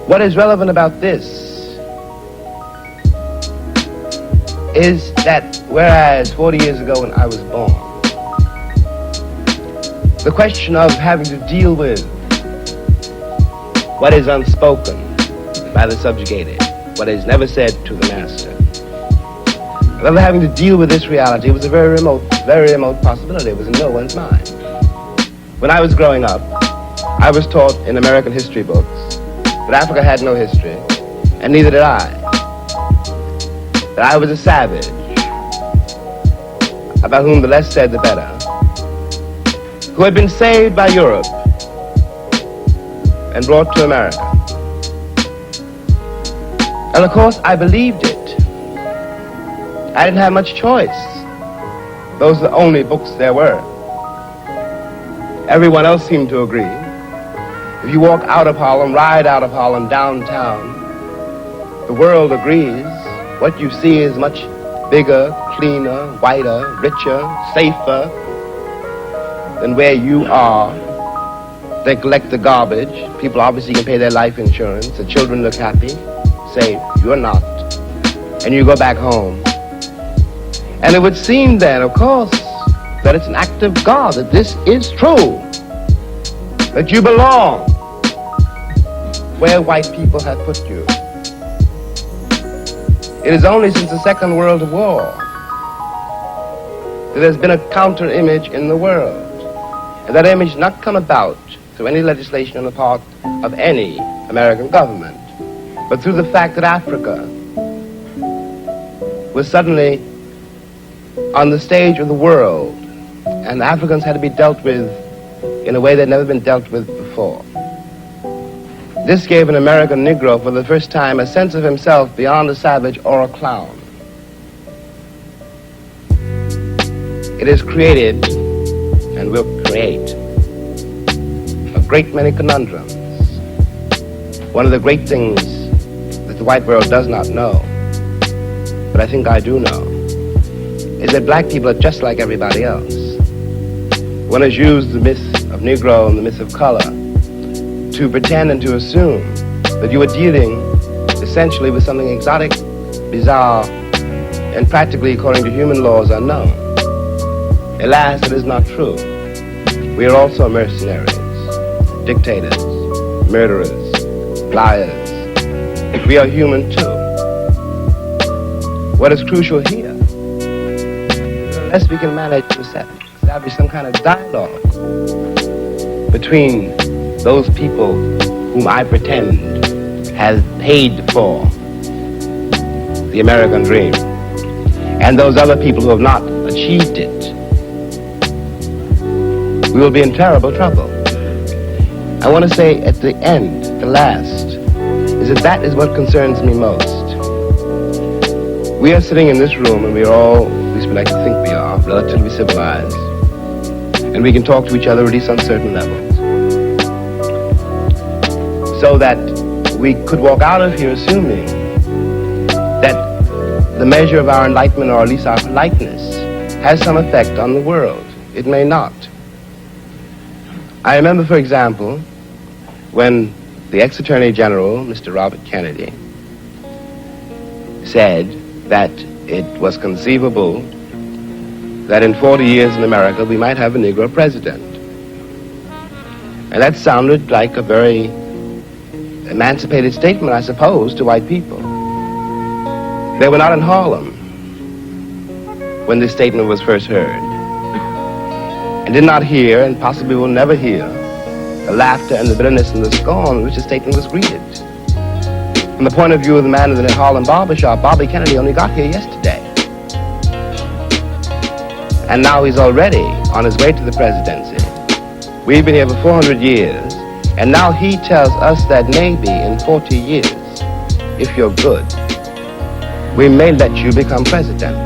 What is relevant about this is that whereas 40 years ago when I was born, the question of having to deal with what is unspoken by the subjugated, what is never said to the master, of having to deal with this reality was a very remote possibility. It was in no one's mind. When I was growing up, I was taught in American history books that Africa had no history, and neither did I. That I was a savage, about whom the less said the better, who had been saved by Europe and brought to America. And of course, I believed it. I didn't have much choice. Those are the only books there were. Everyone else seemed to agree. If you walk out of Harlem, ride out of Harlem, downtown, the world agrees. What you see is much bigger, cleaner, whiter, richer, safer than where you are. They collect the garbage. People obviously can pay their life insurance. The children look happy, safe. You're not. And you go back home. And it would seem then, of course, that it's an act of God, that this is true, that you belong where white people have put you. It is only since the Second World War that there's been a counter-image in the world, and that image not come about through any legislation on the part of any American government, but through the fact that Africa was suddenly on the stage of the world, and Africans had to be dealt with in a way that had never been dealt with before. This gave an American Negro for the first time a sense of himself beyond a savage or a clown. It has created and will create a great many conundrums. One of the great things that the white world does not know, but I think I do know, is that black people are just like everybody else. One has used the myth of Negro and the myth of color to pretend and to assume that you are dealing essentially with something exotic, bizarre, and practically, according to human laws, unknown. Alas, it is not true. We are also mercenaries, dictators, murderers, liars. We are human too. What is crucial here, unless we can manage to establish some kind of dialogue between those people whom I pretend has paid for the American dream and those other people who have not achieved it, we will be in terrible trouble. I want to say at the end, the last, is that is what concerns me most. We are sitting in this room and we are all, at least we like to think we are, relatively civilized. And we can talk to each other at least on certain levels. So that we could walk out of here assuming that the measure of our enlightenment, or at least our politeness, has some effect on the world. It may not. I remember, for example, when the ex-Attorney General, Mr. Robert Kennedy, said that it was conceivable that in 40 years in America we might have a Negro president. And that sounded like a very emancipated statement, I suppose, to white people. They were not in Harlem when this statement was first heard, and did not hear, and possibly will never hear, the laughter and the bitterness and the scorn with which the statement was greeted. From the point of view of the man in the Harlem barbershop, Bobby Kennedy only got here yesterday. And now he's already on his way to the presidency. We've been here for 400 years, and now he tells us that maybe in 40 years, if you're good, we may let you become president.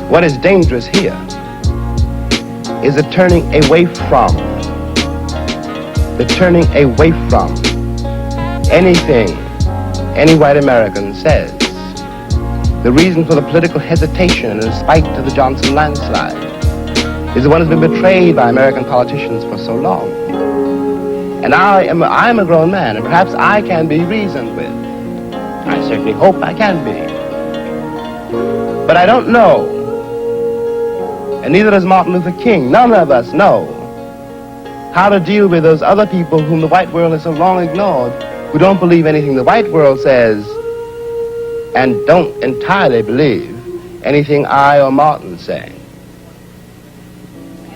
What is dangerous here is the turning away from anything any white American says. The reason for the political hesitation in spite of the Johnson landslide is the one that's been betrayed by American politicians for so long. And I'm a grown man, and perhaps I can be reasoned with. I certainly hope I can be. But I don't know, and neither does Martin Luther King, none of us know how to deal with those other people whom the white world has so long ignored, who don't believe anything the white world says and don't entirely believe anything I or Martin say.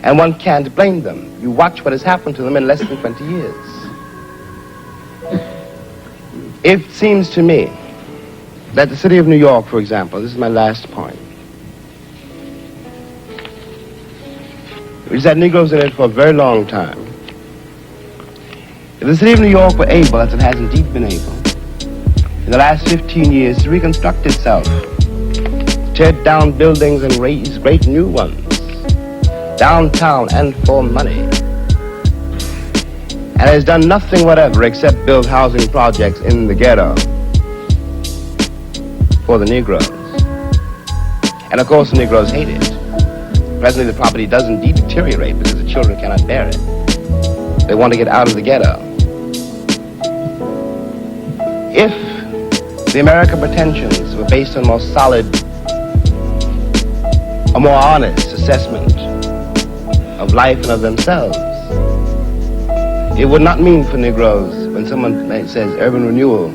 And one can't blame them. You watch what has happened to them in less than 20 years. It seems to me that the city of New York, for example, this is my last point, which had Negroes in it for a very long time. If the city of New York were able, as it has indeed been able, in the last 15 years to reconstruct itself, tear down buildings and raise great new ones, downtown and for money, and has done nothing whatever except build housing projects in the ghetto for the Negroes. And of course the Negroes hate it. Presently the property does indeed deteriorate because the children cannot bear it. They want to get out of the ghetto. If the American pretensions were based on more solid, a more honest assessment of life and of themselves, it would not mean for Negroes, when someone says urban renewal,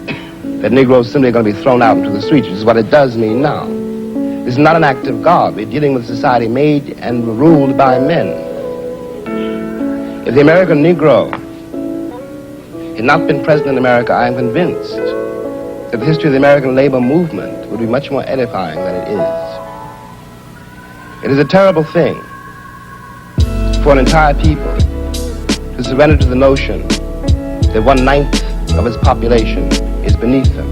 that Negroes simply are going to be thrown out into the streets, which is what it does mean now. This is not an act of God. We're dealing with a society made and ruled by men. If the American Negro had not been present in America, I am convinced that the history of the American labor movement would be much more edifying than it is. It is a terrible thing for an entire people to surrender to the notion that 1/9 of its population is beneath them.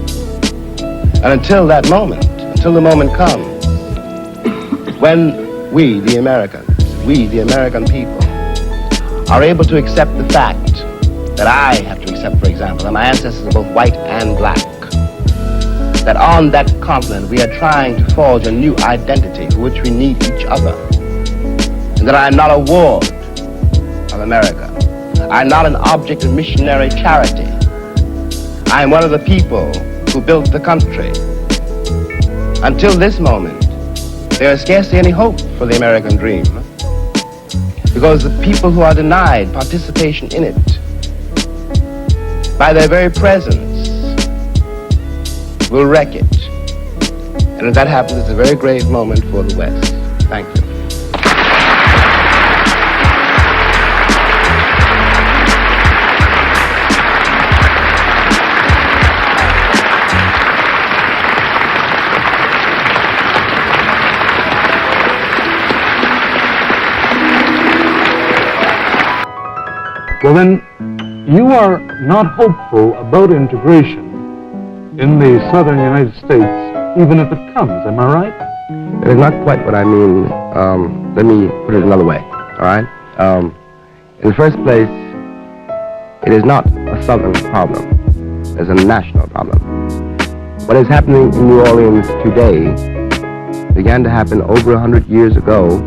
And until that moment, until the moment comes when we, the American people, are able to accept the fact that I have to accept, for example, that my ancestors are both white and black, that on that continent we are trying to forge a new identity for which we need each other, and that I am not a ward of America. I am not an object of missionary charity. I am one of the people who built the country. Until this moment, there is scarcely any hope for the American dream, because the people who are denied participation in it, by their very presence, will wreck it. And if that happens, it's a very grave moment for the West. Thank you. Well then, you are not hopeful about integration in the southern United States, even if it comes, am I right? It is not quite what I mean. Let me put it another way, all right? In the first place, it is not a southern problem. It's a national problem. What is happening in New Orleans today began to happen over 100 years ago,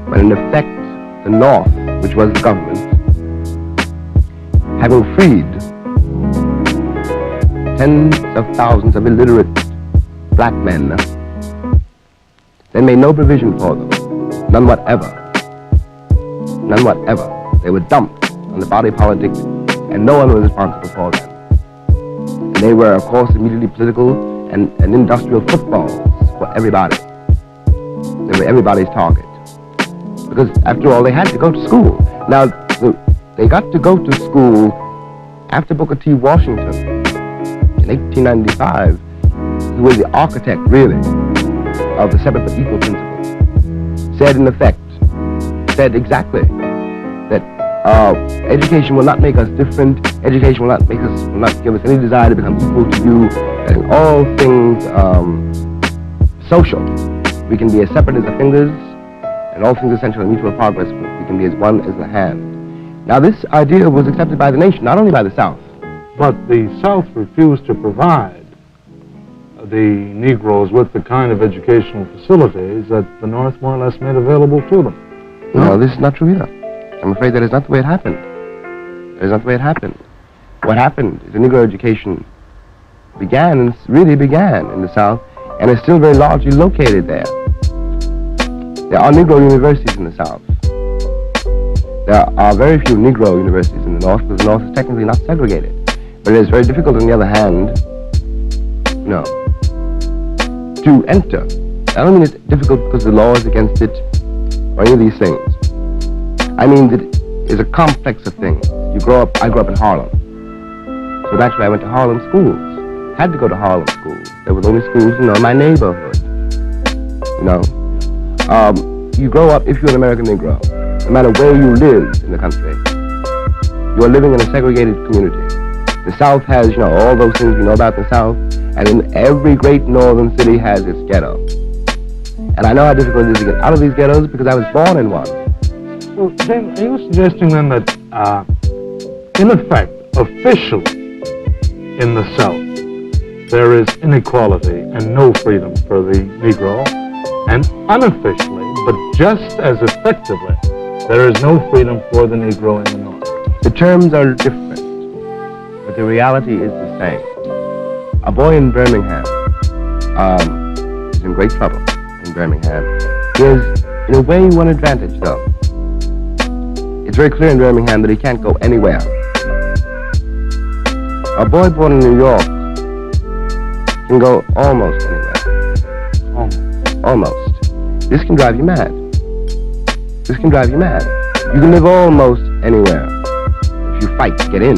when in effect the North, which was the government, having freed tens of thousands of illiterate black men, they made no provision for them, none whatever. None whatever. They were dumped on the body politic, and no one was responsible for them. And they were, of course, immediately political and industrial footballs for everybody. They were everybody's target. Because, after all, they had to go to school. Now, they got to go to school after Booker T. Washington in 1895. He was the architect, really, of the separate but equal principle. Said, in effect, said exactly that education will not make us different. Education will not give us any desire to become equal to you. And in all things social, we can be as separate as the fingers, and all things essential in mutual progress, we can be as one as the hand. Now, this idea was accepted by the nation, not only by the South. But the South refused to provide the Negroes with the kind of educational facilities that the North more or less made available to them. No, this is not true either. I'm afraid that is not the way it happened. That's not the way it happened. What happened is the Negro education began, and really began in the South, and is still very largely located there. There are Negro universities in the South. There are very few Negro universities in the North, because the North is technically not segregated. But it is very difficult, on the other hand, to enter. I don't mean it's difficult because the law is against it, or any of these things. I mean that it's a complex of things. I grew up in Harlem. So naturally I went to Harlem schools. Had to go to Harlem schools. There were the only schools, in my neighborhood. You grow up, if you're an American Negro, no matter where you live in the country, you are living in a segregated community. The South has, all those things we know about the South, and in every great northern city has its ghetto. And I know how difficult it is to get out of these ghettos because I was born in one. So, James, are you suggesting then that, in effect, officially in the South, there is inequality and no freedom for the Negro, and unofficially, but just as effectively, there is no freedom for the Negro in the North? The terms are different, but the reality is the same. A boy in Birmingham is in great trouble in Birmingham. He has, in a way, one advantage, though. It's very clear in Birmingham that he can't go anywhere. A boy born in New York can go almost anywhere. Almost. This can drive you mad. This can drive you mad. You can live almost anywhere. If you fight to get in,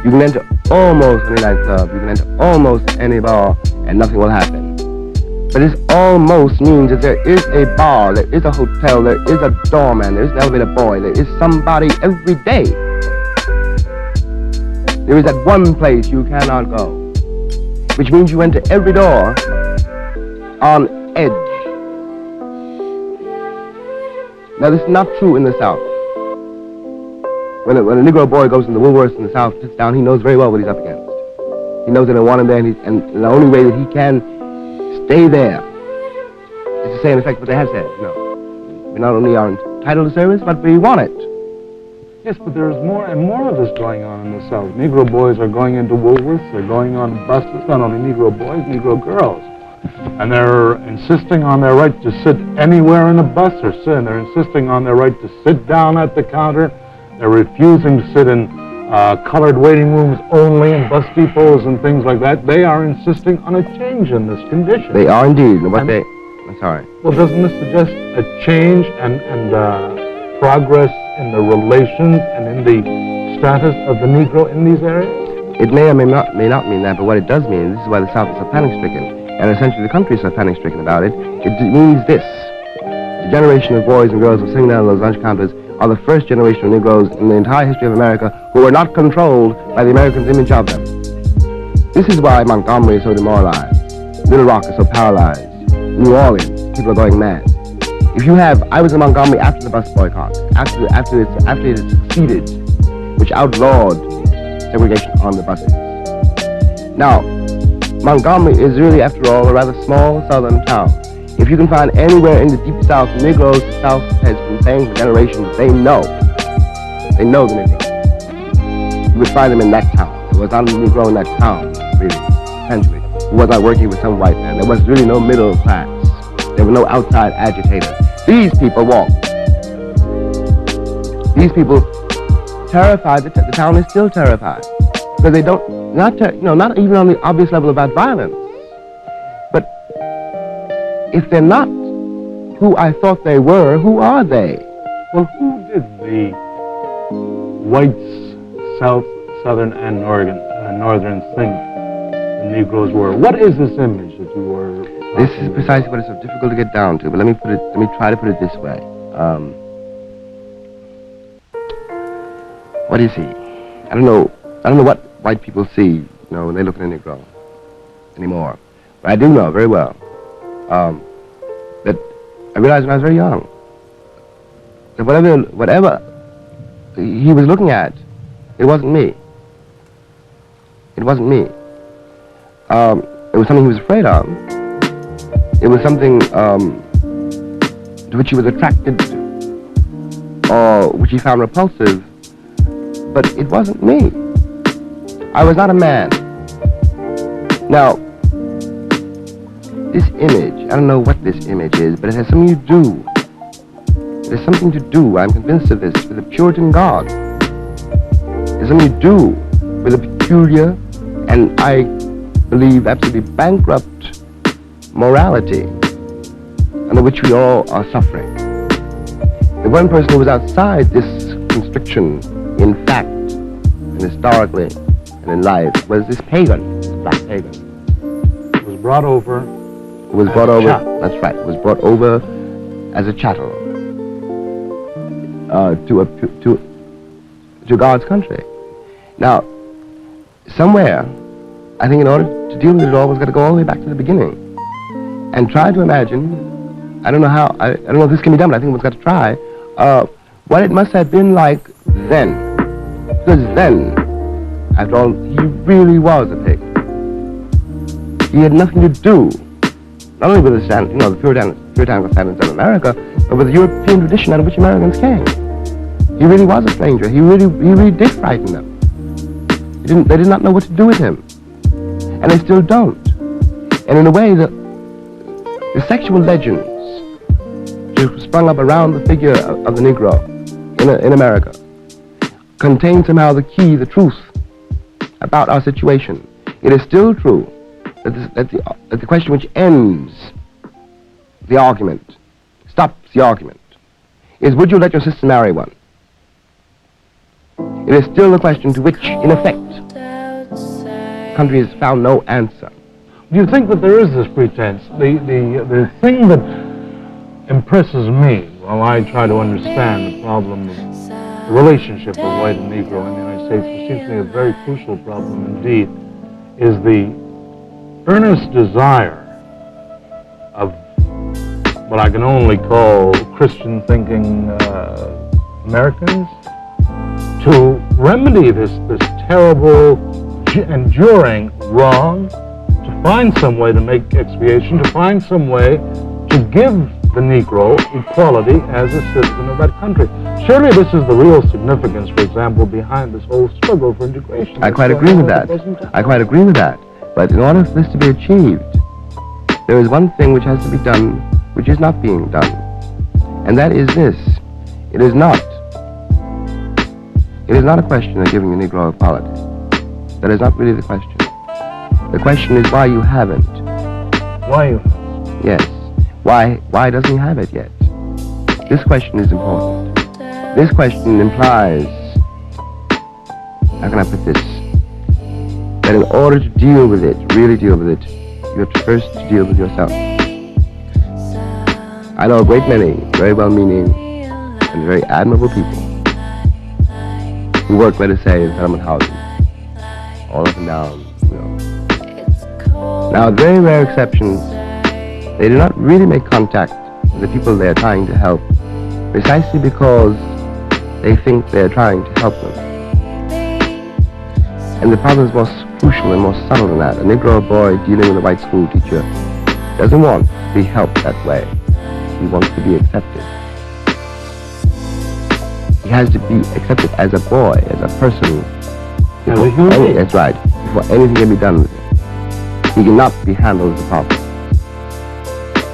you can enter almost any nightclub, you can enter almost any bar, and nothing will happen. But this almost means that there is a bar, there is a hotel, there is a doorman, there is an elevator boy, there is somebody every day. There is that one place you cannot go, which means you enter every door on edge. Now, this is not true in the South. When a Negro boy goes in the Woolworths in the South, sits down, he knows very well what he's up against. He knows that they want him there, and the only way that he can stay there is to say, in effect, what they have said. We not only are entitled to service, but we want it. Yes, but there is more and more of this going on in the South. Negro boys are going into Woolworths, they're going on buses, not only Negro boys, Negro girls. And they're insisting on their right to sit anywhere in a bus or sit, and they're insisting on their right to sit down at the counter. They're refusing to sit in colored waiting rooms only in bus depots and things like that. They are insisting on a change in this condition. They are indeed. I'm sorry. Well, doesn't this suggest a change and progress in the relations and in the status of the Negro in these areas? It may or may not mean that, but what it does mean, this is why the South is so panic-stricken, and essentially the country is so panic-stricken about it, it means this. The generation of boys and girls who are sitting down at those lunch counters are the first generation of Negroes in the entire history of America who were not controlled by the Americans' image of them. This is why Montgomery is so demoralized, Little Rock is so paralyzed, New Orleans, people are going mad. I was in Montgomery after the bus boycott, after it had succeeded, which outlawed segregation on the buses. Now, Montgomery is really, after all, a rather small southern town. If you can find anywhere in the deep South Negroes, the South has been saying for generations, they know the Negroes. You would find them in that town. There was not a Negro in that town, really, essentially, who was not working with some white man. There was really no middle class. There were no outside agitators. These people walked. These people terrified. The town is still terrified because they don't, not even on the obvious level about violence. But if they're not who I thought they were, who are they? Well, who did the whites, Southern and Northern think the Negroes were? What is this image that you were? This is precisely what is so difficult to get down to. But let me try to put it this way. What do you see? I don't know what white people see, when they look at a Negro anymore. But I do know very well that I realized when I was very young that whatever he was looking at, it wasn't me. It wasn't me. It was something he was afraid of. It was something to which he was attracted, or which he found repulsive. but it wasn't me. I was not a man. Now, this image, I don't know what this image is, but it has something to do. It has something to do, I'm convinced of this, with the Puritan God. It has something to do with a peculiar and, I believe, absolutely bankrupt morality under which we all are suffering. The one person who was outside this constriction in fact and historically and in life was this pagan, this black pagan. It was brought over. It was brought over. That's right. It was brought over as a chattel to God's country. Now, somewhere, I think in order to deal with it all, we've got to go all the way back to the beginning and try to imagine. I don't know how. I don't know if this can be done, but I think we've got to try. What it must have been like then, because then, after all, he really was a pig. He had nothing to do, not only with the puritanical standards of America, but with the European tradition out of which Americans came. He really was a stranger. He really did frighten them. They did not know what to do with him, and they still don't. And in a way, the sexual legends which sprung up around the figure of the Negro in America contain somehow the key, the truth about our situation. It is still true that the question which ends the argument, stops the argument, is would you let your sister marry one? It is still a question to which, in effect, the country has found no answer. Do you think that there is this pretense? The thing that impresses me while I try to understand the problem of the relationship of white and Negro in the United States, which seems to me a very crucial problem indeed, is the earnest desire of what I can only call Christian-thinking Americans to remedy this terrible, enduring wrong, to find some way to make expiation, to find some way to give the Negro equality as a citizen of that country. Surely this is the real significance, for example, behind this whole struggle for integration. I quite agree with that. I quite agree with that. But in order for this to be achieved, there is one thing which has to be done, which is not being done. And that is this. It is not a question of giving the Negro equality. That is not really the question. The question is why you haven't. Why you haven't? Yes. Why doesn't he have it yet? This question is important. This question implies, how can I put this? That in order to deal with it, really deal with it, you have to first deal with yourself. I know a great many very well-meaning and very admirable people who work, let us say, in settlement housing, all up and down, you know. Now, with very rare exceptions, they do not really make contact with the people they are trying to help, precisely because they think they are trying to help them. And the problem is more crucial and more subtle than that. A Negro boy dealing with a white school teacher doesn't want to be helped that way. He wants to be accepted. He has to be accepted as a boy, as a person. As a human being. That's right. Before anything can be done with him. He cannot be handled as a problem.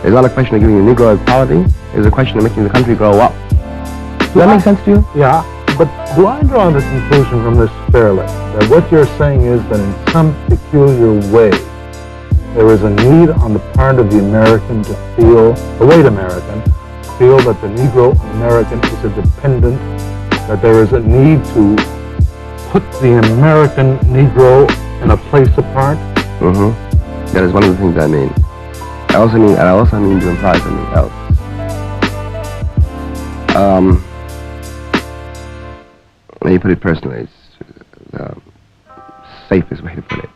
There's not a question of giving the Negro equality. There's a question of making the country grow up. Does that make sense to you? Yeah, but do I draw the conclusion from this fairly that what you're saying is that in some peculiar way there is a need on the part of the American to feel, the white American, feel that the Negro American is a dependent, that there is a need to put the American Negro in a place apart? Mm-hmm. That is one of the things I mean. I also mean to imply something else. Let me put it personally. It's the safest way to put it.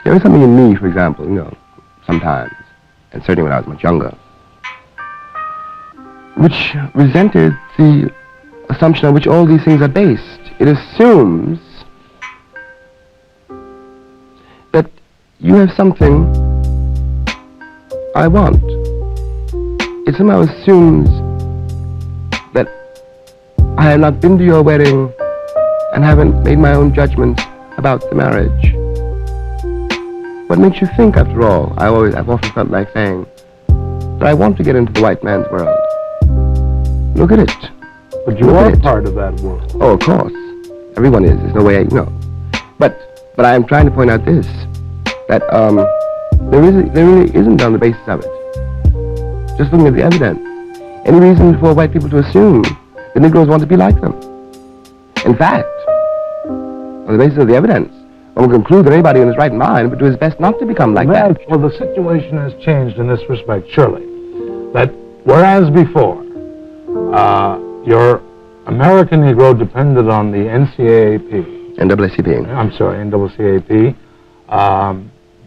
There is something in me, for example, you know, sometimes, and certainly when I was much younger, which resented the assumption on which all these things are based. It assumes that you have something I want. It somehow assumes that I have not been to your wedding and haven't made my own judgments about the marriage. What makes you think, after all? I've often felt like saying that I want to get into the white man's world. Look at it. But you are part of that world. Oh, of course. Everyone is. There's no way But I am trying to point out this, that there really isn't on the basis of it. Just looking at the evidence. Any reason for white people to assume the Negroes want to be like them? In fact, on the basis of the evidence, one will conclude that anybody in his right mind would do his best not to become like that. Well, the situation has changed in this respect, surely. That whereas before, your American Negro depended on the NAACP. I'm sorry, NAACP,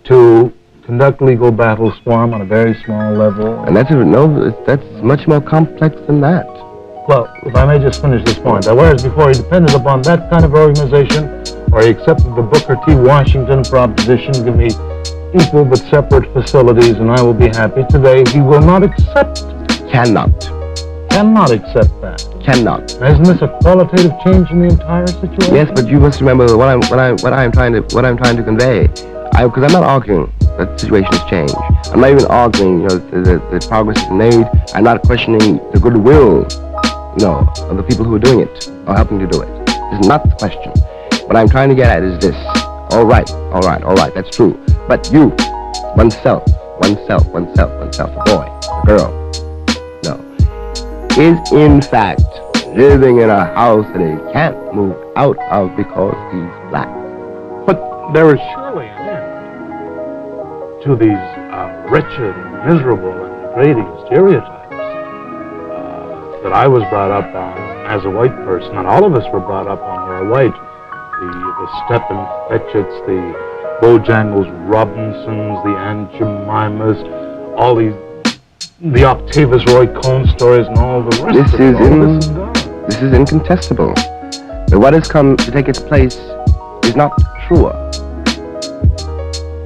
to conduct legal battles for him on a very small level. And that's much more complex than that. Well, if I may just finish this point, that whereas before he depended upon that kind of organization, or he accepted the Booker T. Washington proposition, give me equal but separate facilities and I will be happy. Today, he will not accept. Cannot accept that. Cannot. Now, isn't this a qualitative change in the entire situation? Yes, but you must remember what I'm trying to convey. Because I'm not arguing that the situation has changed. I'm not even arguing, the progress is made. I'm not questioning the goodwill, of the people who are doing it or helping to do it. This is not the question. What I'm trying to get at is this. All right, that's true. But you, oneself, a boy, a girl, is in fact living in a house that he can't move out of because he's black. But there is surely an end to these wretched, miserable, and degrading stereotypes that I was brought up on as a white person, and all of us were brought up on who are white. The Stephen Fetchits, the Bojangles Robinsons, the Aunt Jemimas, all the Octavius Roy Cohn stories, and all the rest of it. This is incontestable. But what has come to take its place is not truer.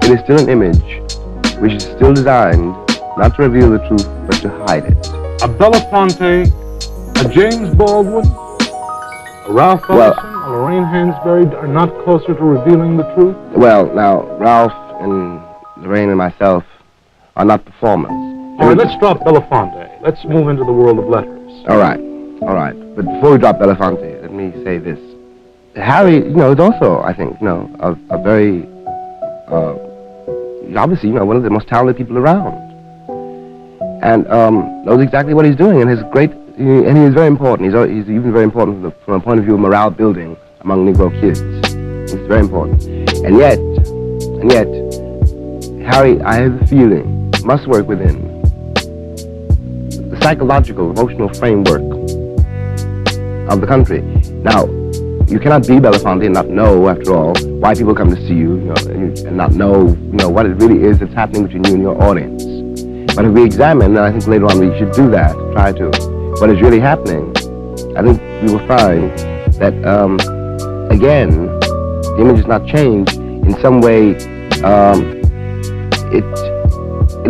It is still an image which is still designed not to reveal the truth, but to hide it. A Belafonte, a James Baldwin, a Ralph Ellison, a Lorraine Hansberry are not closer to revealing the truth? Well, now, Ralph and Lorraine and myself are not performers. All right, let's drop Belafonte. Let's move into the world of letters. All right. But before we drop Belafonte, let me say this. Harry, is also, I think, a very, obviously, one of the most talented people around. And knows exactly what he's doing, and he is very important. He's even very important from a point of view of morale building among Negro kids. It's very important. And yet, Harry, I have the feeling, must work within the psychological, emotional framework of the country. Now, you cannot be Belafonte and not know, after all, why people come to see you, and not know, what it really is that's happening between you and your audience. But if we examine, and I think later on we should do that, try to, what is really happening, I think we will find that, again, the image has not changed. In some way, it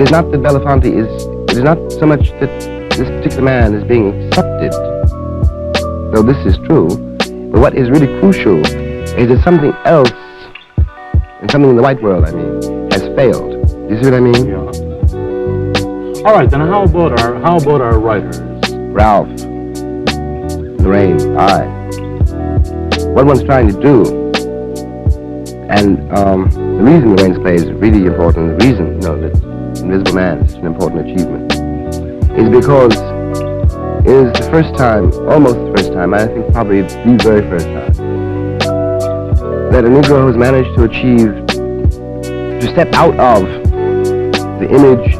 is not that Belafonte it is not so much that this particular man is being accepted, though this is true, but what is really crucial is that something else, and something in the white world, has failed. You see what I mean? Yeah. All right, then how about our writers? Ralph, Lorraine, I. What one's trying to do, and the reason Lorraine's play is really important, the reason, that Invisible Man is an important achievement, is because it is the first time, almost the first time, I think probably the very first time, that a Negro has managed to achieve, to step out of the image,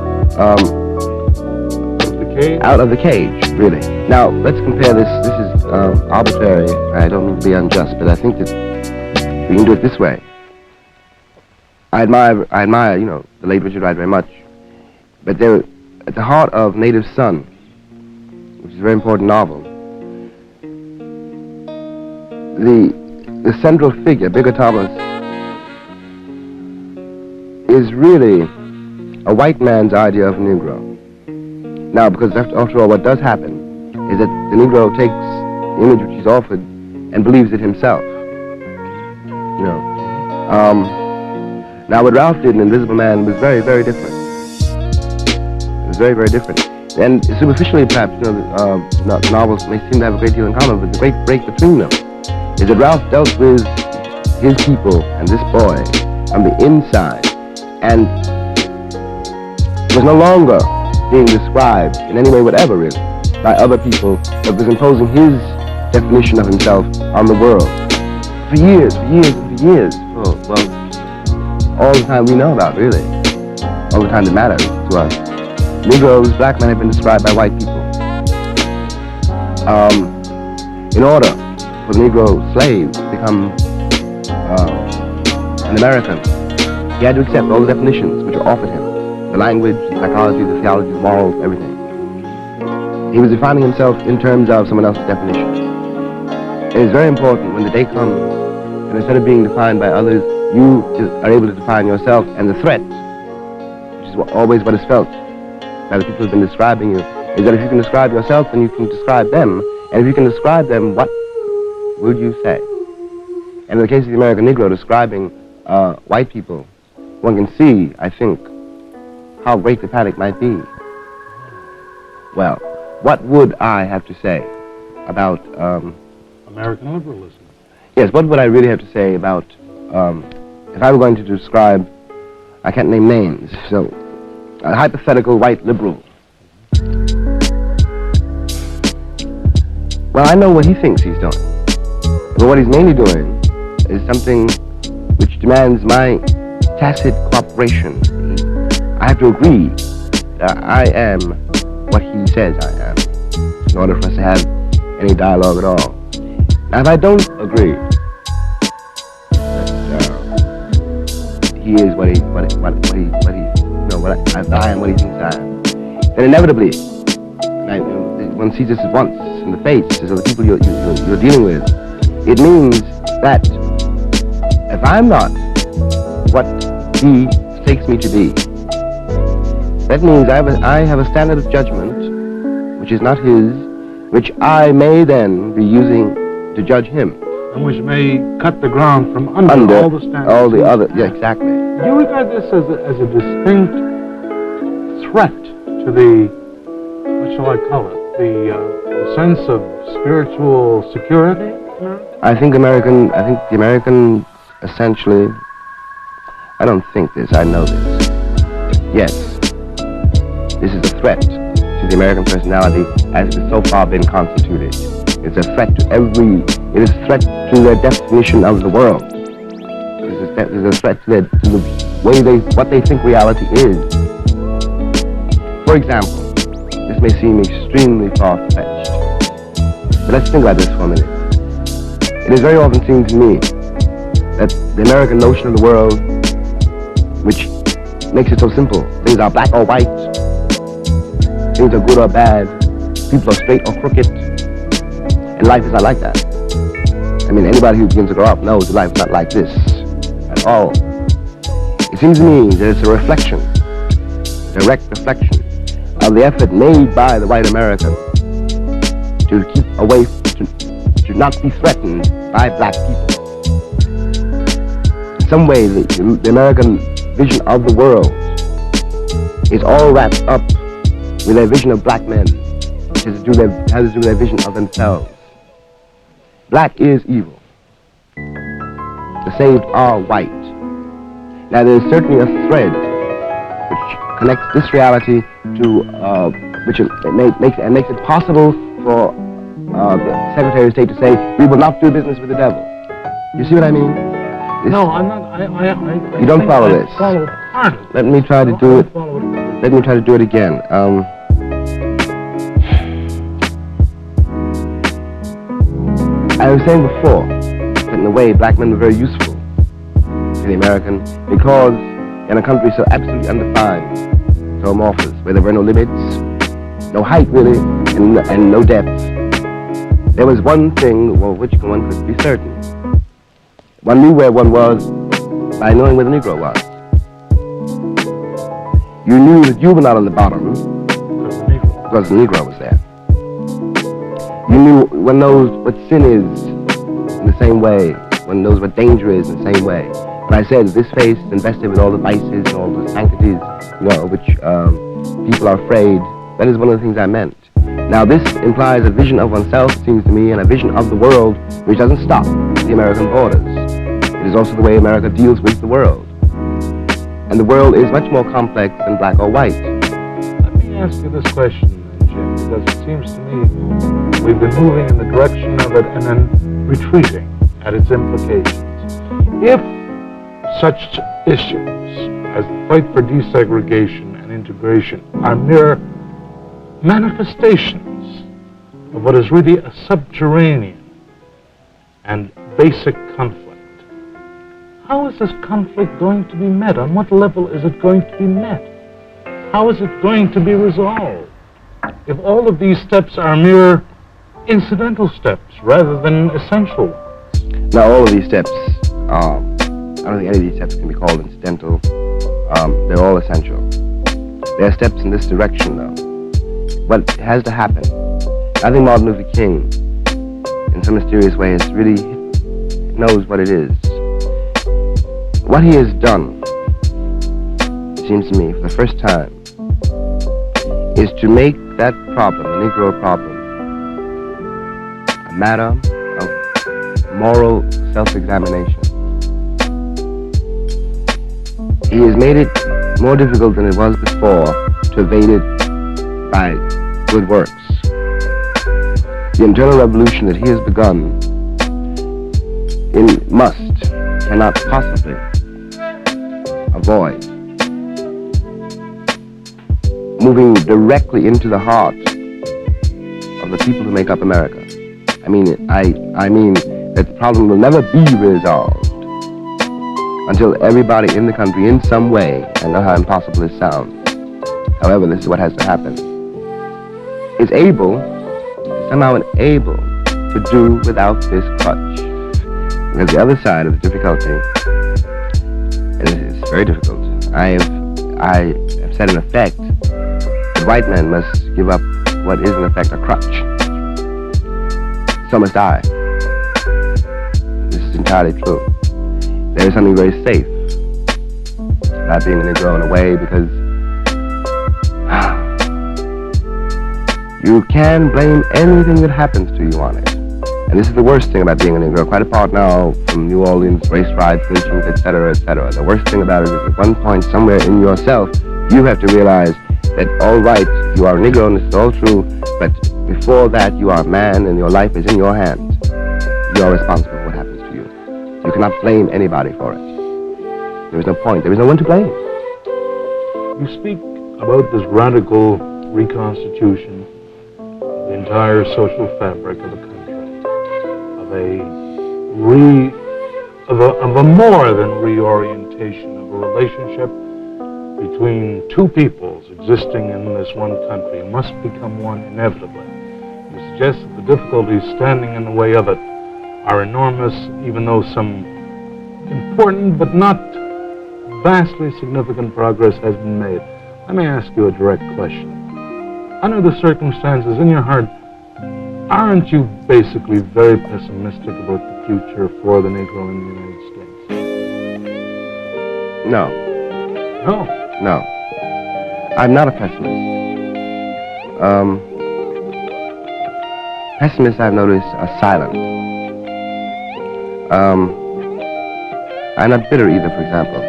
out of the cage, really. Now, let's compare this. This is arbitrary. I don't mean to be unjust, but I think that we can do it this way. I admire, the late Richard Wright very much. But they're at the heart of Native Son, which is a very important novel. The central figure, Bigger Thomas, is really a white man's idea of a Negro. Now, because after all, what does happen is that the Negro takes the image which he's offered, and believes it himself. You know. Now what Ralph did in Invisible Man was very, very different. It was very, very different. And superficially, perhaps, you know, novels may seem to have a great deal in common, but the great break between them is that Ralph dealt with his people and this boy on the inside, and was no longer being described in any way whatever, really, by other people, but was imposing his definition of himself on the world. For years, well, all the time we know about, really. All the time that matters to us. Negroes, black men have been described by white people. In order for the Negro slave to become an American, he had to accept all the definitions which were offered him. The language, the psychology, the theology, the morals, everything. He was defining himself in terms of someone else's definition. It is very important when the day comes, and instead of being defined by others, you are able to define yourself, and the threat, which is always what is felt by the people who have been describing you, is that if you can describe yourself, then you can describe them, and if you can describe them, what would you say? And in the case of the American Negro describing white people, one can see, I think, how great the panic might be. Well, what would I have to say about American liberalism? Yes, what would I really have to say about, if I were going to describe, I can't name names, so a hypothetical white liberal. Well, I know what he thinks he's doing, but what he's mainly doing is something which demands my tacit cooperation. I have to agree that I am what he says I am in order for us to have any dialogue at all. Now, if I don't agree that he is what he, I am what he thinks I am, then inevitably, one sees this once in the face of the people you're dealing with. It means that if I'm not what he takes me to be, that means I have a standard of judgment which is not his, which I may then be using to judge him. And which may cut the ground from under all the standards. All the other, yeah, exactly. Do you regard this as a distinct threat to the, what shall I call it, the sense of spiritual security? I think the Americans essentially, I don't think this, I know this. Yes, this is a threat to the American personality as it has so far been constituted. It's a threat to it is a threat to their definition of the world. It's a threat to the way what they think reality is. For example, this may seem extremely far-fetched, but let's think about this for a minute. It is very often seen to me that the American notion of the world, which makes it so simple, things are black or white, things are good or bad, people are straight or crooked, and life is not like that. I mean, anybody who begins to grow up knows that life is not like this at all. It seems to me that it's a reflection, direct reflection, of the effort made by the white American to keep away, to not be threatened by black people. In some way, the American vision of the world is all wrapped up with their vision of black men, which has to do with their vision of themselves. Black is evil. The saved are white. Now, there is certainly a thread which connects this reality to, makes it possible for the Secretary of State to say, we will not do business with the devil. You see what I mean? No, I'm not. You don't follow this. Follow hard. Let me try to do it. Let me try to do it again. I was saying before that in a way black men were very useful to the American because in a country so absolutely undefined, so amorphous, where there were no limits, no height really, and no depth, there was one thing which one could be certain. One knew where one was by knowing where the Negro was. You knew that you were not on the bottom because the Negro was there. One knows what sin is in the same way. One knows what danger is in the same way. When I said this face is invested with all the vices and all the sanctities, which people are afraid, that is one of the things I meant. Now this implies a vision of oneself, it seems to me, and a vision of the world which doesn't stop at the American borders. It is also the way America deals with the world. And the world is much more complex than black or white. Let me ask you this question, Jim, because it seems to me we've been moving in the direction of it and then retreating at its implications. If such issues as the fight for desegregation and integration are mere manifestations of what is really a subterranean and basic conflict, how is this conflict going to be met? On what level is it going to be met? How is it going to be resolved? If all of these steps are mere incidental steps rather than essential ones. Now all of these steps, I don't think any of these steps can be called incidental. They're all essential. They are steps in this direction though. What has to happen? I think Martin Luther King, in some mysterious way, really knows what it is. What he has done, it seems to me, for the first time, is to make that problem, the Negro problem, a matter of moral self-examination. He has made it more difficult than it was before to evade it by good works. The internal revolution that he has begun cannot possibly avoid moving directly into the heart of the people who make up America. I mean that the problem will never be resolved until everybody in the country in some way, I know how impossible this sounds, however, this is what has to happen, is somehow able to do without this crutch. Because the other side of the difficulty, and it's very difficult, I have said in effect that white men must give up what is in effect a crutch. So must I. This is entirely true. There is something very safe about being a Negro in a way, because you can blame anything that happens to you on it. And this is the worst thing about being a Negro, quite apart now from New Orleans, race riots, lynchings, etc., etc. The worst thing about it is at one point somewhere in yourself, you have to realize that, all right, you are a Negro and it's all true, but before that you are a man and your life is in your hands. You are responsible for what happens to you. You cannot blame anybody for it. There is no point. There is no one to blame. You speak about this radical reconstitution of the entire social fabric of the country, of a more than reorientation of a relationship between two peoples existing in this one country must become one inevitably. You suggest that the difficulties standing in the way of it are enormous, even though some important but not vastly significant progress has been made. Let me ask you a direct question. Under the circumstances, in your heart, aren't you basically very pessimistic about the future for the Negro in the United States? No. No? No. I'm not a pessimist. Pessimists, I've noticed, are silent. I'm not bitter either, for example.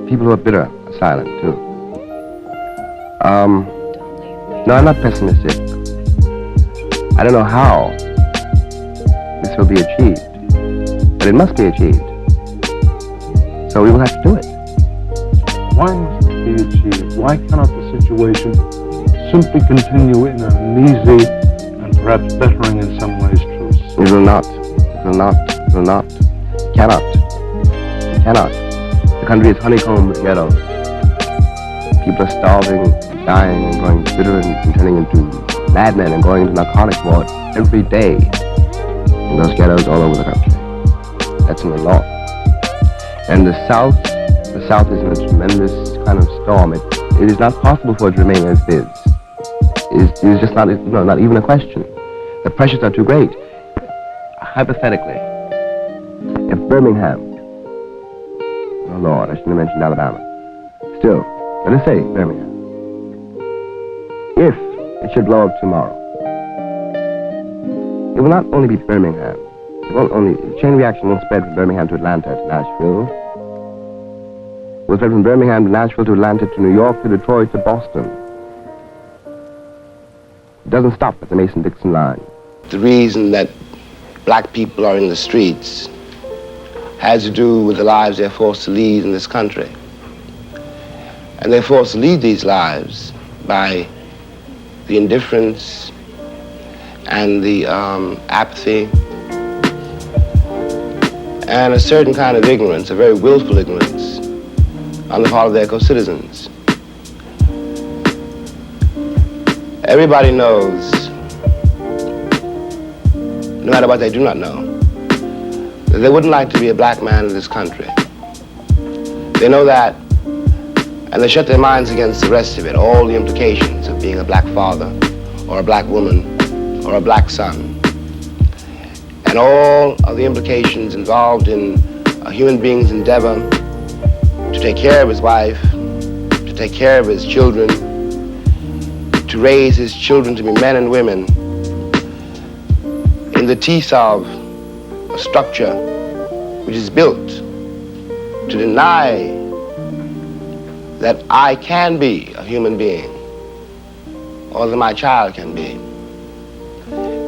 People who are bitter are silent, too. No, I'm not pessimistic. I don't know how this will be achieved, but it must be achieved. So we will have to do it. Why must it be achieved? Why cannot the situation simply continue in an easy and perhaps bettering in some ways truce? It will not. It will not. It will not. It cannot. It cannot. The country is honeycombed with ghettos. People are starving, dying, and growing bitter and turning into madmen and going into narcotic ward every day in those ghettos all over the country. That's in the law. And the South is in a tremendous kind of storm. It is not possible for it to remain as it is. It is just not even a question. The pressures are too great. Hypothetically, if Birmingham, oh Lord, I shouldn't have mentioned Alabama. Still, let us say Birmingham. If it should blow up tomorrow, it will not only be Birmingham. It won't only, the chain reaction won't spread from Birmingham to Atlanta to Nashville. It will spread from Birmingham to Nashville to Atlanta to New York to Detroit to Boston. It doesn't stop at the Mason-Dixon line. The reason that black people are in the streets has to do with the lives they're forced to lead in this country. And they're forced to lead these lives by the indifference and the apathy and a certain kind of ignorance, a very willful ignorance on the part of their co-citizens. Everybody knows, no matter what they do not know, that they wouldn't like to be a black man in this country. They know that, and they shut their minds against the rest of it, all the implications of being a black father, or a black woman, or a black son, and all of the implications involved in a human being's endeavor to take care of his wife, to take care of his children, to raise his children to be men and women in the teeth of a structure which is built to deny that I can be a human being or that my child can be.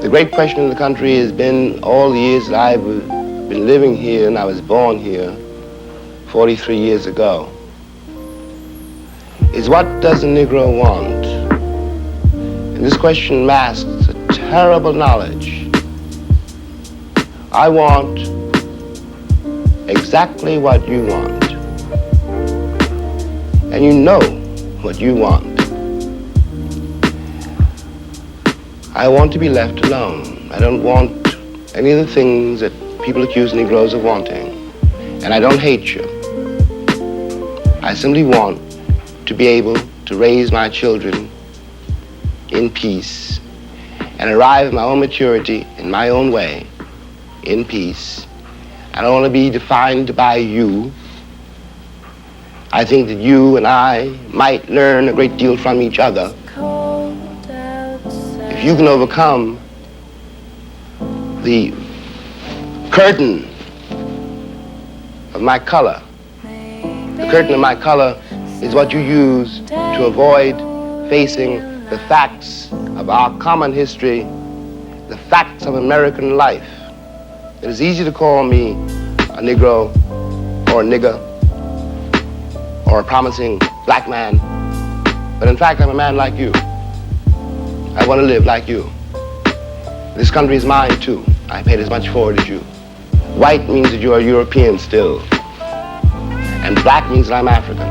The great question in the country has been all the years that I've been living here, and I was born here 43 years ago, is what does the Negro want? And this question masks a terrible knowledge. I want exactly what you want. And you know what you want. I want to be left alone. I don't want any of the things that people accuse Negroes of wanting. And I don't hate you. I simply want to be able to raise my children in peace and arrive at my own maturity in my own way, in peace. I don't want to be defined by you. I think that you and I might learn a great deal from each other. If you can overcome the curtain of my color, the curtain of my color is what you use to avoid facing the facts of our common history, the facts of American life. It is easy to call me a Negro or a nigger or a promising black man, but in fact I'm a man like you. I want to live like you. This country is mine too. I paid as much for it as you. White means that you are European still, and black means that I'm African.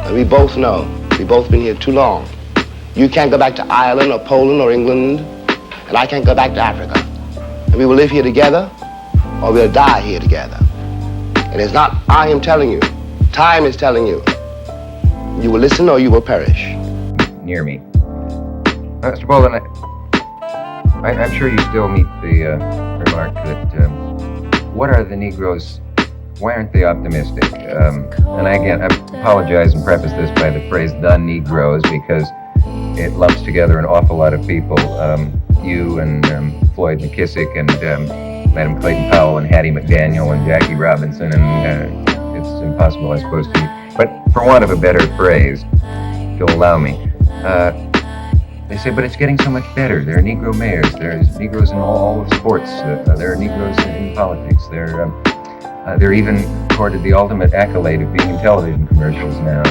And we both know, we've both been here too long. You can't go back to Ireland or Poland or England, and I can't go back to Africa. And we will live here together, or we'll die here together. It is not I am telling you, time is telling you. You will listen or you will perish. Near me. Mr. Baldwin, I'm sure you still meet the remark that, what are the Negroes, why aren't they optimistic? And again, I apologize and preface this by the phrase the Negroes because it lumps together an awful lot of people. You and Floyd McKissick and Madam Clayton Powell and Hattie McDaniel and Jackie Robinson, and it's impossible, I suppose, to, but for want of a better phrase, if you'll allow me, they say, but it's getting so much better. There are Negro mayors. There's Negroes in all of sports. There are Negroes in politics. They're even accorded the ultimate accolade of being in television commercials now.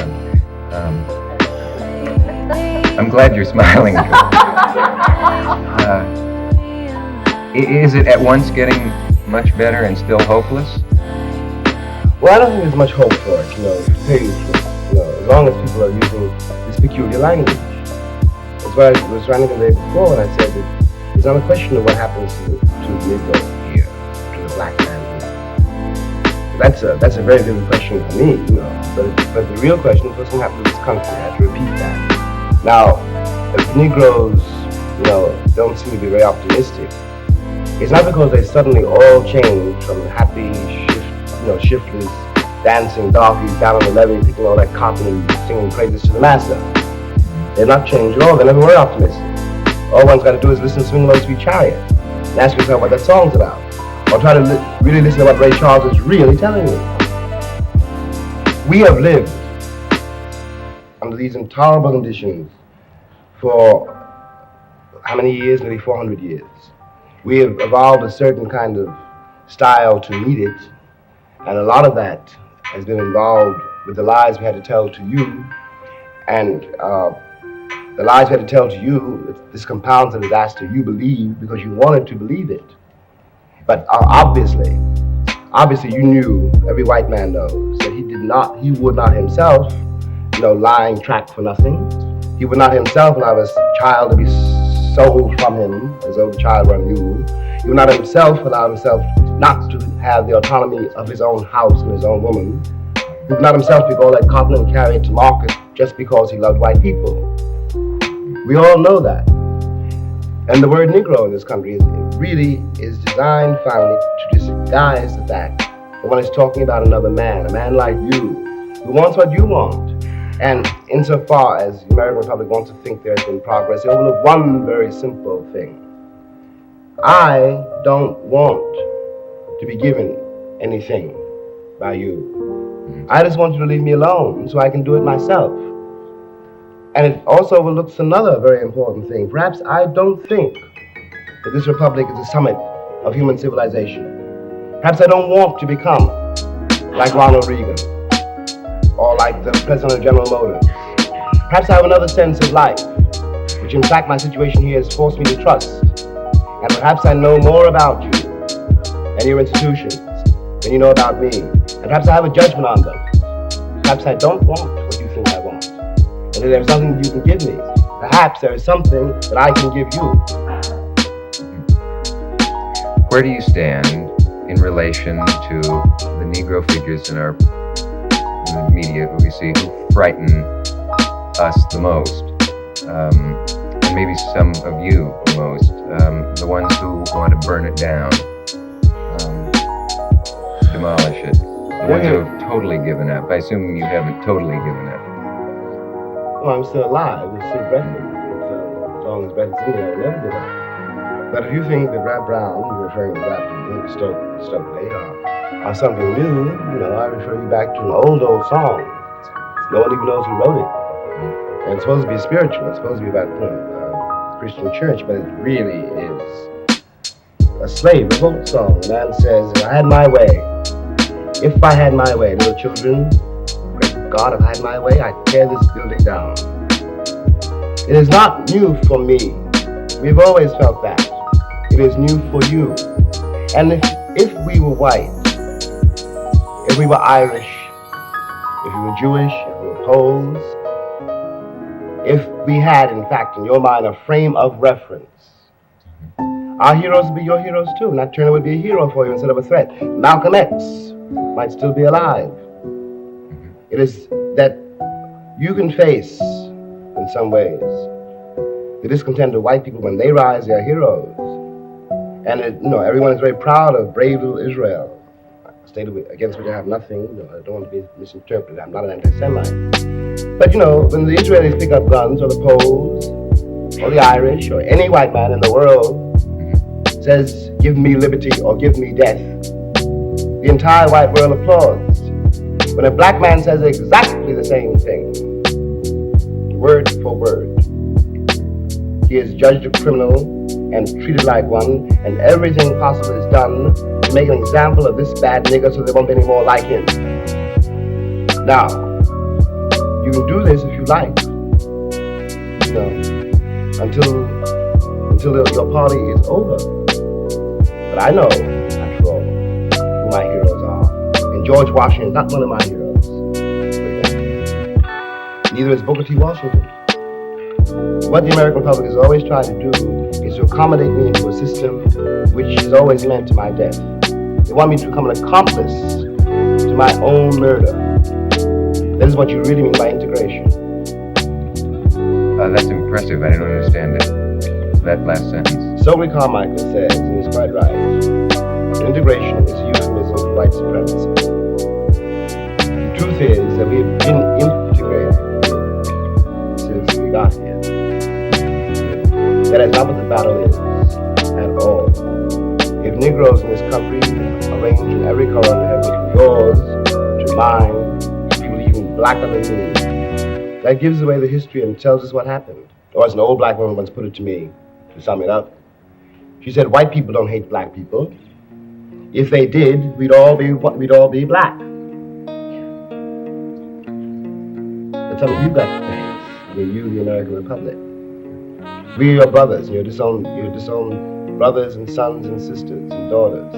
I'm glad you're smiling. Is it at once getting much better and still hopeless? Well, I don't think there's much hope for it, to tell you the truth. As long as people are using this peculiar language. That's why I was trying to convey before when I said that it's not a question of what happens to the Negro here, to the black man here. That's a very vivid question for me, But the real question is what's going to happen to this country. I have to repeat that. Now, if Negroes don't seem to be very optimistic, it's not because they suddenly all change from happy, shiftless, dancing darkies down on the levee, picking all that cotton and singing praises to the master. They've not changed at all. They never were optimistic. All one's got to do is listen to Swing Low Sweet Chariot and ask yourself what that song's about. Or try to really listen to what Ray Charles is really telling you. We have lived under these intolerable conditions for how many years? Nearly 400 years. We have evolved a certain kind of style to meet it, and a lot of that has been involved with the lies we had to tell to you, and the lies we had to tell to you, this compounds and is asked to you believe because you wanted to believe it. But obviously you knew, every white man knows, that he would not himself, lying track for nothing. He would not himself allow his child to be sold from him as though the child were a mule. He would not himself allow himself not to have the autonomy of his own house and his own woman. He would not himself pick all that cotton and carry it to market just because he loved white people. We all know that. And the word Negro in this country is designed finally to disguise the fact that one is talking about another man, a man like you, who wants what you want. And insofar as the American Republic wants to think there has been progress, they overlook one very simple thing. I don't want to be given anything by you. I just want you to leave me alone so I can do it myself. And it also overlooks another very important thing. Perhaps I don't think that this republic is the summit of human civilization. Perhaps I don't want to become like Ronald Reagan or like the president of General Motors. Perhaps I have another sense of life, which in fact my situation here has forced me to trust. And perhaps I know more about you and your institutions than you know about me. And perhaps I have a judgment on them. Perhaps I don't want what you think I want. And if there's nothing you can give me, perhaps there is something that I can give you. Where do you stand in relation to the Negro figures in the media who we see who frighten us the most, and maybe some of you the most, the ones who want to burn it down, demolish it, the ones who have totally given up? I assume you haven't totally given up. Well, I'm still alive, I'm still breathing, so as long as breath is in me, I will never give up. But if you think that Rap Brown, you're referring to Rap Stokely, or something new, I refer you back to an old song. No one even knows who wrote it. And it's supposed to be spiritual, it's supposed to be about the Christian church, but it really is a slave revolt song. The man says, if I had my way, little children, great God, if I had my way, I'd tear this building down. It is not new for me. We've always felt that. It is new for you. And if we were white, if we were Irish, if we were Jewish, if we were Poles, if we had, in fact, in your mind, a frame of reference, our heroes would be your heroes too. Nat Turner would be a hero for you instead of a threat. Malcolm X might still be alive. It is that you can face, in some ways, the discontent of white people. When they rise, they are heroes. And everyone is very proud of brave little Israel, a state against which I have nothing. I don't want to be misinterpreted. I'm not an anti-Semite. But when the Israelis pick up guns, or the Poles, or the Irish, or any white man in the world says, give me liberty or give me death, the entire white world applauds. When a black man says exactly the same thing, word for word, he is judged a criminal and treated like one, and everything possible is done to make an example of this bad nigger so there won't be any more like him. Now, you can do this if you like, until your party is over. But I know, after all, who my heroes are. And George Washington is not one of my heroes. Neither is Booker T. Washington. What the American Republic has always tried to do is to accommodate me into a system which is always meant to my death. They want me to become an accomplice to my own murder. That is what you really mean by integration. That's impressive. I don't understand it. that last sentence? Stokely Carmichael says, and he's quite right, integration is a euphemism for white supremacy. The truth is that we have been integrated since we got here. That is not what the battle is at all. If Negroes in this country arranged in every color in the heaven, from yours to mine, people even blacker than me, that gives away the history and tells us what happened. Or as an old black woman once put it to me, to sum it up, she said, white people don't hate black people. If they did, we'd all be black. But some of you got to thanks. I mean, you, the American Republic. We are your brothers, and you're disowned brothers and sons and sisters and daughters.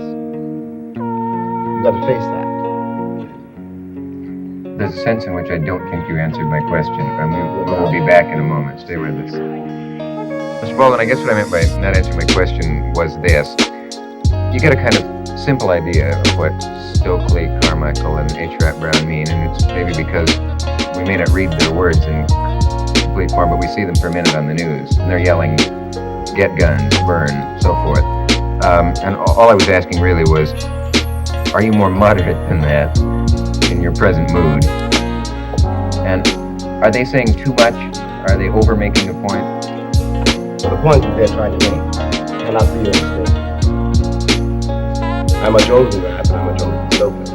You got to face that. There's a sense in which I don't think you answered my question. We'll be back in a moment. Stay with us. Mr. Baldwin, I guess what I meant by not answering my question was this. You get a kind of simple idea of what Stokely Carmichael and H. Brown mean, and it's maybe because we may not read their words in complete form, but we see them for a minute on the news, and they're yelling, get guns, burn, so forth. And all I was asking really was, are you more moderate than that in your present mood? And are they saying too much? Are they over making a point? Well, the point that they're trying to make cannot be understood. I'm much older than that, but I'm much older than Stokely.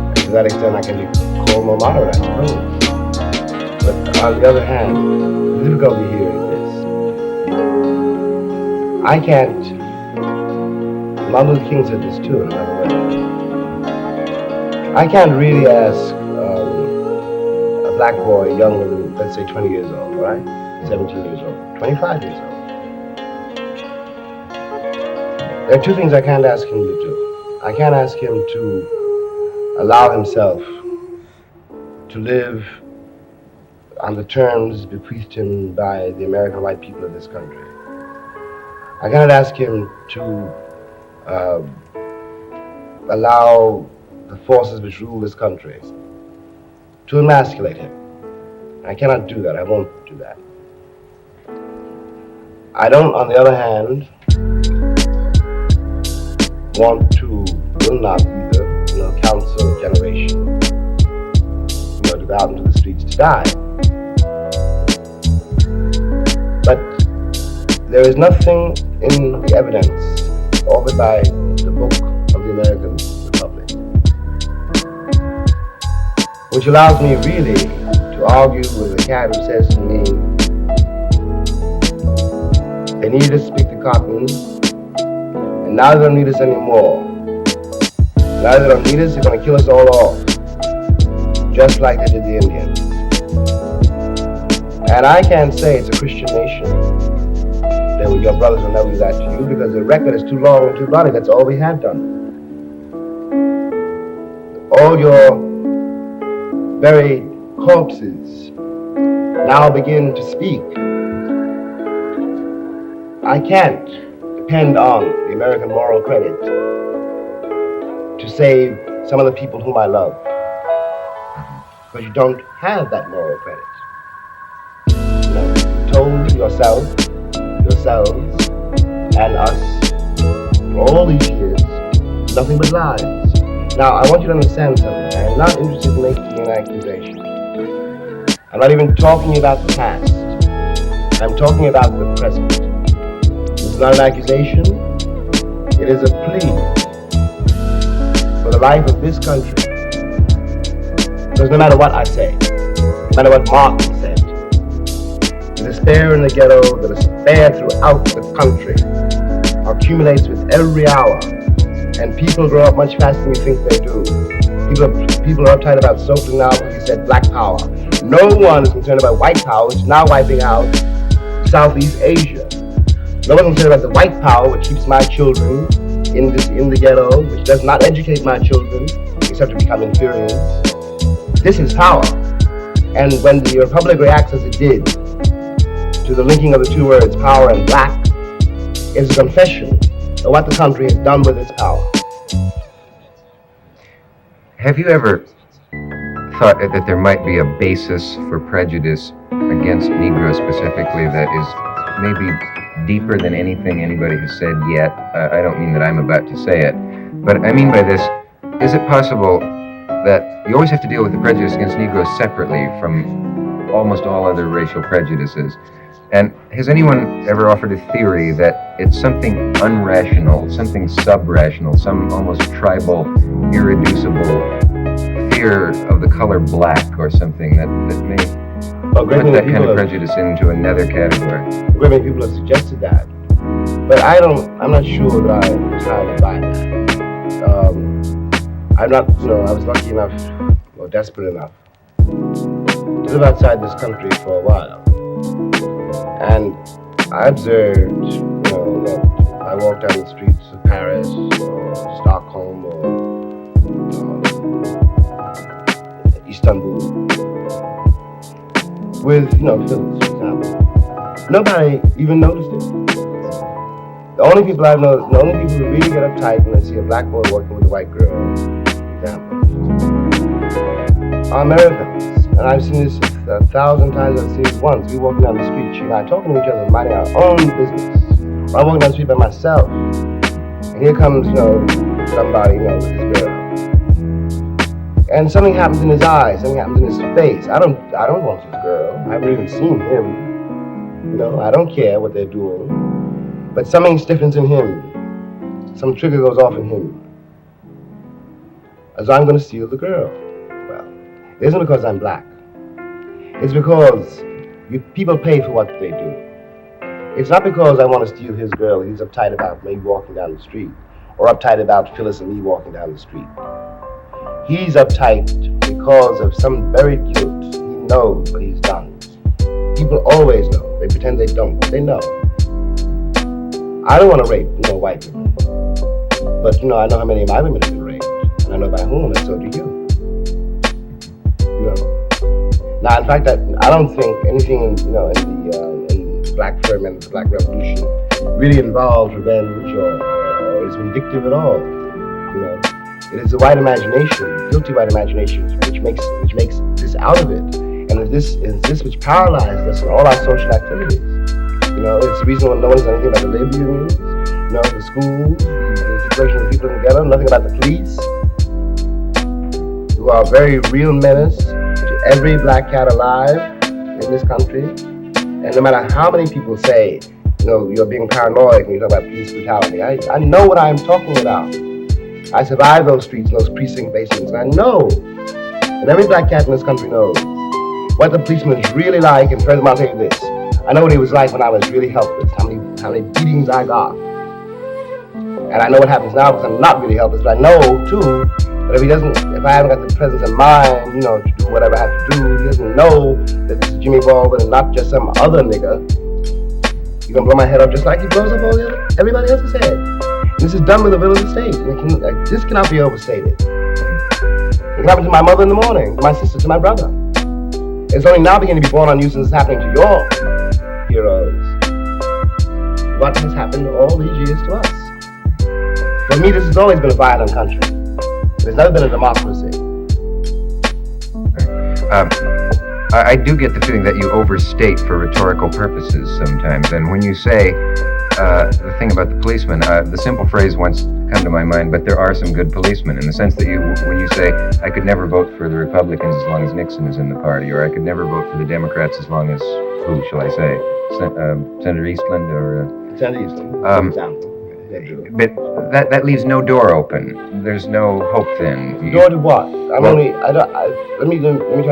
And to that extent, I can be called more moderate, I suppose. But on the other hand, the difficulty here is this. I can't, Martin Luther King said this too in another way. I can't really ask a black boy younger than, let's say, 20 years old, right? 17 years old, 25 years old. There are two things I can't ask him to do. I can't ask him to allow himself to live on the terms bequeathed him by the American white people of this country. I cannot ask him to allow the forces which rule this country to emasculate him. I cannot do that. I won't do that. I don't, on the other hand, want to, will not either, counsel a generation, to go out into the streets to die. But there is nothing in the evidence offered by the book of the American Republic which allows me really to argue with a cat who says to me, they needed us to pick the cotton, and now they don't need us anymore. Now they don't need us, they're going to kill us all off, just like they did the Indians. And I can't say it's a Christian nation. Your brothers will never do that to you because the record is too long and too bloody. That's all we have done. All your buried corpses now begin to speak. I can't depend on the American moral credit to save some of the people whom I love, because you don't have that moral credit. You told yourselves and us for all these years nothing but lies. Now I want you to understand something. I am not interested in making an accusation. I'm not even talking about the past. I'm talking about the present. This is not an accusation. It is a plea for the life of this country. Because no matter what I say, no matter what Martin said, the despair in the ghetto, the despair throughout the country accumulates with every hour, and people grow up much faster than you think they do. People are uptight about Stokely now because he said black power. No one is concerned about white power, which is now wiping out Southeast Asia. No one is concerned about the white power, which keeps my children in the ghetto, which does not educate my children, except to become inferiors. This is power. And when the Republic reacts as it did to the linking of the two words power and black, is a confession of what the country has done with its power. Have you ever thought that there might be a basis for prejudice against Negroes specifically that is maybe deeper than anything anybody has said yet. I don't mean that I'm about to say it, but I mean by this, is it possible that you always have to deal with the prejudice against Negroes separately from almost all other racial prejudices? And has anyone ever offered a theory that it's something unrational, something sub-rational, some almost tribal, irreducible fear of the color black or something that may put that kind of prejudice into another category? Very many people have suggested that, but I'm not sure that I'm entirely by that. I'm not, I was lucky enough, or desperate enough, to live outside this country for a while. And I observed, that I walked down the streets of Paris or Stockholm or Istanbul with, Phyllis, for example. Nobody even noticed it. The only people I've noticed, the only people who really get uptight when they see a black boy working with a white girl, for example, are Americans. And I've seen this 1,000 times. I've seen it once. We walking down the street, she and I talking to each other, minding our own business. I'm walking down the street by myself, and here comes, somebody, with this girl. And something happens in his eyes, something happens in his face. I don't want this girl. I haven't even seen him. I don't care what they're doing. But something stiffens in him. Some trigger goes off in him. As I'm going to steal the girl. Well, it isn't because I'm black. It's because people pay for what they do. It's not because I want to steal his girl. He's uptight about me walking down the street, or uptight about Phyllis and me walking down the street. He's uptight because of some buried guilt. He knows what he's done. People always know. They pretend they don't, but they know. I don't want to rape, white women. But, I know how many of my women have been raped. And I know by whom, and so do you. Now, in fact, I don't think anything in the black ferment, the black revolution, really involves revenge or is vindictive at all. It is the white imagination, guilty white imagination, which makes this out of it, and this is this which paralyzes us in all our social activities. It's the reason why no one knows anything about the labor unions, the schools, the situation of people in the ghetto, nothing about the police, who are a very real menace to every black cat alive in this country. And no matter how many people say, you're being paranoid when you talk about police brutality, I know what I'm talking about. I survived those streets, those precinct basements, and I know that every black cat in this country knows what the policeman is really like. And furthermore, I'll tell you this: I know what he was like when I was really helpless. How many beatings I got, and I know what happens now because I'm not really helpless. But I know too that if I haven't got the presence of mind, to do whatever I have to do, he doesn't know that this is Jimmy Baldwin and not just some other nigga. He's gonna blow my head off just like he blows up everybody else's head. This is done with the will of the state. This cannot be overstated. It can happen to my mother in the morning, to my sister, to my brother. It's only now beginning to be born on you since it's happening to your heroes. What has happened all these years to us? For me, this has always been a violent country. There's never been a democracy. I do get the feeling that you overstate for rhetorical purposes sometimes. And when you say the thing about the policeman, the simple phrase once come to my mind, but there are some good policemen, in the sense that when you say, I could never vote for the Republicans as long as Nixon is in the party, or I could never vote for the Democrats as long as, who shall I say, Senator Eastland or... Senator Eastland, but that leaves no door open. There's no hope then. Door to what? Let me try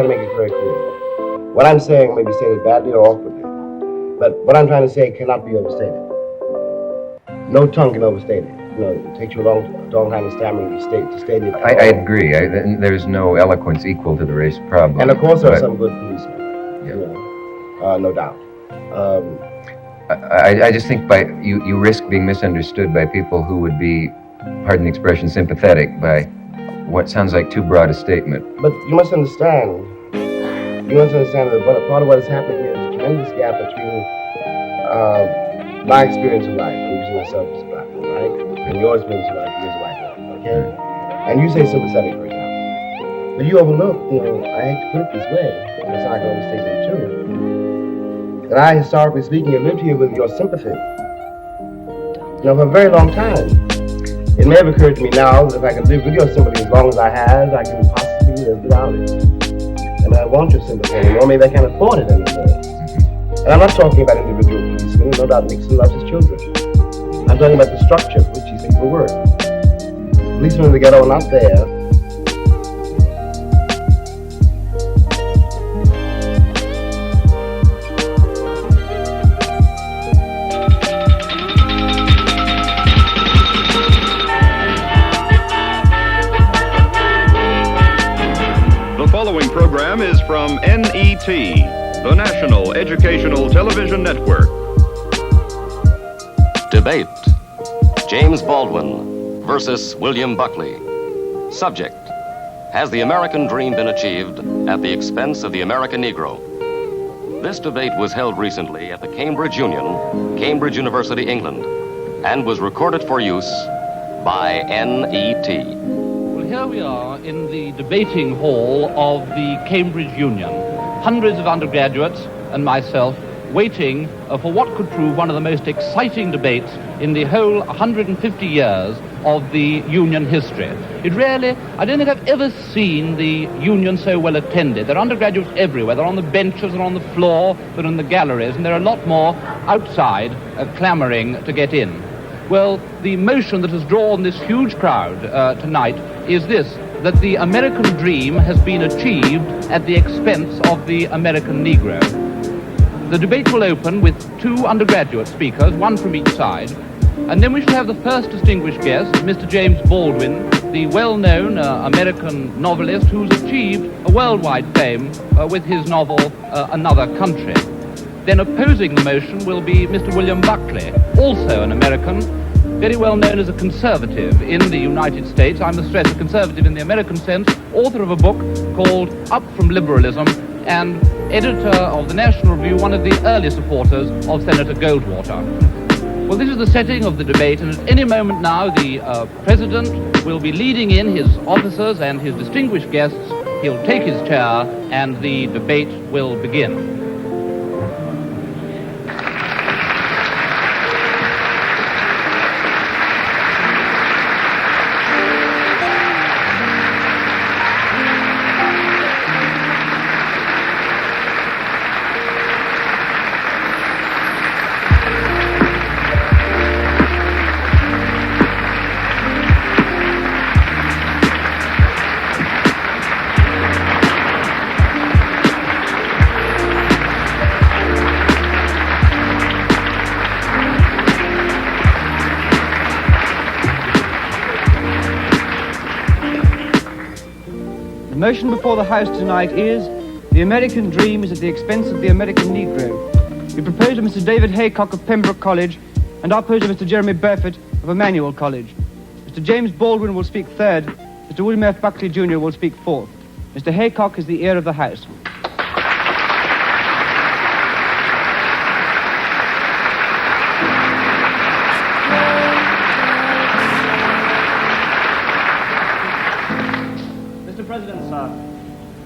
to make it very clear. What I'm saying may be stated badly or awkwardly, but what I'm trying to say cannot be overstated. No tongue can overstate it. It takes you a long time to stammer to state it. I agree. There's no eloquence equal to the race problem. And of course there are some good policemen. Yeah. No doubt. I just think you risk being misunderstood by people who would be, pardon the expression, sympathetic by what sounds like too broad a statement. But you must understand that part of what is happening here is a tremendous gap between my experience of life, I'm using myself as a black man, right? And your experience of life as a white man, okay? And you say sympathetic, for example. But you overlook, I hate to put it this way, and it's not going to overstate it too. that I, historically speaking, have lived here with your sympathy. For a very long time. It may have occurred to me now that if I can live with your sympathy as long as I have, I can possibly live without it. And I want your sympathy anymore. Maybe I can't afford it anymore. And I'm not talking about individual policemen. No doubt Nixon loves his children. I'm talking about the structure for which these people work. Policemen in the ghetto are not there. The following program is from NET, the National Educational Television Network. Debate: James Baldwin versus William Buckley. Subject: has the American dream been achieved at the expense of the American Negro? This debate was held recently at the Cambridge Union, Cambridge University, England, and was recorded for use by NET. Here we are in the debating hall of the Cambridge Union. Hundreds of undergraduates and myself waiting for what could prove one of the most exciting debates in the whole 150 years of the Union history. I don't think I've ever seen the Union so well attended. There are undergraduates everywhere. They're on the benches, they're on the floor, they're in the galleries, and there are a lot more outside clamoring to get in. Well, the motion that has drawn this huge crowd tonight is this: that the American dream has been achieved at the expense of the American Negro. The debate will open with two undergraduate speakers, one from each side, and then we shall have the first distinguished guest, Mr. James Balwdin, the well-known American novelist who's achieved a worldwide fame with his novel Another Country. Then opposing the motion will be Mr. William Buckley, also an American, very well known as a conservative in the United States. I must stress, a conservative in the American sense, author of a book called Up from Liberalism, and editor of the National Review, one of the early supporters of Senator Goldwater. Well, this is the setting of the debate, and at any moment now the President will be leading in his officers and his distinguished guests. He'll take his chair and the debate will begin. The motion before the House tonight is, the American dream is at the expense of the American Negro. We propose to Mr. David Haycock of Pembroke College, and our opposer Mr. Jeremy Burford of Emmanuel College. Mr. James Baldwin will speak third. Mr. William F. Buckley Jr. will speak fourth. Mr. Haycock is the ear of the House. Mr. President, sir,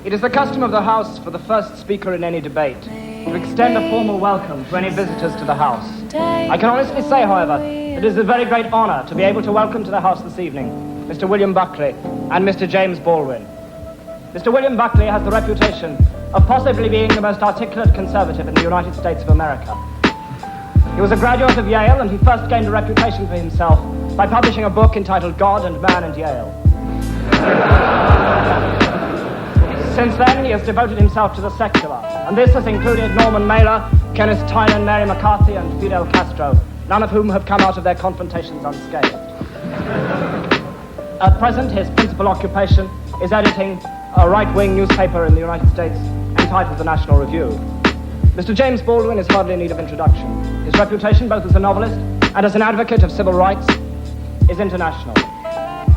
it is the custom of the House for the first speaker in any debate to extend a formal welcome to any visitors to the House. I can honestly say, however, that it is a very great honor to be able to welcome to the House this evening Mr. William Buckley and Mr. James Balwdin. Mr. William Buckley has the reputation of possibly being the most articulate conservative in the United States of America. He was a graduate of Yale, and he first gained a reputation for himself by publishing a book entitled God and Man and Yale. Since then, he has devoted himself to the secular, and this has included Norman Mailer, Kenneth Tynan, Mary McCarthy, and Fidel Castro, none of whom have come out of their confrontations unscathed. At present, his principal occupation is editing a right-wing newspaper in the United States entitled The National Review. Mr. James Balwdin is hardly in need of introduction. His reputation, both as a novelist and as an advocate of civil rights, is international.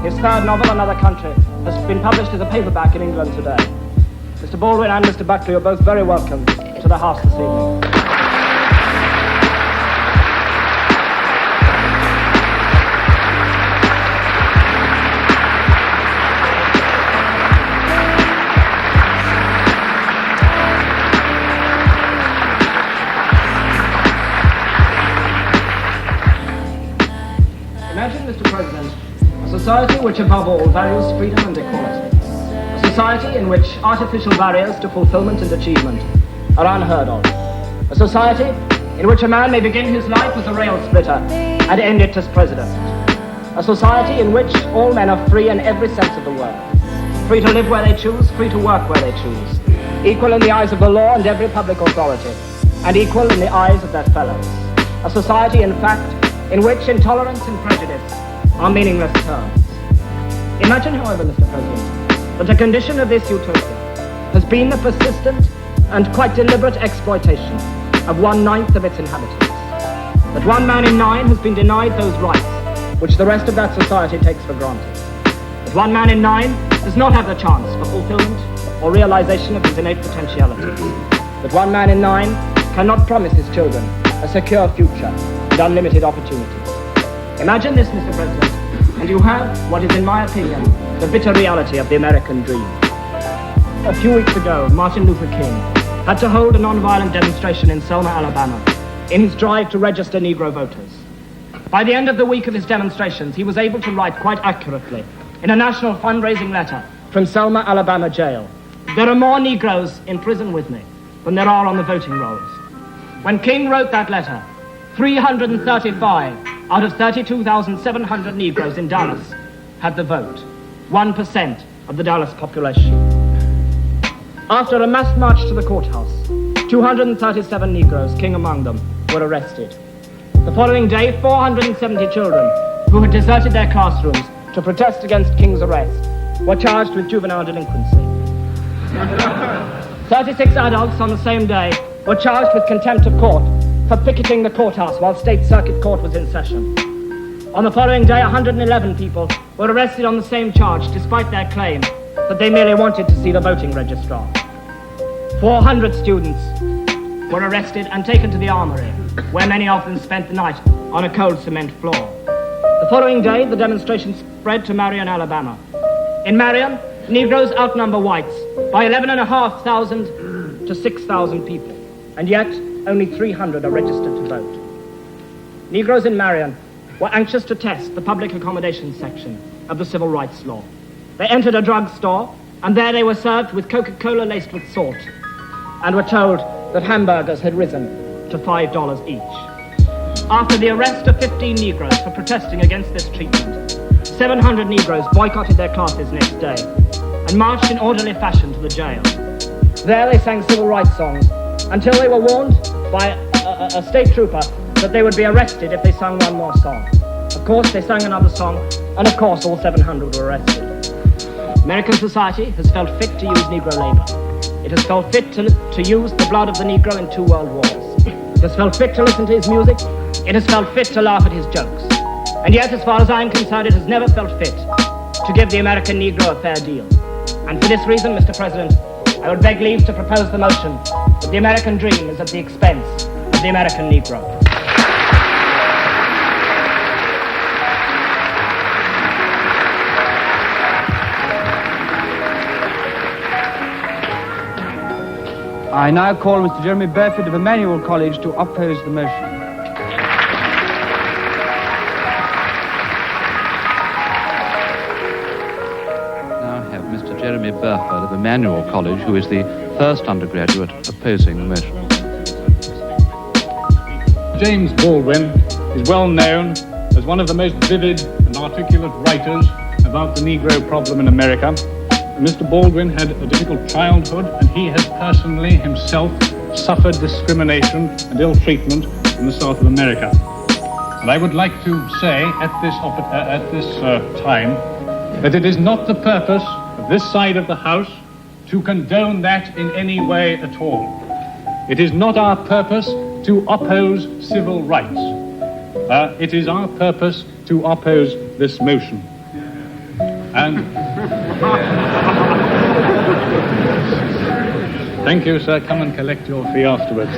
His third novel, Another Country, has been published as a paperback in England today. Mr. Baldwin and Mr. Buckley are both very welcome to the House this evening. Imagine, Mr. President, a society which above all values freedom and equality. A society in which artificial barriers to fulfillment and achievement are unheard of. A society in which a man may begin his life as a rail splitter and end it as president. A society in which all men are free in every sense of the word. Free to live where they choose, free to work where they choose. Equal in the eyes of the law and every public authority, and equal in the eyes of their fellows. A society, in fact, in which intolerance and prejudice are meaningless terms. Imagine, however, Mr. President, that the condition of this utopia has been the persistent and quite deliberate exploitation of 1/9 of its inhabitants. That 1 man in 9 has been denied those rights which the rest of that society takes for granted. That 1 man in 9 does not have the chance for fulfillment or realization of his innate potentialities. That 1 man in 9 cannot promise his children a secure future and unlimited opportunities. Imagine this, Mr. President, and you have what is, in my opinion, the bitter reality of the American dream. A few weeks ago, Martin Luther King had to hold a non-violent demonstration in Selma, Alabama, in his drive to register Negro voters. By the end of the week of his demonstrations, he was able to write quite accurately, in a national fundraising letter from Selma, Alabama jail, "There are more Negroes in prison with me than there are on the voting rolls." When King wrote that letter, 335 out of 32,700 Negroes in Dallas had the vote, 1% of the Dallas population. After a mass march to the courthouse, 237 Negroes, King among them, were arrested. The following day, 470 children who had deserted their classrooms to protest against King's arrest were charged with juvenile delinquency. 36 adults on the same day were charged with contempt of court for picketing the courthouse while State Circuit Court was in session. On the following day, 111 people were arrested on the same charge, despite their claim that they merely wanted to see the voting registrar. 400 students were arrested and taken to the armory, where many of them spent the night on a cold cement floor. The following day, the demonstration spread to Marion, Alabama. In Marion, Negroes outnumber whites by 11,500 to 6,000 people, and yet only 300 are registered to vote. Negroes in Marion were anxious to test the public accommodation section of the civil rights law. They entered a drugstore, and there they were served with Coca-Cola laced with salt, and were told that hamburgers had risen to $5 each. After the arrest of 15 Negroes for protesting against this treatment, 700 Negroes boycotted their classes next day and marched in orderly fashion to the jail. There they sang civil rights songs until they were warned by a state trooper that they would be arrested if they sang one more song. Of course, they sang another song, and of course, all 700 were arrested. American society has felt fit to use Negro labor. It has felt fit to use the blood of the Negro in 2 world wars. It has felt fit to listen to his music. It has felt fit to laugh at his jokes. And yet, as far as I am concerned, it has never felt fit to give the American Negro a fair deal. And for this reason, Mr. President, I would beg leave to propose the motion that the American dream is at the expense of the American Negro. I now call Mr. Jeremy Burford of Emmanuel College to oppose the motion. Now I have Mr. Jeremy Burford of Emmanuel College, who is the first undergraduate opposing the motion. James Baldwin is well known as one of the most vivid and articulate writers about the Negro problem in America. Mr. Baldwin had a difficult childhood, and he has personally himself suffered discrimination and ill treatment in the South of America. And I would like to say at this time that it is not the purpose of this side of the House to condone that in any way at all. It is not our purpose to oppose civil rights. It is our purpose to oppose this motion. And thank you, sir. Come and collect your fee afterwards.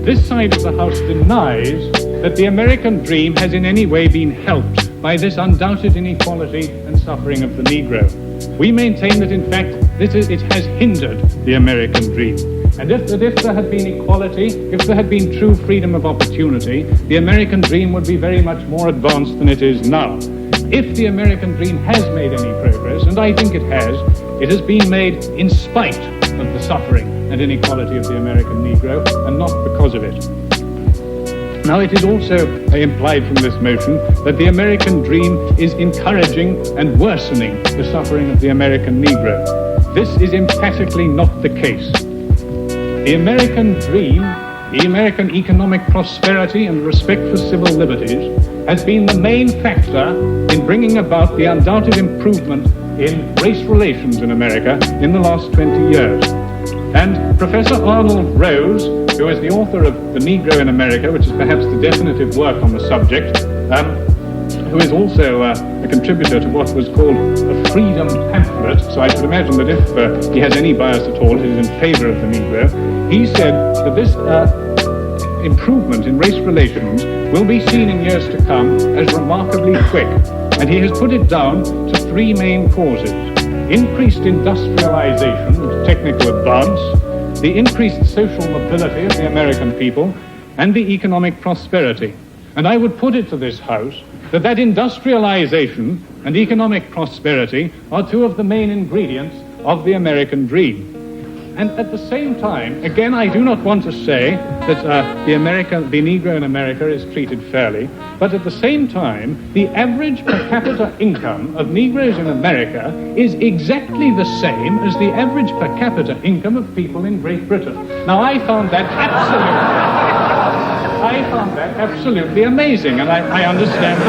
This side of the House denies that the American dream has in any way been helped by this undoubted inequality and suffering of the Negro. We maintain that, in fact, it has hindered the American dream. And if there had been equality, if there had been true freedom of opportunity, the American dream would be very much more advanced than it is now. If the American dream has made any progress, and I think it has been made in spite of the suffering and inequality of the American Negro, and not because of it. Now, it is also implied from this motion that the American dream is encouraging and worsening the suffering of the American Negro. This is emphatically not the case. The American dream, the American economic prosperity and respect for civil liberties has been the main factor in bringing about the undoubted improvement in race relations in America in the last 20 years. And Professor Arnold Rose, who is the author of The Negro in America, which is perhaps the definitive work on the subject, who is also a contributor to what was called a freedom pamphlet, so I should imagine that if he has any bias at all, it is in favor of the Negro. He said that this improvement in race relations will be seen in years to come as remarkably quick, and he has put it down to three main causes: increased industrialization and technical advance, the increased social mobility of the American people, and the economic prosperity. And I would put it to this House that industrialization and economic prosperity are two of the main ingredients of the American dream. And at the same time, again, I do not want to say that the Negro in America is treated fairly, but at the same time, the average per capita income of Negroes in America is exactly the same as the average per capita income of people in Great Britain. Now, I found that absolutely amazing, and I understand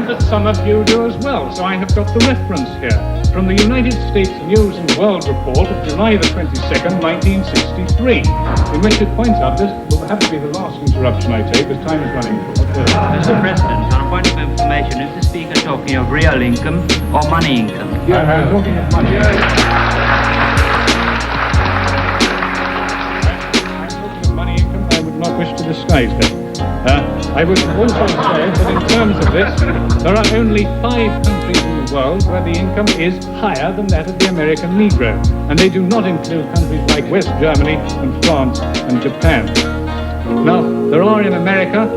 that some of you do as well. So I have got the reference here from the United States News and World Report of July the 22nd, 1963, in which it points out this will have to be the last interruption I take, as time is running short. Mr. President, on a point of information, is the Speaker talking of real income or money income? Yeah, I'm talking of money. I'm talking of money income. I would not wish to disguise that. I would also say that in terms of this, there are only 5 countries in the world where the income is higher than that of the American Negro, and they do not include countries like West Germany and France and Japan. Now, there are in America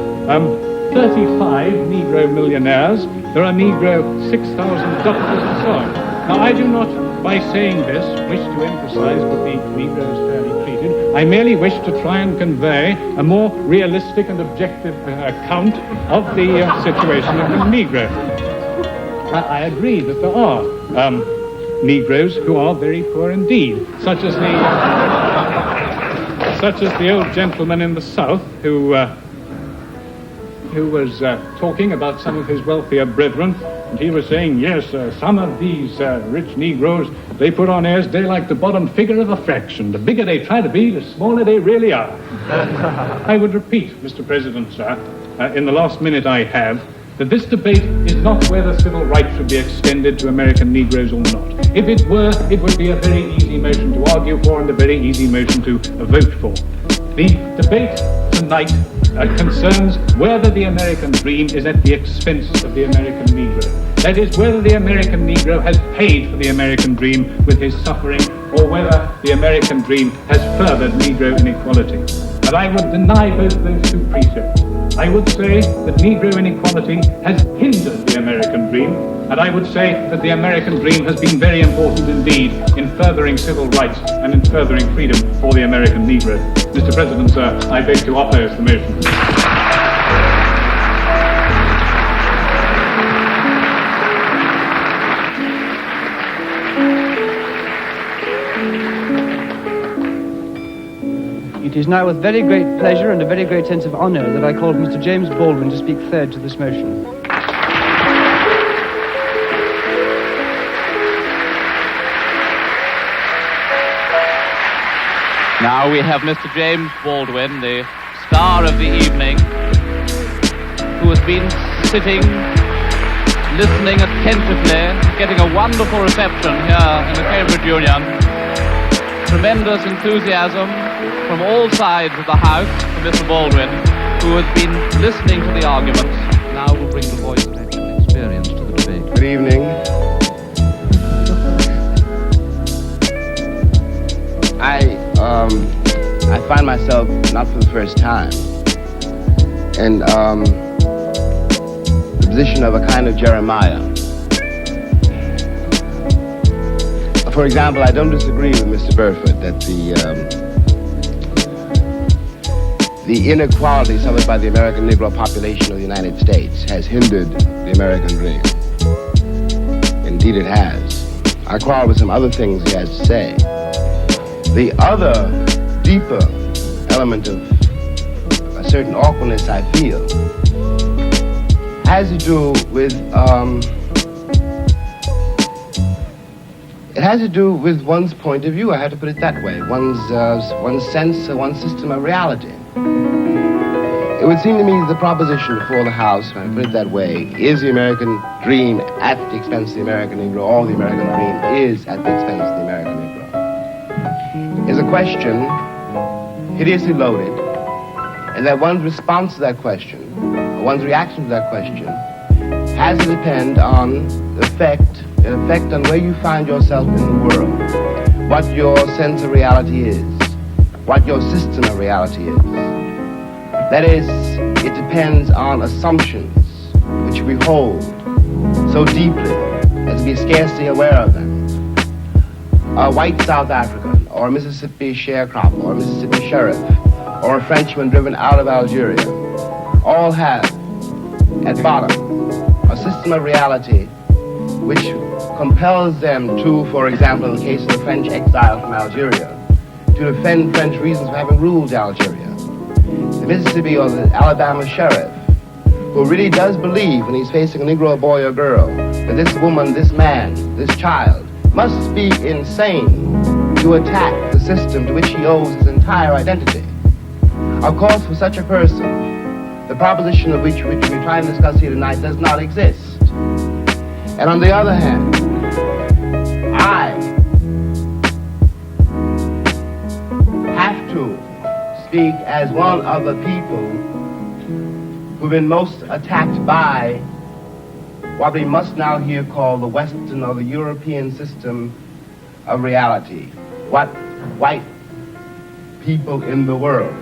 35 Negro millionaires. There are Negro 6,000 doctors and so on. Now, I do not, by saying this, wish to emphasize that the Negro is fairly treated. I merely wish to try and convey a more realistic and objective account of the situation of the Negro. I agree that there are Negroes who are very poor indeed, such as the old gentleman in the South who was talking about some of his wealthier brethren. And he was saying, yes, some of these rich Negroes, they put on airs, they're like the bottom figure of a fraction. The bigger they try to be, the smaller they really are. I would repeat, Mr. President, sir, in the last minute I have, that this debate is not whether civil rights should be extended to American Negroes or not. If it were, it would be a very easy motion to argue for and a very easy motion to vote for. The debate tonight concerns whether the American dream is at the expense of the American Negro. That is, whether the American Negro has paid for the American dream with his suffering, or whether the American dream has furthered Negro inequality. And I would deny both those two precepts. I would say that Negro inequality has hindered the American dream, and I would say that the American dream has been very important indeed in furthering civil rights and in furthering freedom for the American Negro. Mr. President, sir, I beg to oppose the motion. It is now with very great pleasure and a very great sense of honour that I call Mr. James Baldwin to speak third to this motion. Now we have Mr. James Baldwin, the star of the evening, who has been sitting, listening attentively, getting a wonderful reception here in the Cambridge Union. Tremendous enthusiasm from all sides of the House for Mr. Baldwin, who has been listening to the arguments. Now we'll bring the voice of actual experience to the debate. Good evening. I find myself, not for the first time, in the position of a kind of Jeremiah. For example, I don't disagree with Mr. Burford that the inequality suffered by the American Negro population of the United States has hindered the American dream. Indeed it has. I quarrel with some other things he has to say. The other, deeper element of a certain awkwardness I feel has to do with it has to do with one's point of view. I have to put it that way. One's sense, one's system of reality. It would seem to me that the proposition before the House, when I put it that way, is the American dream at the expense of the American Negro, or the American dream is at the expense of the American Negro, is a question hideously loaded, and that one's response to that question, or one's reaction to that question, has to depend on the effect on where you find yourself in the world, what your sense of reality is, what your system of reality is. That is, it depends on assumptions which we hold so deeply as to be scarcely aware of them. A white South African, or a Mississippi sharecropper, or a Mississippi sheriff, or a Frenchman driven out of Algeria, all have, at bottom, a system of reality which compels them to, for example, in the case of the French exile from Algeria, to defend French reasons for having ruled Algeria. The Mississippi or the Alabama sheriff, who really does believe when he's facing a Negro boy or girl, that this woman, this man, this child, must be insane to attack the system to which he owes his entire identity. Of course, for such a person, the proposition of which we're trying to discuss here tonight does not exist. And on the other hand, I have to speak as one of the people who've been most attacked by what we must now here call the Western or the European system of reality. What white people in the world,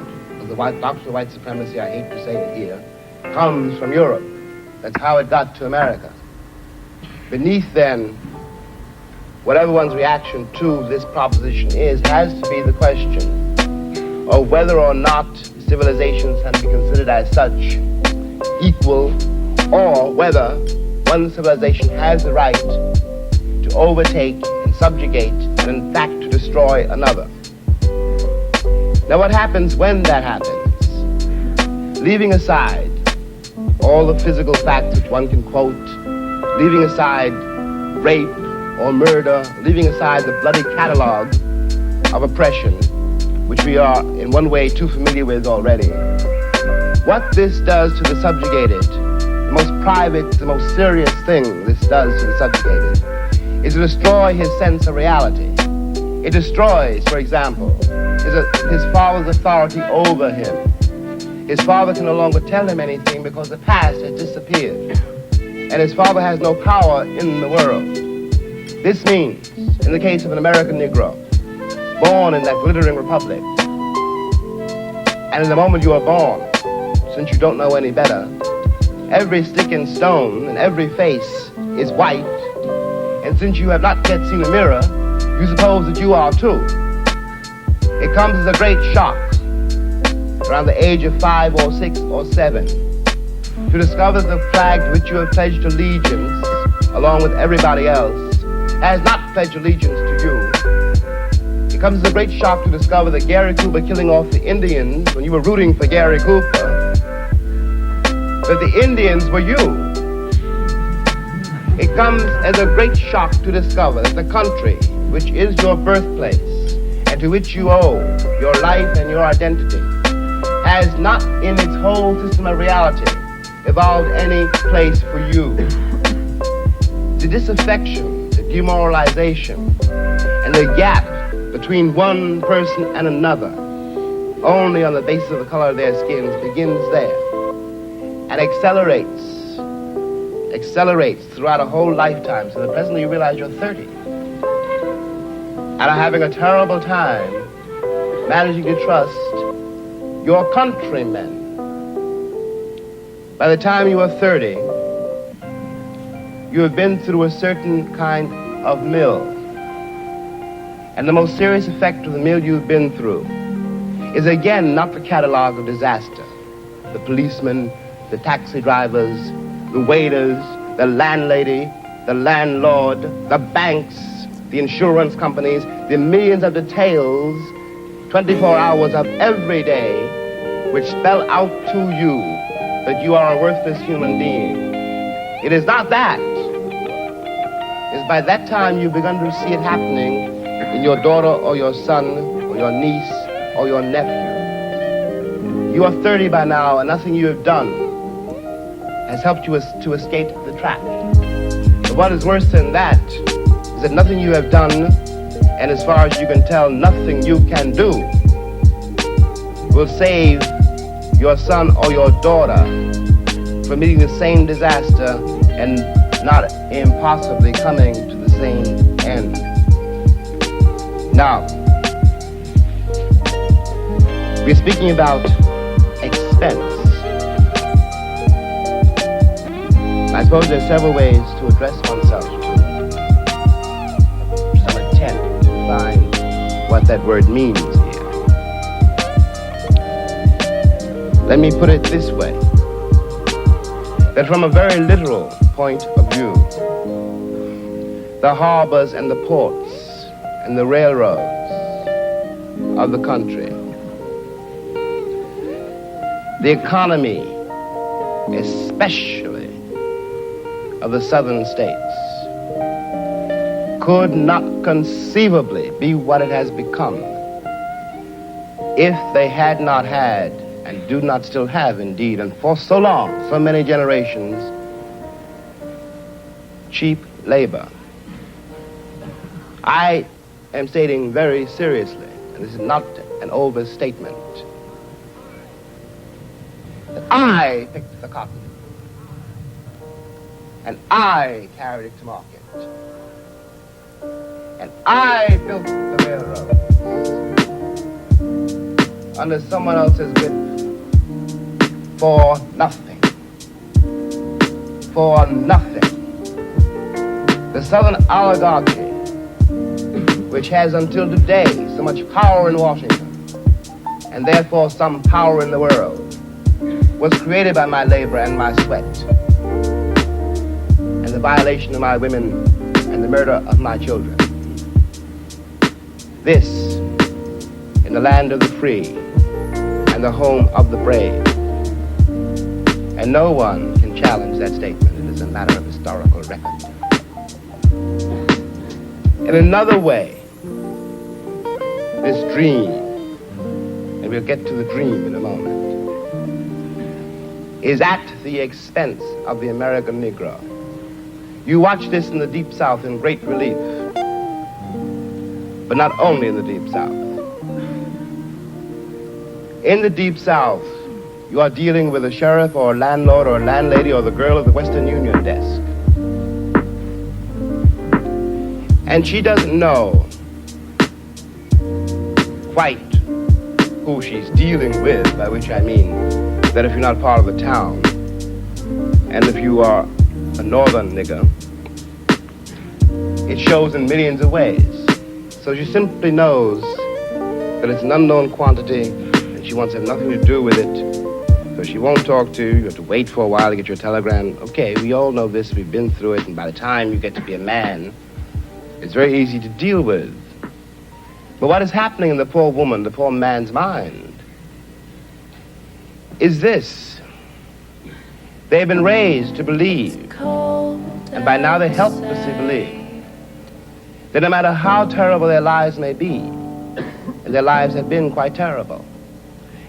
the doctrine of white supremacy, I hate to say it here, comes from Europe. That's how it got to America. Beneath then, whatever one's reaction to this proposition is, has to be the question of whether or not civilizations can be considered as such equal, or whether one civilization has the right to overtake and subjugate and in fact to destroy another. Now what happens when that happens? Leaving aside all the physical facts which one can quote, leaving aside rape or murder, leaving aside the bloody catalog of oppression, which we are in one way too familiar with already. What this does to the subjugated, the most private, the most serious thing this does to the subjugated, is to destroy his sense of reality. It destroys, for example, his father's authority over him. His father can no longer tell him anything because the past has disappeared, and his father has no power in the world. This means, in the case of an American Negro, born in that glittering republic, and in the moment you are born, since you don't know any better, every stick and stone and every face is white, and since you have not yet seen a mirror, you suppose that you are too. It comes as a great shock, around the age of 5 or 6 or 7, to discover that the flag to which you have pledged allegiance, along with everybody else, has not pledged allegiance to you. It comes as a great shock to discover that Gary Cooper killing off the Indians when you were rooting for Gary Cooper, that the Indians were you. It comes as a great shock to discover that the country, which is your birthplace, and to which you owe your life and your identity, has not in its whole system of reality evolved any place for you. The disaffection, the demoralization, and the gap between one person and another, only on the basis of the color of their skins, begins there, and accelerates throughout a whole lifetime, so that presently you realize you're 30, and are having a terrible time managing to trust your countrymen. By the time you are 30, you have been through a certain kind of mill. And the most serious effect of the mill you've been through is again not the catalog of disaster. The policemen, the taxi drivers, the waiters, the landlady, the landlord, the banks, the insurance companies, the millions of details, 24 hours of every day, which spell out to you that you are a worthless human being. It is not that. It's by that time you've begun to see it happening in your daughter or your son or your niece or your nephew. You are 30 by now, and nothing you have done has helped you to escape the trap. But what is worse than that is that nothing you have done, and as far as you can tell, nothing you can do, will save your son or your daughter from meeting the same disaster and not impossibly coming to the same end. Now, we're speaking about expense. I suppose there's several ways to address oneself to some attempt to find what that word means here. Let me put it this way, that from a very literal point of view, the harbors and the ports and the railroads of the country, the economy, especially of the southern states, could not conceivably be what it has become if they had not had, and do not still have indeed, and for so long, so many generations, cheap labor. I am stating very seriously, and this is not an overstatement, that I picked the cotton, and I carried it to market, and I built the railroads under someone else's whip for nothing. For nothing. The Southern oligarchy, which has until today so much power in Washington, and therefore some power in the world, was created by my labor and my sweat, and the violation of my women and the murder of my children. This, in the land of the free and the home of the brave. And no one can challenge that statement. It is a matter of historical record. In another way, this dream, and we'll get to the dream in a moment, is at the expense of the American Negro. You watch this in the Deep South in great relief, but not only in the Deep South. In the Deep South, you are dealing with a sheriff or a landlord or a landlady or the girl at the Western Union desk. And she doesn't know quite who she's dealing with, by which I mean that if you're not part of the town, and if you are a northern nigger, it shows in millions of ways. So she simply knows that it's an unknown quantity, and she wants to have nothing to do with it. So she won't talk to you. You have to wait for a while to get your telegram. Okay, we all know this. We've been through it. And by the time you get to be a man, it's very easy to deal with. But what is happening in the poor woman, the poor man's mind, is this. They've been raised to believe, and by now they helplessly believe, that no matter how terrible their lives may be, and their lives have been quite terrible,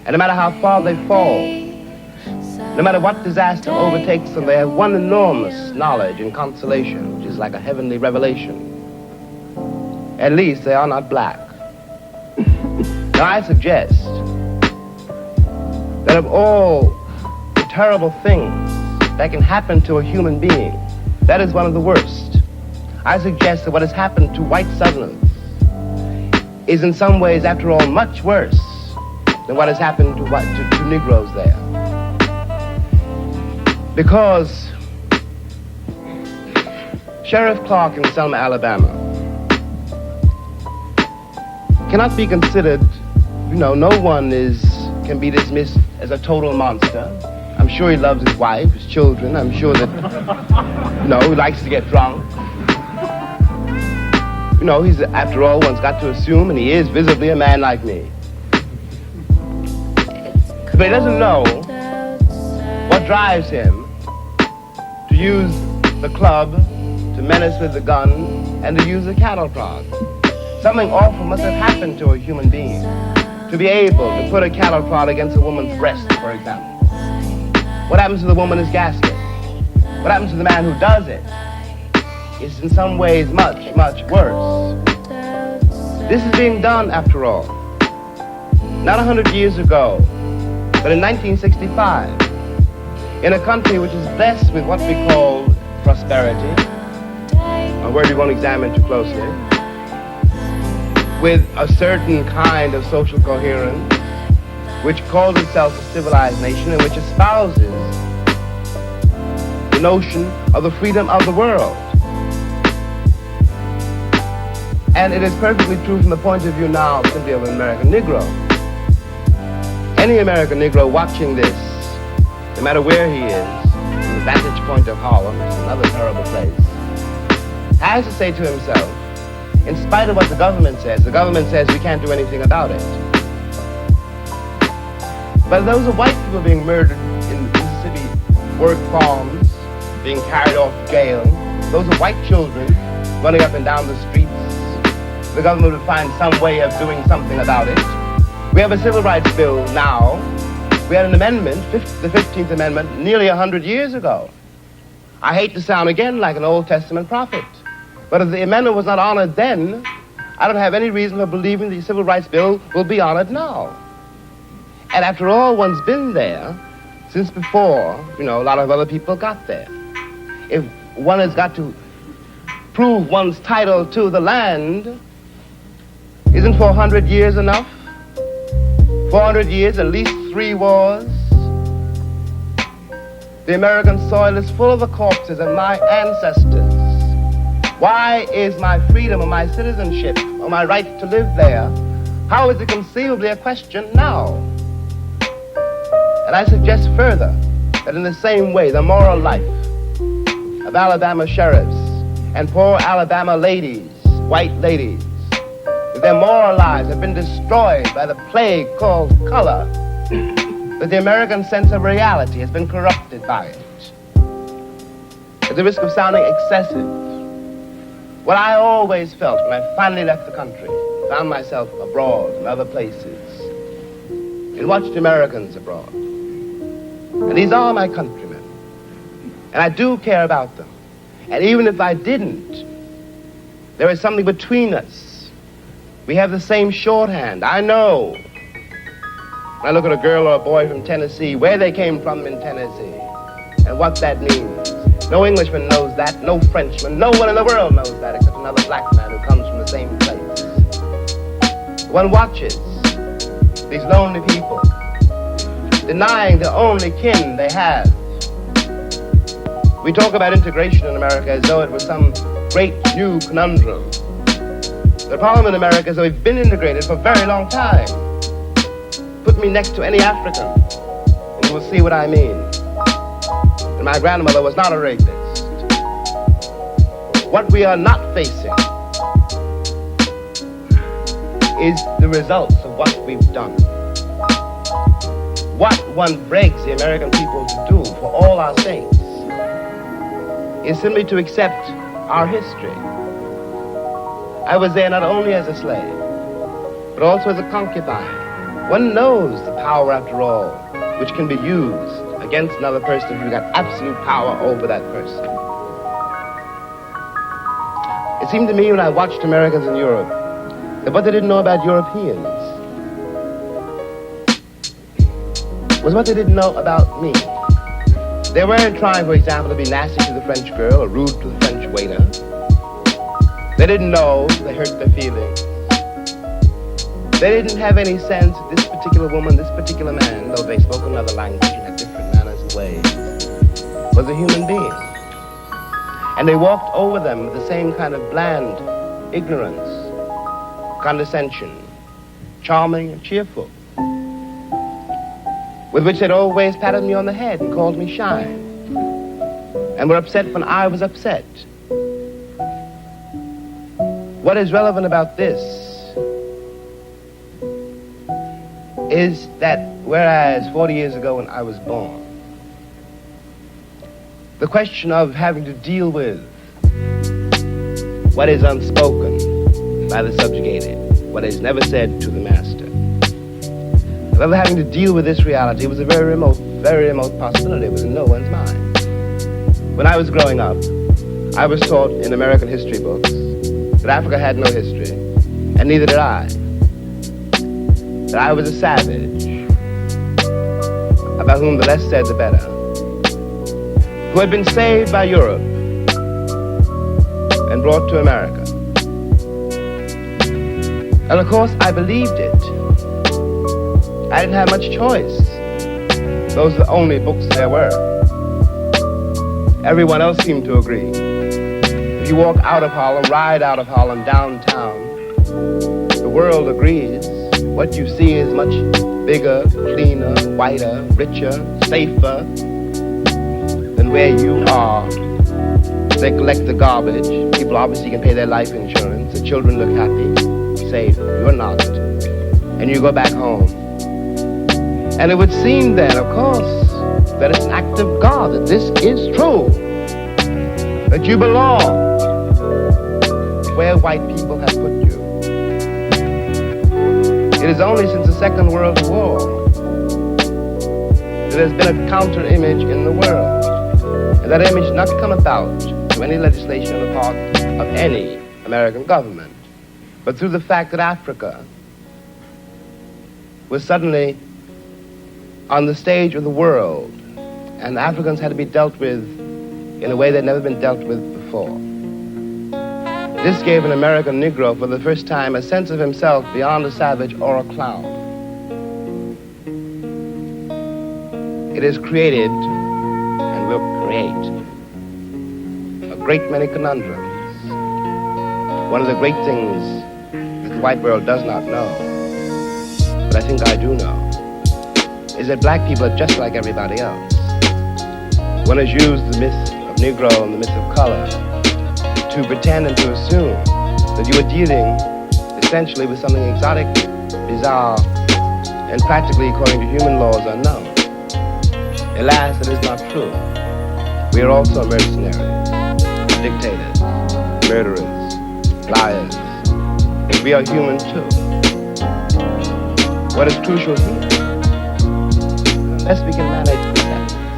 and no matter how far they fall, no matter what disaster overtakes them, they have one enormous knowledge and consolation, which is like a heavenly revelation. At least they are not black. Now I suggest that of all the terrible things that can happen to a human being, that is one of the worst. I suggest that what has happened to white Southerners is in some ways, after all, much worse than what has happened to Negroes there. Because Sheriff Clark in Selma, Alabama cannot be considered, no one can be dismissed as a total monster. I'm sure he loves his wife, his children. I'm sure that, he likes to get drunk. He's, after all, one's got to assume, and he is visibly a man like me. But he doesn't know what drives him to use the club, to menace with the gun, and to use the cattle prod. Something awful must have happened to a human being to be able to put a cattle prod against a woman's breast, for example. What happens to the woman is ghastly. What happens to the man who does it is in some ways much, much worse. This is being done, after all, not 100 years ago, but in 1965, in a country which is blessed with what we call prosperity, a word we won't examine too closely, with a certain kind of social coherence, which calls itself a civilized nation and which espouses the notion of the freedom of the world. And it is perfectly true from the point of view now simply of an American Negro. Any American Negro watching this, no matter where he is, from the vantage point of Harlem, which is another terrible place, has to say to himself, in spite of what the government says we can't do anything about it. But those are white people being murdered in Mississippi work farms, being carried off to jail. Those are white children running up and down the streets. The government would find some way of doing something about it. We have a civil rights bill now. We had an amendment, the 15th Amendment, nearly 100 years ago. I hate to sound again like an Old Testament prophet, but if the amendment was not honored then, I don't have any reason for believing the civil rights bill will be honored now. And after all, one's been there since before, a lot of other people got there. If one has got to prove one's title to the land, isn't 400 years enough? 400 years, at least 3 wars. The American soil is full of the corpses of my ancestors. Why is my freedom or my citizenship or my right to live there, how is it conceivably a question now? And I suggest further that in the same way, the moral life of Alabama sheriffs and poor Alabama ladies, white ladies, their moral lives have been destroyed by the plague called color, that the American sense of reality has been corrupted by it. At the risk of sounding excessive, what I always felt when I finally left the country, found myself abroad in other places, and watched Americans abroad. And these are my countrymen, and I do care about them. And even if I didn't, there is something between us. We have the same shorthand. I know, when I look at a girl or a boy from Tennessee, where they came from in Tennessee, and what that means. No Englishman knows that, no Frenchman, no one in the world knows that except another black man who comes from the same place. One watches these lonely people, denying the only kin they have. We talk about integration in America as though it was some great new conundrum. The problem in America is that we've been integrated for a very long time. Put me next to any African, and you will see what I mean. And my grandmother was not a rapist. What we are not facing is the results of what we've done. What one begs the American people to do for all our sakes is simply to accept our history. I was there not only as a slave, but also as a concubine. One knows the power, after all, which can be used against another person if you've got absolute power over that person. It seemed to me when I watched Americans in Europe that what they didn't know about Europeans was what they didn't know about me. They weren't trying, for example, to be nasty to the French girl or rude to the French waiter. They didn't know they hurt their feelings. They didn't have any sense that this particular woman, this particular man, though they spoke another language and had different manners and ways, was a human being. And they walked over them with the same kind of bland ignorance, condescension, charming and cheerful, with which they'd always patted me on the head and called me shy, and were upset when I was upset. What is relevant about this is that whereas 40 years ago when I was born, the question of having to deal with what is unspoken by the subjugated, what is never said to the master, of ever having to deal with this reality was a very remote possibility. It was in no one's mind. When I was growing up, I was taught in American history books that Africa had no history, and neither did I. That I was a savage, about whom the less said the better, who had been saved by Europe and brought to America. And of course, I believed it. I didn't have much choice. Those are the only books there were. Everyone else seemed to agree. If you walk out of Harlem, ride out of Harlem, downtown, the world agrees. What you see is much bigger, cleaner, whiter, richer, safer than where you are. They collect the garbage. People obviously can pay their life insurance. The children look happy, safe. You're not. And you go back home. And it would seem then, of course, that it's an act of God, that this is true, that you belong where white people have put you. It is only since the Second World War that there's been a counter-image in the world. And that image did not come about through any legislation on the part of any American government, but through the fact that Africa was suddenly on the stage of the world, and Africans had to be dealt with in a way they'd never been dealt with before. This gave an American Negro for the first time a sense of himself beyond a savage or a clown. It has created, and will create, a great many conundrums. One of the great things that the white world does not know, but I think I do know, is that black people are just like everybody else. One has used the myth of Negro and the myth of color to pretend and to assume that you are dealing essentially with something exotic, bizarre, and practically, according to human laws, unknown. Alas, that is not true. We are also mercenaries, dictators, murderers, liars. And we are human too. What is crucial here? Unless we can manage to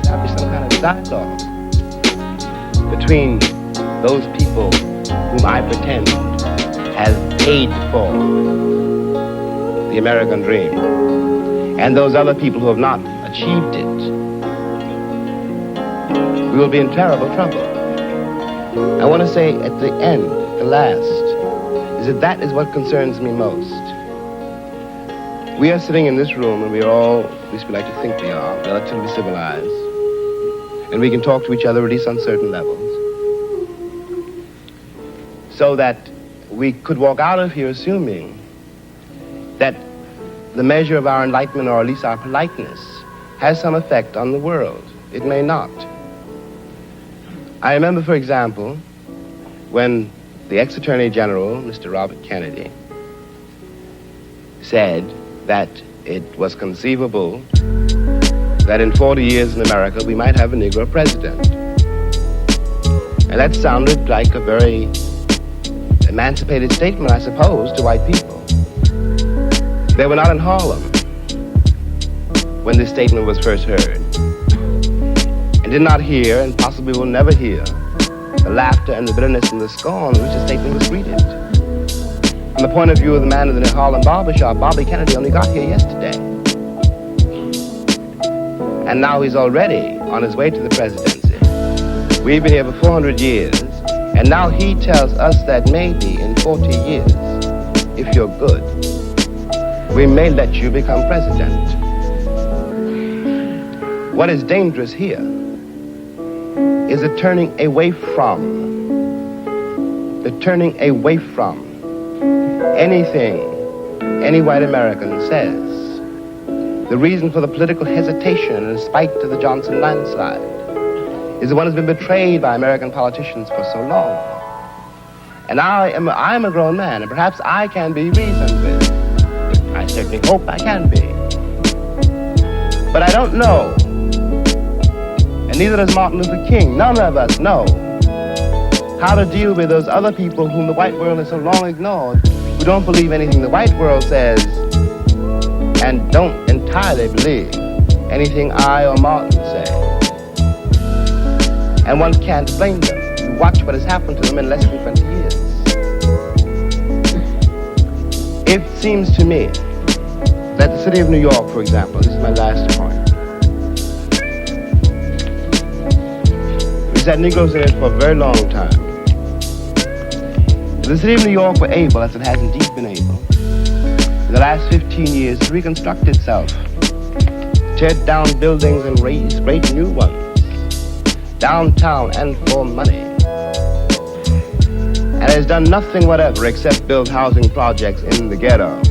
establish some kind of dialogue between those people whom I pretend have paid for the American dream and those other people who have not achieved it, we will be in terrible trouble. I want to say at the end, the last, is that is what concerns me most. We are sitting in this room and we are all, at least we like to think we are, relatively civilized. And we can talk to each other at least on certain levels. So that we could walk out of here assuming that the measure of our enlightenment, or at least our politeness, has some effect on the world. It may not. I remember, for example, when the ex-Attorney General, Mr. Robert Kennedy, said that it was conceivable that in 40 years in America we might have a Negro president. And that sounded like a very emancipated statement, I suppose, to white people. They were not in Harlem when this statement was first heard, and did not hear, and possibly will never hear, the laughter and the bitterness and the scorn with which the statement was greeted. From the point of view of the man in the Harlem barbershop, Bobby Kennedy only got here yesterday. And now he's already on his way to the presidency. We've been here for 400 years, and now he tells us that maybe in 40 years, if you're good, we may let you become president. What is dangerous here is the turning away from anything any white American says. The reason for the political hesitation in spite of the Johnson landslide is the one has been betrayed by American politicians for so long. And I am a grown man, and perhaps I can be reasoned with. I certainly hope I can be. But I don't know, and neither does Martin Luther King, none of us know how to deal with those other people whom the white world has so long ignored, who don't believe anything the white world says, and don't entirely believe anything I or Martin say. And one can't blame them. You watch what has happened to them in less than 20 years. It seems to me that the city of New York, for example, this is my last point, we've had Negroes in it for a very long time. The city of New York were able, as it has indeed been able, in the last 15 years to reconstruct itself, tear down buildings and raise great new ones, downtown and for money, and has done nothing whatever except build housing projects in the ghetto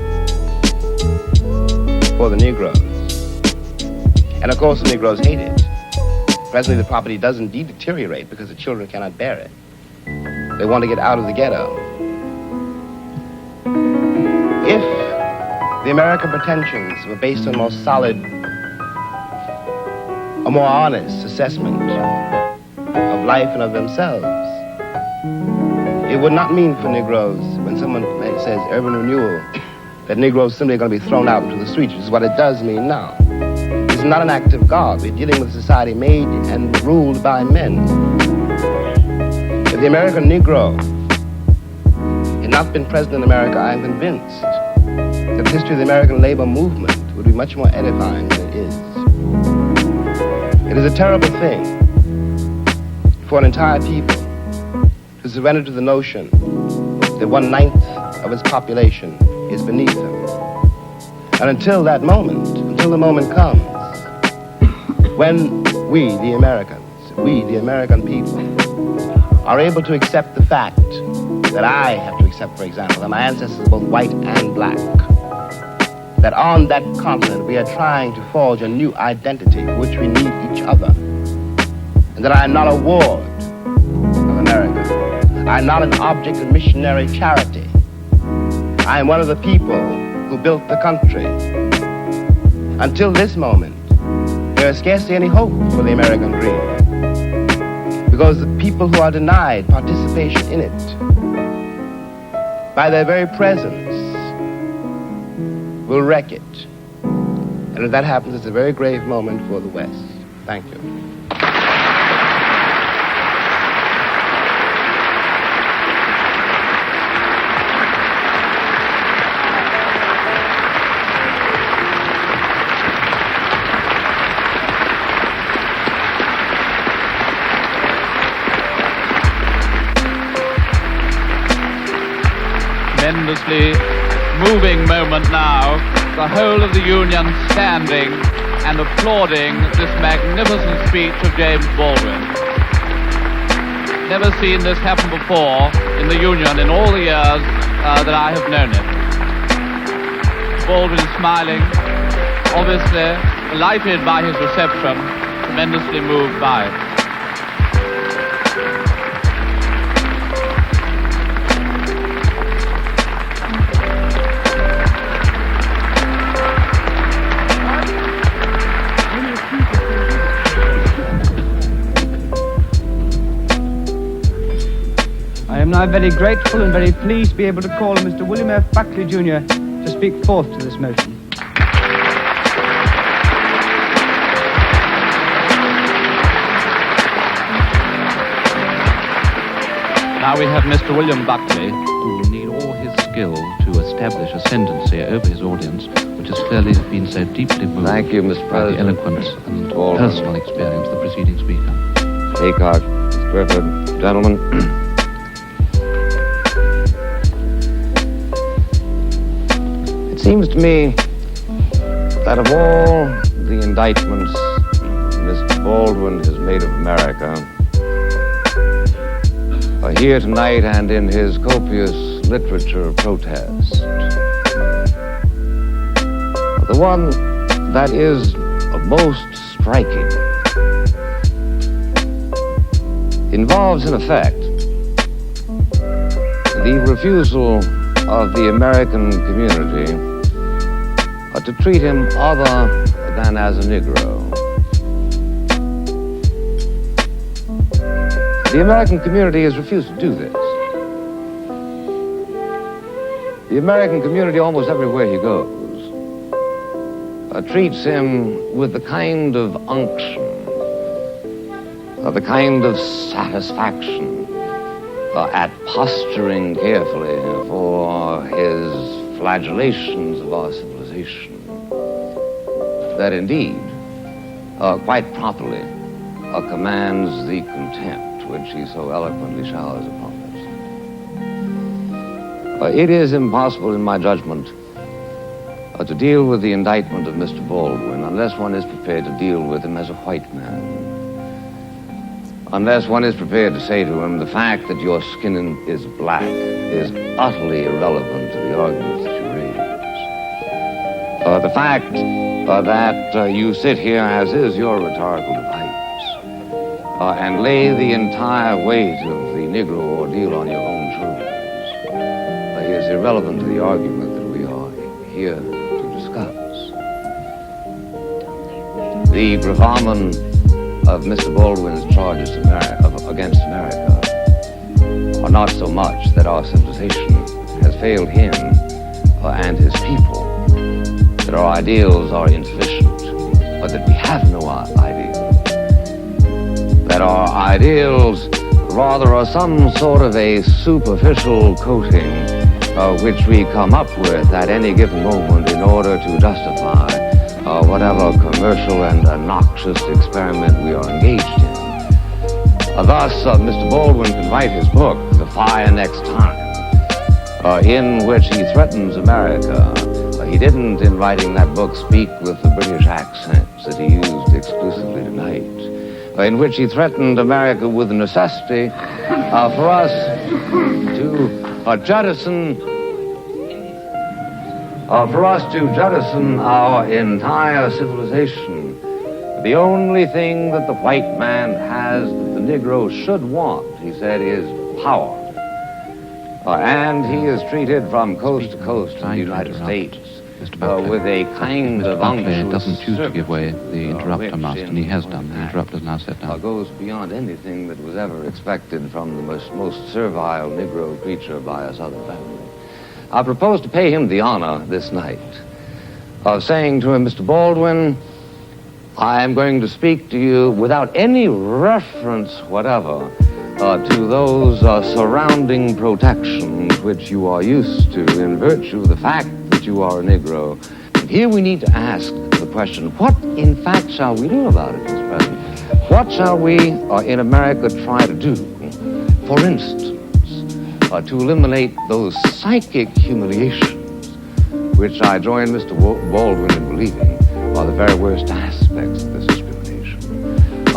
for the Negroes. And of course the Negroes hate it. Presently the property does indeed deteriorate because the children cannot bear it. They want to get out of the ghetto. If the American pretensions were based on a more solid, a more honest assessment of life and of themselves, it would not mean for Negroes, when someone says urban renewal, that Negroes simply are going to be thrown out into the streets, which is what it does mean now. It's not an act of God. We're dealing with a society made and ruled by men. If the American Negro had not been present in America, I am convinced that the history of the American labor movement would be much more edifying than it is. It is a terrible thing for an entire people to surrender to the notion that 1/9 of its population is beneath them. And until that moment, until the moment comes when we, the American people, are able to accept the fact that I have to accept, for example, that my ancestors are both white and black, that on that continent we are trying to forge a new identity for which we need each other, and that I am not a ward of America. I am not an object of missionary charity. I am one of the people who built the country. Until this moment, there is scarcely any hope for the American dream, because the people who are denied participation in it, by their very presence, will wreck it. And if that happens, it's a very grave moment for the West. Thank you. Tremendously moving moment now, the whole of the Union standing and applauding this magnificent speech of James Baldwin. Never seen this happen before in the Union in all the years that I have known it. Baldwin smiling, obviously delighted by his reception, tremendously moved by it. I am now very grateful and very pleased to be able to call on Mr. William F. Buckley, Jr. to speak forth to this motion. Now we have Mr. William Buckley, who will need all his skill to establish ascendancy over his audience, which has clearly been so deeply moved. Thank you, Mr. by the President. eloquence and personal experience of the preceding speaker. Haycock, Mr. Griffith, gentlemen. It seems to me that of all the indictments Mr. Baldwin has made of America, here tonight and in his copious literature of protest, the one that is most striking involves, in effect, the refusal of the American community to treat him other than as a Negro. The American community has refused to do this. The American community, almost everywhere he goes, treats him with the kind of unction, the kind of satisfaction at posturing carefully for his flagellations of our civilization, that indeed, quite properly, commands the contempt which he so eloquently showers upon us. It is impossible, in my judgment, to deal with the indictment of Mr. Baldwin unless one is prepared to deal with him as a white man. Unless one is prepared to say to him, the fact that your skin is black is utterly irrelevant to the arguments that you raise. The fact that you sit here, as is your rhetorical device, and lay the entire weight of the Negro ordeal on your own shoulders, is irrelevant to the argument that we are here to discuss. The gravamen of Mr. Baldwin's charges against America are not so much that our civilization has failed him and his people, that our ideals are insufficient, but that we have no ideals, that our ideals rather are some sort of a superficial coating which we come up with at any given moment in order to justify whatever commercial and noxious experiment we are engaged in. Thus, Mr. Baldwin can write his book, The Fire Next Time, in which he threatens America. He didn't, in writing that book, speak with the British accents that he used exclusively tonight, in which he threatened America with the necessity for us to jettison our entire civilization. The only thing that the white man has that the Negro should want, he said, is power. And he is treated from coast to coast in the United States with a kind of unctuous doesn't choose to give way. The interrupter must, and he has done. The interrupter is now set down. Goes beyond anything that was ever expected from the most servile Negro creature by a Southern family. I propose to pay him the honor this night of saying to him, Mr. Baldwin, I am going to speak to you without any reference whatever to those surrounding protections which you are used to in virtue of the fact that you are a Negro. And here we need to ask the question, what in fact shall we do about it, Mr. President? What shall we in America try to do, for instance, to eliminate those psychic humiliations which I join Mr. Baldwin in believing are the very worst aspects of this discrimination?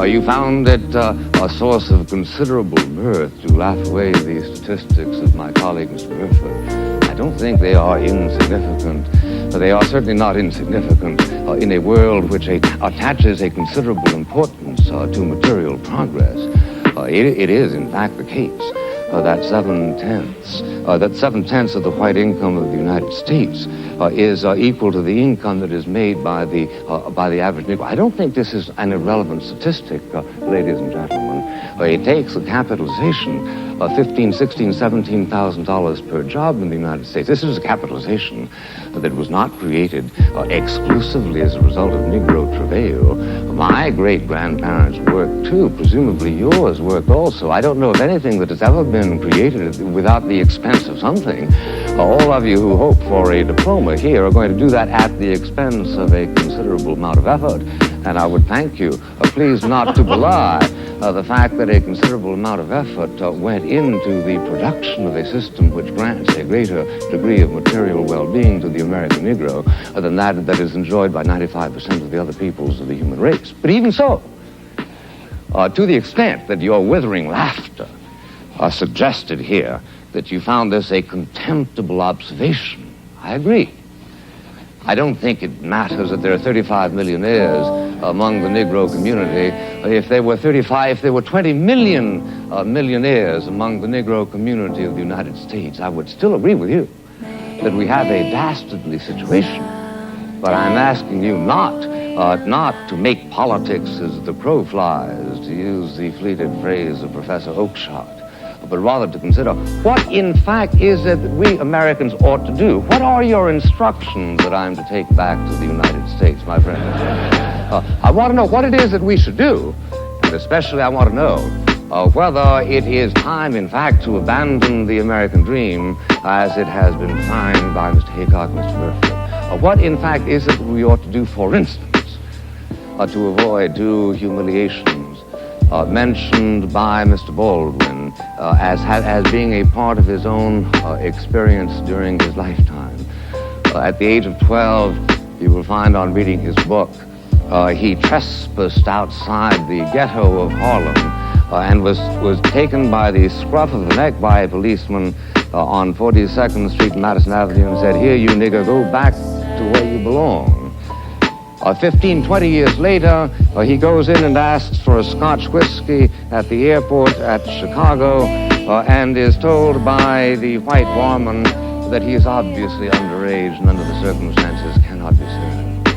You found it a source of considerable mirth to laugh away the statistics of my colleague, Mr. Burford. I don't think they are insignificant. They are certainly not insignificant in a world which attaches a considerable importance to material progress. It is, in fact, the case that 7/10 of the white income of the United States is equal to the income that is made by the average Negro. I don't think this is an irrelevant statistic, ladies and gentlemen. It takes a capitalization of $15,000, $16,000, $17,000 per job in the United States. This is a capitalization that was not created exclusively as a result of Negro travail. My great-grandparents worked too. Presumably yours worked also. I don't know of anything that has ever been created without the expense of something. All of you who hope for a diploma here are going to do that at the expense of a considerable amount of effort. And I would thank you, please not to belie the fact that a considerable amount of effort went into the production of a system which grants a greater degree of material well-being to the American Negro than that is enjoyed by 95% of the other peoples of the human race. But even so, to the extent that your withering laughter suggested here that you found this a contemptible observation, I agree. I don't think it matters that there are 35 millionaires among the Negro community. If there were 20 million millionaires among the Negro community of the United States, I would still agree with you that we have a dastardly situation. But I'm asking you not to make politics as the crow flies, to use the fleeted phrase of Professor Oakeshott, but rather to consider what, in fact, is it that we Americans ought to do. What are your instructions that I'm to take back to the United States, my friend? I want to know what it is that we should do, and especially I want to know whether it is time, in fact, to abandon the American dream as it has been defined by Mr. Haycock and Mr. Burford. What, in fact, is it that we ought to do, for instance, to avoid two humiliations mentioned by Mr. Baldwin as being a part of his own experience during his lifetime. At the age of 12, you will find on reading his book, he trespassed outside the ghetto of Harlem and was taken by the scruff of the neck by a policeman on 42nd Street and Madison Avenue and said, "Here, you nigger, go back to where you belong." 15, 20 years later, he goes in and asks for a Scotch whiskey at the airport at Chicago and is told by the white barman that he is obviously underage and under the circumstances cannot be served.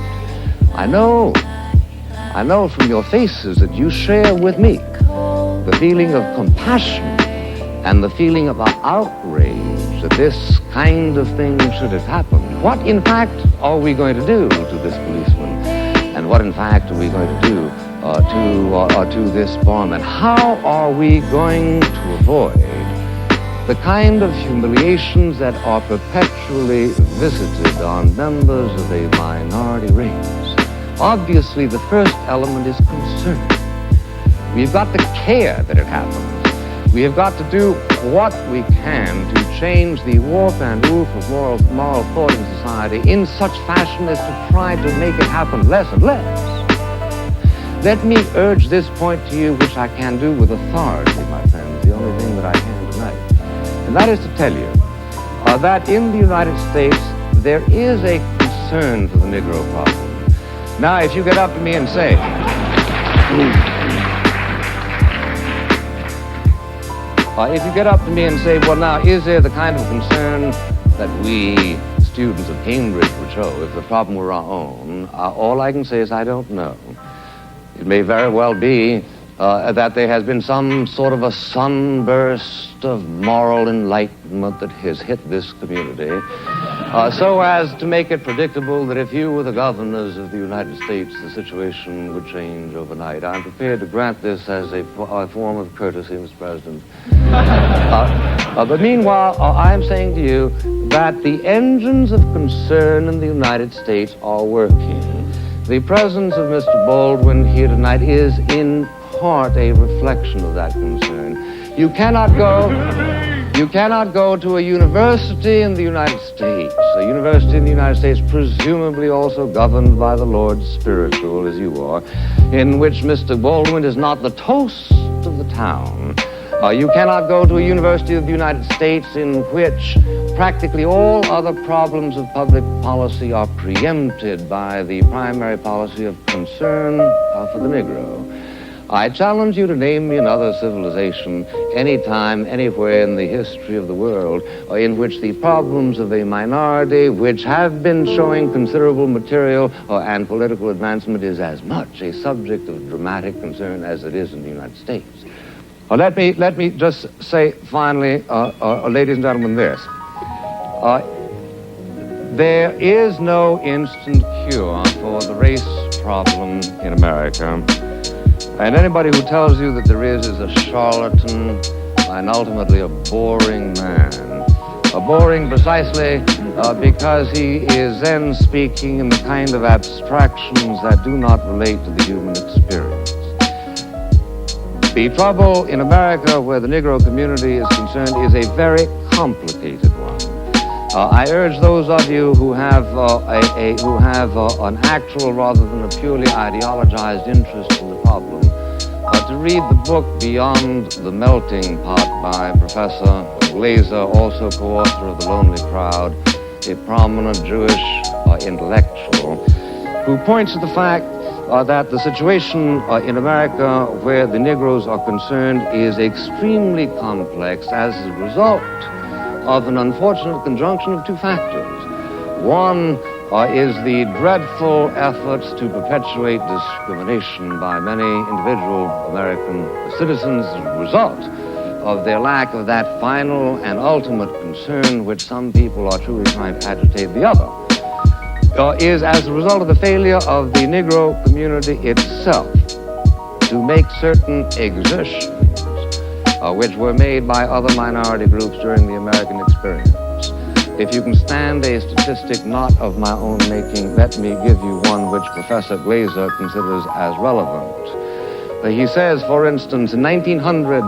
I know from your faces that you share with me the feeling of compassion and the feeling of outrage that this kind of thing should have happened. What, in fact, are we going to do to this policeman? And what, in fact, are we going to do to this barman? How are we going to avoid the kind of humiliations that are perpetually visited on members of a minority race? Obviously, the first element is concern. We've got to care that it happens. We have got to do what we can to change the warp and woof of moral thought in society in such fashion as to try to make it happen less and less. Let me urge this point to you, which I can do with authority, my friends, the only thing that I can tonight. And that is to tell you that in the United States, there is a concern for the Negro problem. Now, if you get up to me and say, well, now, is there the kind of concern that we, students of Cambridge, would show if the problem were our own? All I can say is I don't know. It may very well be that there has been some sort of a sunburst of moral enlightenment that has hit this community, so as to make it predictable that if you were the governors of the United States, the situation would change overnight. I'm prepared to grant this as a form of courtesy, Mr. President. But meanwhile, I am saying to you that the engines of concern in the United States are working. The presence of Mr. Baldwin here tonight is in part a reflection of that concern. You cannot go to a university in the United States, a university in the United States presumably also governed by the Lord Spiritual, as you are, in which Mr. Baldwin is not the toast of the town. You cannot go to a university of the United States in which practically all other problems of public policy are preempted by the primary policy of concern for the Negro. I challenge you to name me another civilization, anytime, anywhere in the history of the world, in which the problems of a minority, which have been showing considerable material and political advancement, is as much a subject of dramatic concern as it is in the United States. Let me just say finally, ladies and gentlemen, this. There is no instant cure for the race problem in America. And anybody who tells you that there is a charlatan and ultimately a boring man. Boring precisely because he is then speaking in the kind of abstractions that do not relate to the human experience. The trouble in America where the Negro community is concerned is a very complicated one. I urge those of you who have an actual rather than a purely ideologized interest in the problem to read the book Beyond the Melting Pot by Professor Glaser, also co-author of The Lonely Crowd, a prominent Jewish intellectual, who points to the fact that the situation in America where the Negroes are concerned is extremely complex as a result of an unfortunate conjunction of two factors. One is the dreadful efforts to perpetuate discrimination by many individual American citizens as a result of their lack of that final and ultimate concern which some people are truly trying to agitate. The other is as a result of the failure of the Negro community itself to make certain exertions which were made by other minority groups during the American experience. If you can stand a statistic not of my own making, let me give you one which Professor Glaser considers as relevant. He says, for instance, in 1900,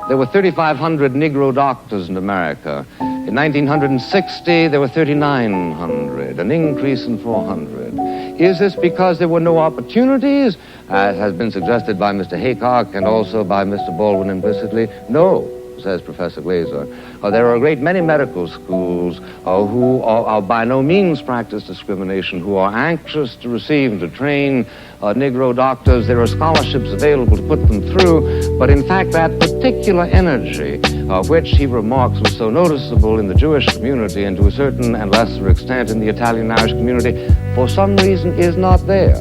there were 3,500 Negro doctors in America. In 1960, there were 3,900, an increase in 400. Is this because there were no opportunities, as has been suggested by Mr. Haycock and also by Mr. Baldwin implicitly? No, says Professor Glaser. There are a great many medical schools who are by no means practice discrimination, who are anxious to receive and to train Negro doctors. There are scholarships available to put them through, but in fact that particular energy, which he remarks was so noticeable in the Jewish community and to a certain and lesser extent in the Italian-Irish community, for some reason is not there.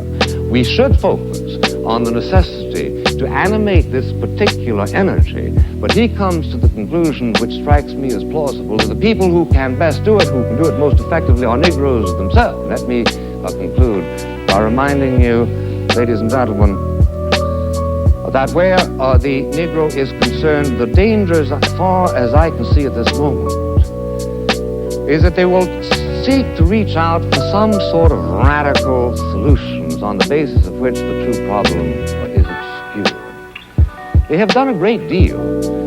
We should focus on the necessity to animate this particular energy, but he comes to the conclusion, which strikes me as plausible, that the people who can best do it, who can do it most effectively, are Negroes themselves. Let me conclude by reminding you, ladies and gentlemen, that where the Negro is concerned, the dangers, as far as I can see at this moment, is that they will seek to reach out for some sort of radical solutions on the basis of which the true problem is obscured. They have done a great deal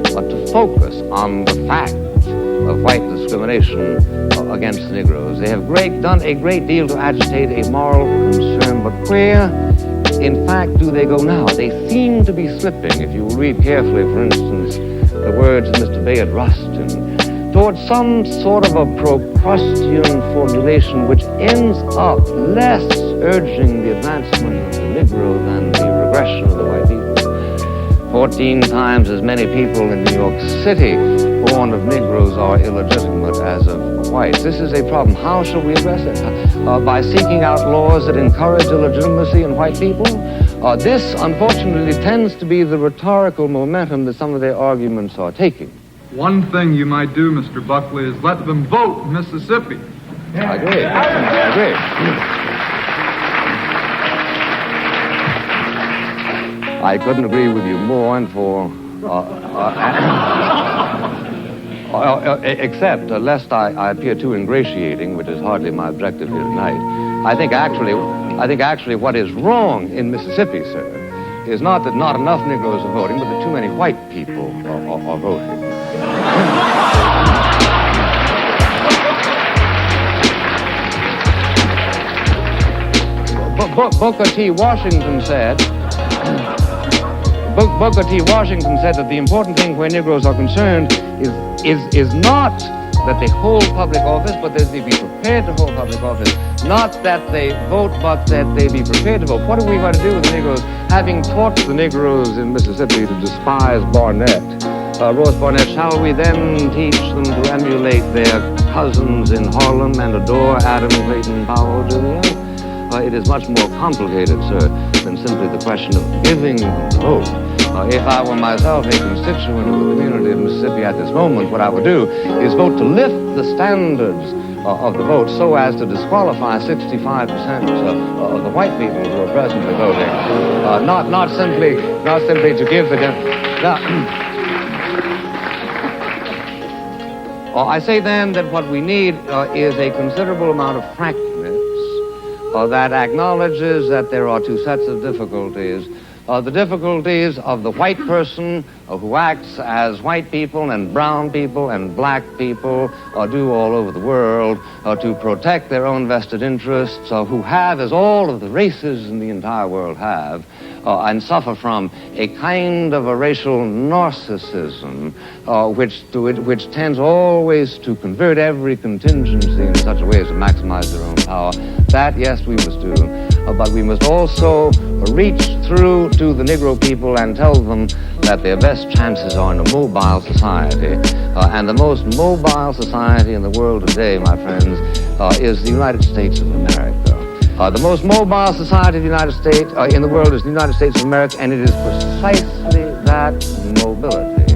to focus on the fact of white discrimination against the Negroes. They have done a great deal to agitate a moral concern, but where, in fact, do they go now? They seem to be slipping, if you will read carefully, for instance, the words of Mr. Bayard Rustin, towards some sort of a Procrustean formulation which ends up less urging the advancement of the Negro than the regression of the white people. 14 times as many people in New York City born of Negroes are illegitimate as of whites. This is a problem. How shall we address it? By seeking out laws that encourage illegitimacy in white people? This, unfortunately, tends to be the rhetorical momentum that some of their arguments are taking. One thing you might do, Mr. Buckley, is let them vote in Mississippi. I agree. I agree. I couldn't agree with you more, and for except lest I appear too ingratiating, which is hardly my objective here tonight. I think actually what is wrong in Mississippi, sir, is not that not enough Negroes are voting, but that too many white people are voting. Booker T. Washington said that the important thing where Negroes are concerned is not that they hold public office, but that they be prepared to hold public office. Not that they vote, but that they be prepared to vote. What are we going to do with the Negroes? Having taught the Negroes in Mississippi to despise Barnett, Ross Barnett, shall we then teach them to emulate their cousins in Harlem and adore Adam Clayton Powell, Jr.? It is much more complicated, sir, than simply the question of giving them the vote. If I were myself a constituent of the community of Mississippi at this moment, what I would do is vote to lift the standards of the vote so as to disqualify 65% of the white people who are presently voting. Not simply to give the... I say then that what we need is a considerable amount of frankness that acknowledges that there are two sets of difficulties. The difficulties of the white person who acts as white people and brown people and black people do all over the world to protect their own vested interests, who have, as all of the races in the entire world have, and suffer from a kind of a racial narcissism which tends always to convert every contingency in such a way as to maximize their own power. That, yes, we must do. But we must also reach through to the Negro people and tell them that their best chances are in a mobile society. And the most mobile society in the world today, my friends, is the United States of America. The most mobile society of the United States in the world is the United States of America, and it is precisely that mobility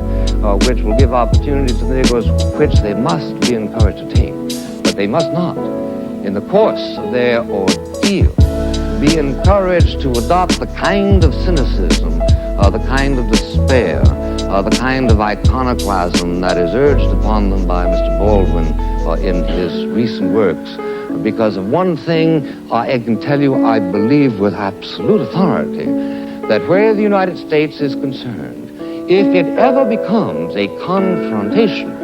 which will give opportunities to the Negroes which they must be encouraged to take. But they must not, in the course of their ordeal, be encouraged to adopt the kind of cynicism, the kind of despair, the kind of iconoclasm that is urged upon them by Mr. Baldwin in his recent works. Because of one thing, I can tell you, I believe with absolute authority, that where the United States is concerned, if it ever becomes a confrontation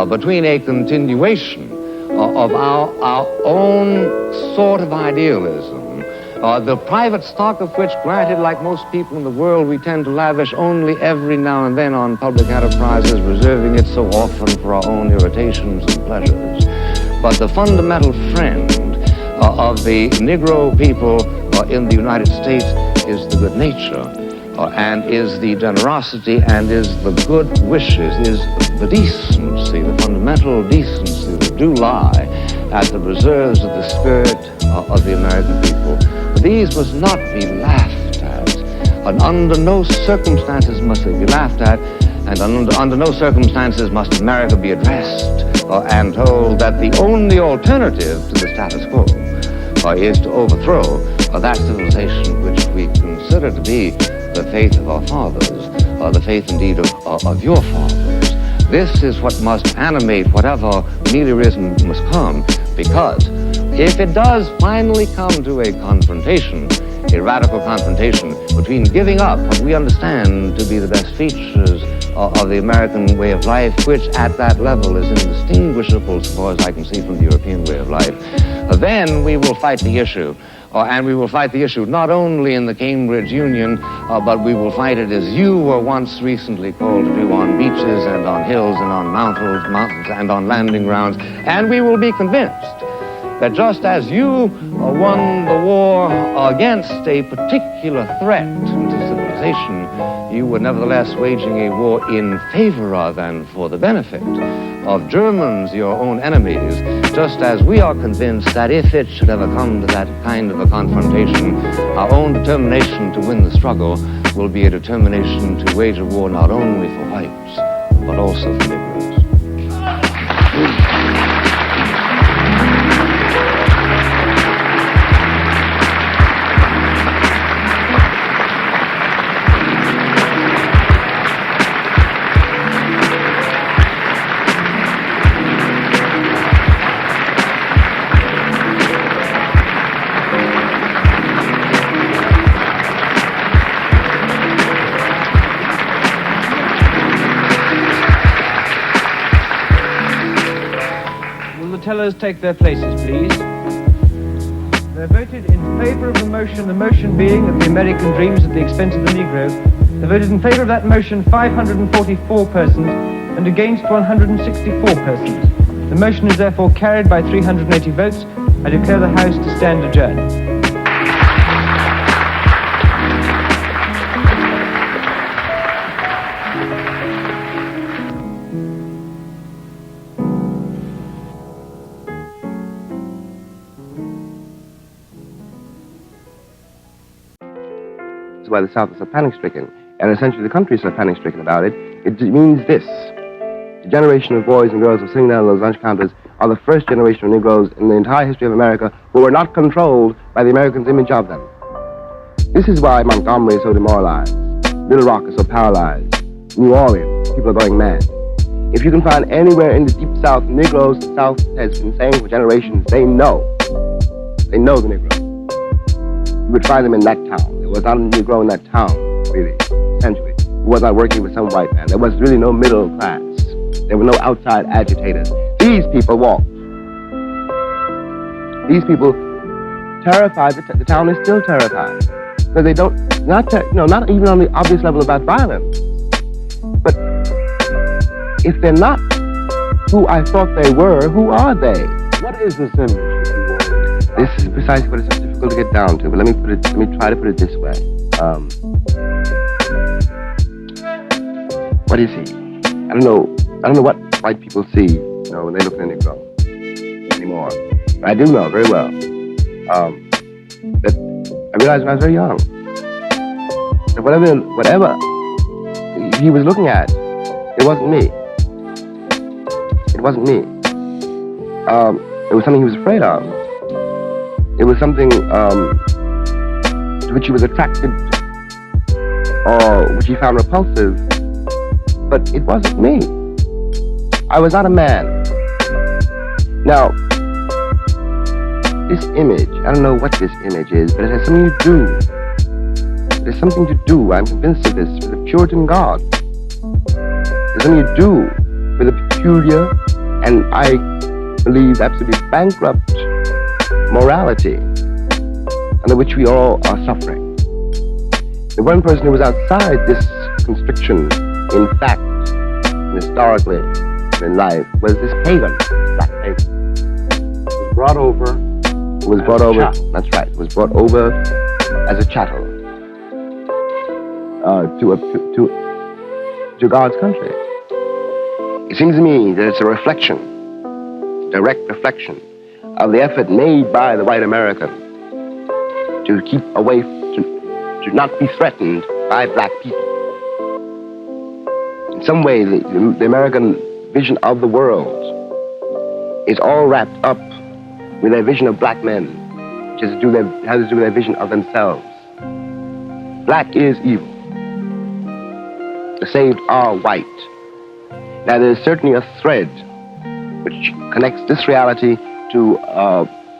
between a continuation of our own sort of idealism, the private stock of which, granted, like most people in the world, we tend to lavish only every now and then on public enterprises, reserving it so often for our own irritations and pleasures. But the fundamental friend of the Negro people in the United States is the good nature, and is the generosity, and is the good wishes, is the decency, the fundamental decency that do lie at the reserves of the spirit of the American people. These must not be laughed at, and under no circumstances must they be laughed at, and under no circumstances must America be addressed and told that the only alternative to the status quo is to overthrow that civilization which we consider to be the faith of our fathers, the faith indeed of your fathers. This is what must animate whatever meliorism must come, because if it does finally come to a confrontation, a radical confrontation between giving up what we understand to be the best features of the American way of life, which at that level is indistinguishable so far as I can see from the European way of life, then we will fight the issue. And we will fight the issue not only in the Cambridge Union, but we will fight it as you were once recently called to do on beaches and on hills and on mountains and on landing grounds. And we will be convinced that just as you won the war against a particular threat to civilization, you were nevertheless waging a war in favor of and for the benefit of Germans, your own enemies, just as we are convinced that if it should ever come to that kind of a confrontation, our own determination to win the struggle will be a determination to wage a war not only for whites, but also for Negroes. Tellers take their places, please. They voted in favor of the motion being that the American dream is at the expense of the Negro. They voted in favor of that motion 544 persons and against 164 persons. The motion is therefore carried by 380 votes. I declare the House to stand adjourned. Why the South is so panic-stricken, and essentially the country is so panic-stricken about it. It means this: the generation of boys and girls who are sitting down on those lunch counters are the first generation of Negroes in the entire history of America who were not controlled by the Americans' image of them. This is why Montgomery is so demoralized, Little Rock is so paralyzed, New Orleans, people are going mad. If you can find anywhere in the deep South, Negroes, the South has been saying for generations, they know the Negro. You would find them in that town. There was not a Negro in that town, really, essentially, who was not working with some white man. There was really no middle class. There were no outside agitators. These people walked. These people terrified. The town is still terrified. So they don't, not even on the obvious level about violence, but if they're not who I thought they were, who are they? What is this image? This is precisely what it's difficult to get down to, but let me try to put it this way. What is he? I don't know what white people see, when they look at a Negro anymore. But I do know very well that I realized when I was very young that whatever he was looking at, it wasn't me. It wasn't me. It was something he was afraid of. It was something to which he was attracted or which he found repulsive. But it wasn't me. I was not a man. Now, this image, I don't know what this image is, but it has something to do. There's something to do, I'm convinced of this, with the Puritan God. There's something to do with a peculiar and I believe absolutely bankrupt morality under which we all are suffering. The one person who was outside this constriction, in fact, and historically, in life, was this pagan, black pagan. Was brought over. That's right. It was brought over as a chattel to God's country. It seems to me that it's a reflection, direct reflection, of the effort made by the white American to keep away, to not be threatened by black people. In some way, the American vision of the world is all wrapped up with their vision of black men, which has to do with their vision of themselves. Black is evil. The saved are white. Now, there is certainly a thread which connects this reality to,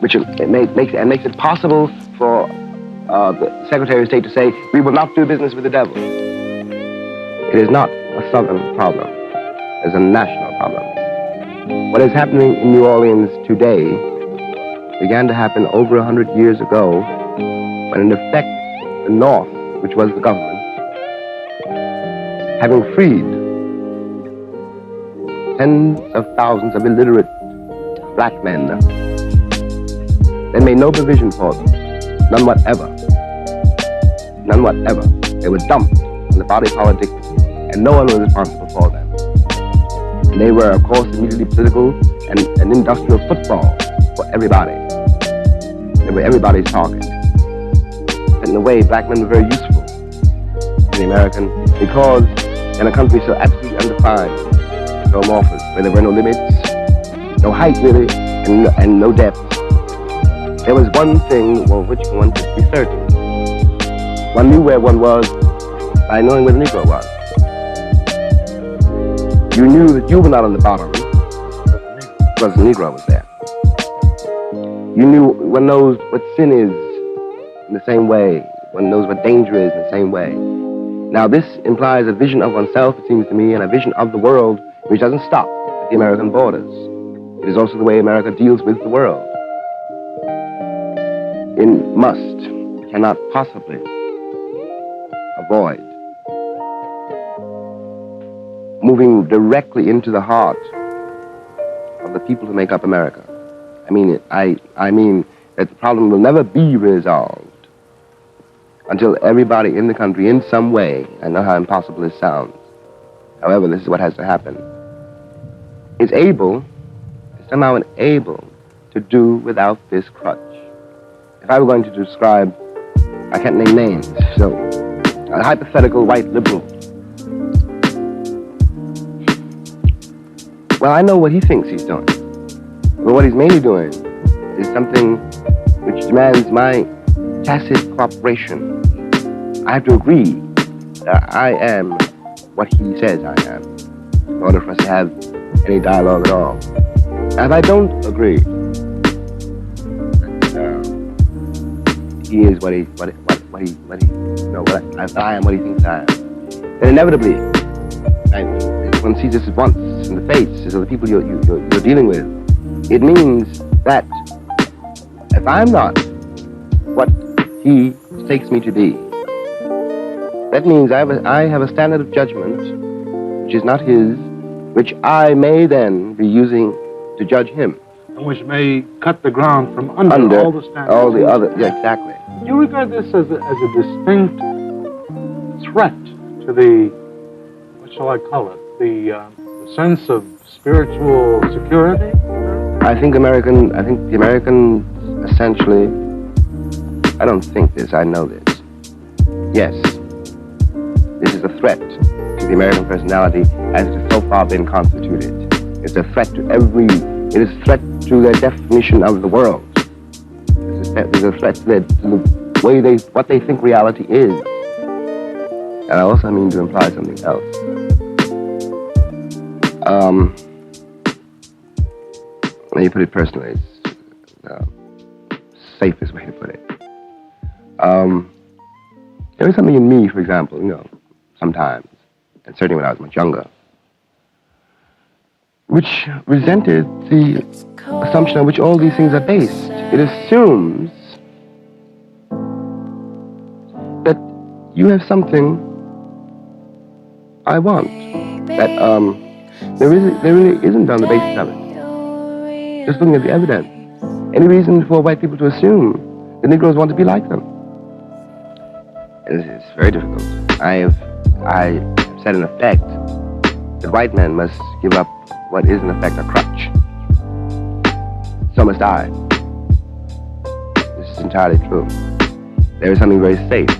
makes it possible for the Secretary of State to say, we will not do business with the devil. It is not a Southern problem. It's a national problem. What is happening in New Orleans today began to happen over 100 years ago, when in effect the North, which was the government, having freed tens of thousands of illiterate black men, they made no provision for them, none whatever. None whatever. They were dumped on the body politic, and no one was responsible for them. And they were, of course, immediately political and industrial football for everybody. They were everybody's target. And in a way, black men were very useful in the American, because in a country so absolutely undefined, so amorphous, where there were no limits, no height really, and no depth, there was one thing of which one could be certain. One knew where one was by knowing where the Negro was. You knew that you were not on the bottom because the Negro was there. You knew, one knows what sin is in the same way. One knows what danger is in the same way. Now, this implies a vision of oneself, it seems to me, and a vision of the world which doesn't stop at the American borders. It is also the way America deals with the world. It must, cannot possibly avoid moving directly into the heart of the people who make up America. I mean that the problem will never be resolved until everybody in the country, in some way, I know how impossible this sounds, however, this is what has to happen, is somehow able to do without this crutch. If I were going to describe, I can't name names, so a hypothetical white liberal. Well, I know what he thinks he's doing. But what he's mainly doing is something which demands my tacit cooperation. I have to agree that I am what he says I am. in order for us to have any dialogue at all. And if I don't agree, he is what I am what he thinks I am, then inevitably, one sees this once in the faces of the people you're dealing with. It means that if I'm not what he takes me to be, that means I have a standard of judgment which is not his, which I may then be using to judge him. And which may cut the ground from under all the standards. All the other, yeah, exactly. Do you regard this as a distinct threat to the, what shall I call it, the sense of spiritual security? I think the Americans essentially, I don't think this, I know this. Yes, this is a threat to the American personality as it has so far been constituted. It's a threat to it is a threat to their definition of the world. It's a threat to the way what they think reality is. And I also mean to imply something else. Let me put it personally. It's the safest way to put it. There was something in me, for example, sometimes, and certainly when I was much younger, which resented the assumption on which all these things are based. It assumes that you have something I want, that there really isn't on the basis of it. Just looking at the evidence. Any reason for white people to assume the Negroes want to be like them? It's very difficult. I have said in effect that white men must give up what is in effect a crutch. So must I. This is entirely true. There is something very safe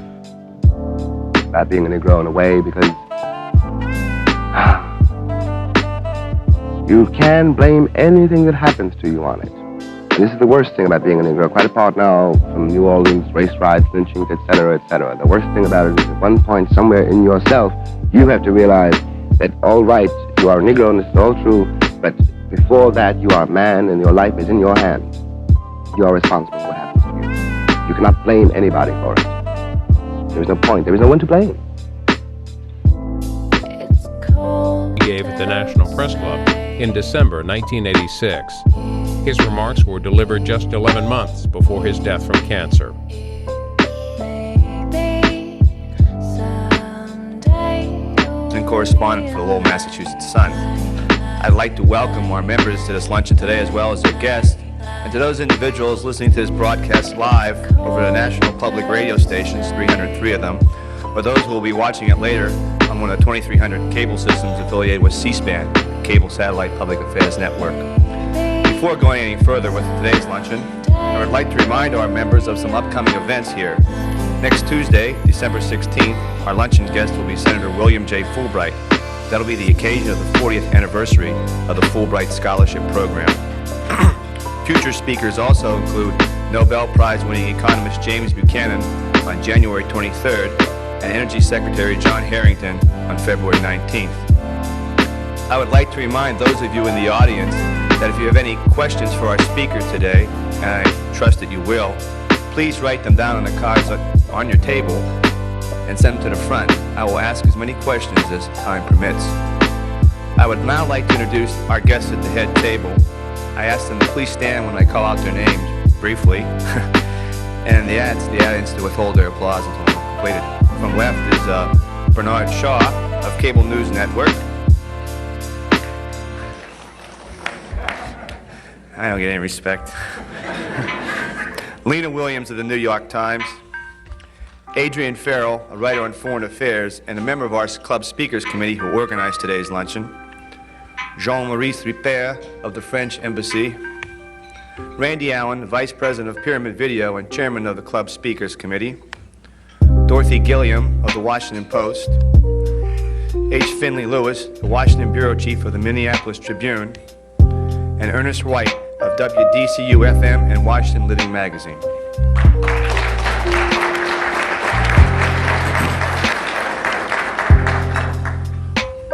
about being a Negro in a way, because you can blame anything that happens to you on it. And this is the worst thing about being a Negro, quite apart now from New Orleans, race riots, lynchings, etc., etc. The worst thing about it is at one point somewhere in yourself, you have to realize that, all right, you are a Negro and this is all true, but before that you are a man and your life is in your hands. You are responsible for what happens to you. You cannot blame anybody for it. There is no point. There is no one to blame. He gave at the National Press Club in December 1986. His remarks were delivered just 11 months before his death from cancer. And correspondent for the Lowell, Massachusetts Sun. I'd like to welcome our members to this luncheon today, as well as their guests, and to those individuals listening to this broadcast live over the national public radio stations, 303 of them, or those who will be watching it later on one of the 2,300 cable systems affiliated with C-SPAN, Cable Satellite Public Affairs Network. Before going any further with today's luncheon, I would like to remind our members of some upcoming events here. Next Tuesday, December 16th, our luncheon guest will be Senator William J. Fulbright. That'll be the occasion of the 40th anniversary of the Fulbright Scholarship Program. Future speakers also include Nobel Prize-winning economist James Buchanan on January 23rd and Energy Secretary John Harrington on February 19th. I would like to remind those of you in the audience that if you have any questions for our speaker today, and I trust that you will, please write them down on the cards on your table and send them to the front. I will ask as many questions as time permits. I would now like to introduce our guests at the head table. I ask them to please stand when I call out their names briefly, and the audience to withhold their applause until I'm completed. From left is Bernard Shaw of Cable News Network. I don't get any respect. Lena Williams of the New York Times. Adrian Farrell, a writer on foreign affairs and a member of our club speakers committee who organized today's luncheon. Jean-Maurice Ripert of the French Embassy. Randy Allen, Vice President of Pyramid Video and Chairman of the Club Speakers Committee. Dorothy Gilliam of the Washington Post. H. Finley Lewis, the Washington Bureau Chief of the Minneapolis Tribune. And Ernest White of WDCU-FM and Washington Living Magazine.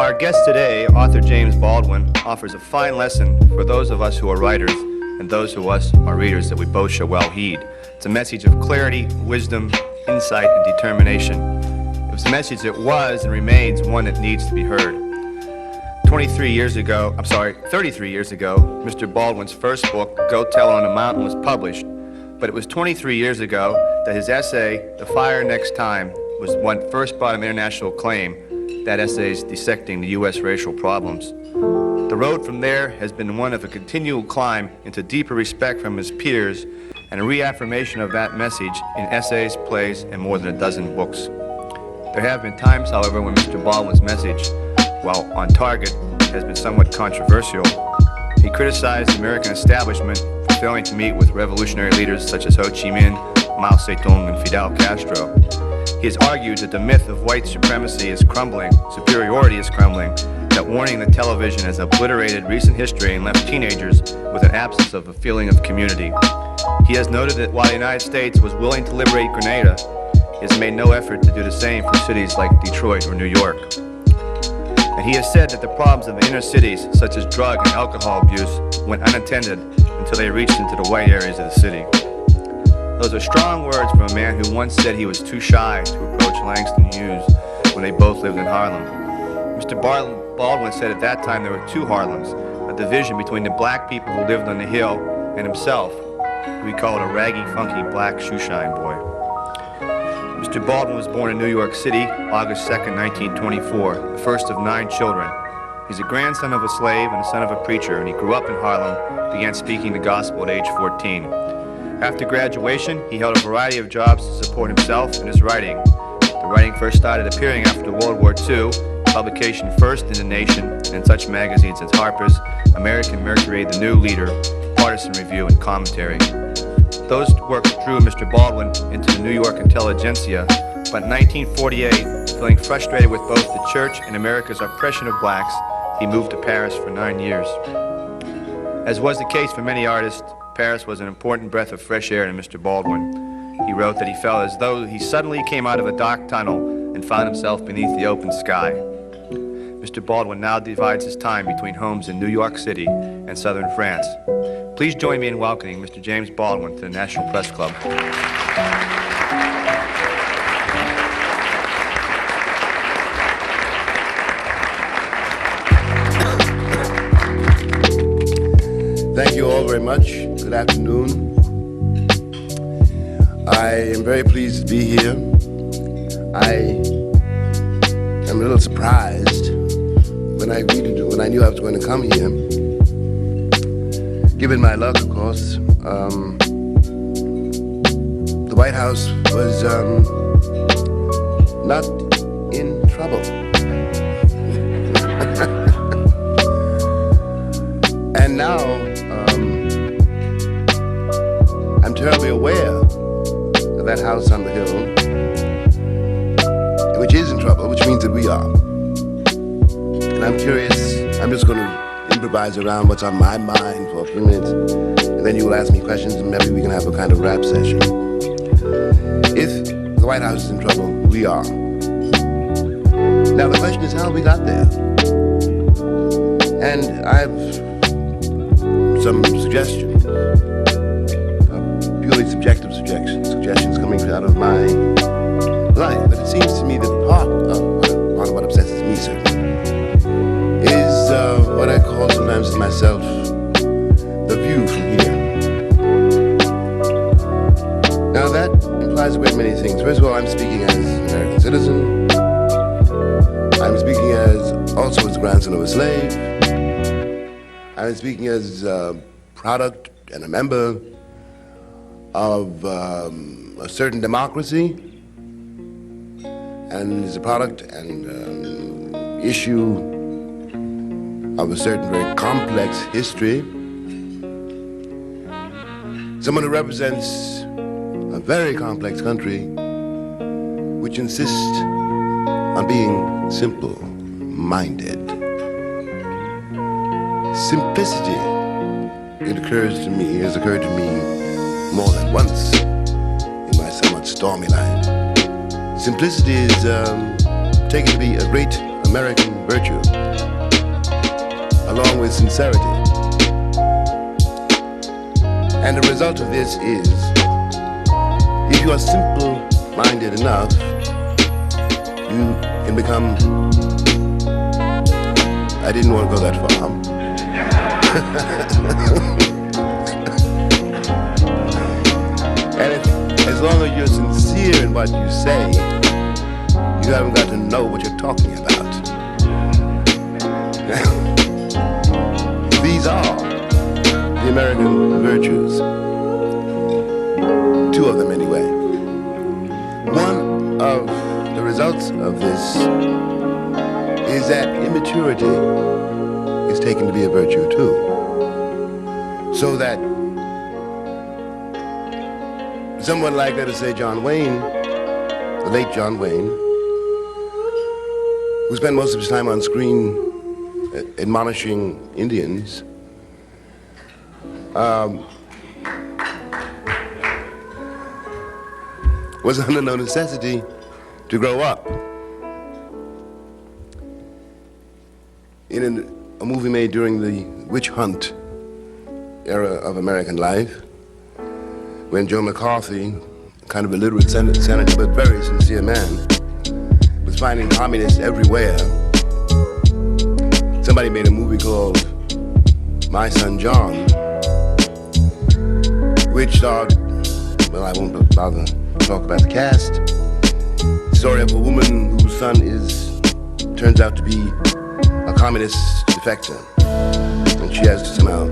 Our guest today, author James Baldwin, offers a fine lesson for those of us who are writers and those of us who are readers that we both shall well heed. It's a message of clarity, wisdom, insight, and determination. It was a message that was and remains one that needs to be heard. 33 years ago, Mr. Baldwin's first book, Go Tell on a Mountain, was published, but it was 23 years ago that his essay, The Fire Next Time, was what first brought him international acclaim. That essay is dissecting the U.S. racial problems. The road from there has been one of a continual climb into deeper respect from his peers and a reaffirmation of that message in essays, plays, and more than a dozen books. There have been times, however, when Mr. Baldwin's message, while on target, has been somewhat controversial. He criticized the American establishment for failing to meet with revolutionary leaders such as Ho Chi Minh, Mao Zedong, and Fidel Castro. He has argued that the myth of white supremacy is crumbling, superiority is crumbling, that warning the television has obliterated recent history and left teenagers with an absence of a feeling of community. He has noted that while the United States was willing to liberate Grenada, he has made no effort to do the same for cities like Detroit or New York. And he has said that the problems of the inner cities, such as drug and alcohol abuse, went unattended until they reached into the white areas of the city. Those are strong words from a man who once said he was too shy to approach Langston Hughes when they both lived in Harlem. Mr. Baldwin said at that time there were two Harlems, a division between the black people who lived on the hill and himself, who he called a raggy, funky black shoeshine boy. Mr. Baldwin was born in New York City, August 2nd, 1924, the first of 9 children. He's a grandson of a slave and a son of a preacher, and he grew up in Harlem, began speaking the gospel at age 14. After graduation, he held a variety of jobs to support himself and his writing. The writing first started appearing after World War II, publication first in the nation and in such magazines as Harper's, American Mercury, The New Leader, Partisan Review, and Commentary. Those works drew Mr. Baldwin into the New York intelligentsia, but in 1948, feeling frustrated with both the church and America's oppression of blacks, he moved to Paris for 9 years. As was the case for many artists, Paris was an important breath of fresh air to Mr. Baldwin. He wrote that he felt as though he suddenly came out of a dark tunnel and found himself beneath the open sky. Mr. Baldwin now divides his time between homes in New York City and southern France. Please join me in welcoming Mr. James Balwdin to the National Press Club. Thank you all very much. Good afternoon. I am very pleased to be here. I am a little surprised when I knew I was going to come here. Given my luck, of course, the White House was not in trouble. And now I'm terribly aware of that house on the hill, which is in trouble, which means that we are. And I'm curious, I'm just going to improvise around what's on my mind for a few minutes, and then you will ask me questions, and maybe we can have a kind of rap session. If the White House is in trouble, we are. Now the question is how we got there. And I've some suggestions, purely subjective suggestions coming out of my life. But it seems to me that part of what obsesses me, certainly, is what I call sometimes to myself the view from here. Now that implies a great many things. First of all, I'm speaking as an American citizen. I'm speaking also as the grandson of a slave. I'm speaking as a product and a member of a certain democracy, and as a product and issue of a certain very complex history. Someone who represents a very complex country which insists on being simple-minded. Simplicity, it has occurred to me more than once in my somewhat stormy life. Simplicity is taken to be a great American virtue, along with sincerity. And the result of this is, if you are simple-minded enough, you can become, I didn't want to go that far. And as long as you're sincere in what you say, you haven't got to know what you're talking about. These are the American virtues. Two of them anyway. One of the results of this is that immaturity is taken to be a virtue too. So that someone like, let us say, John Wayne, the late John Wayne, who spent most of his time on screen admonishing Indians, was under no necessity to grow up. In a movie made during the witch hunt era of American life, when Joe McCarthy, kind of illiterate senator but very sincere man, was finding communists everywhere, somebody made a movie called My Son John, which starred, well, I won't bother to talk about the cast, the story of a woman whose son turns out to be a communist defector, and she has to somehow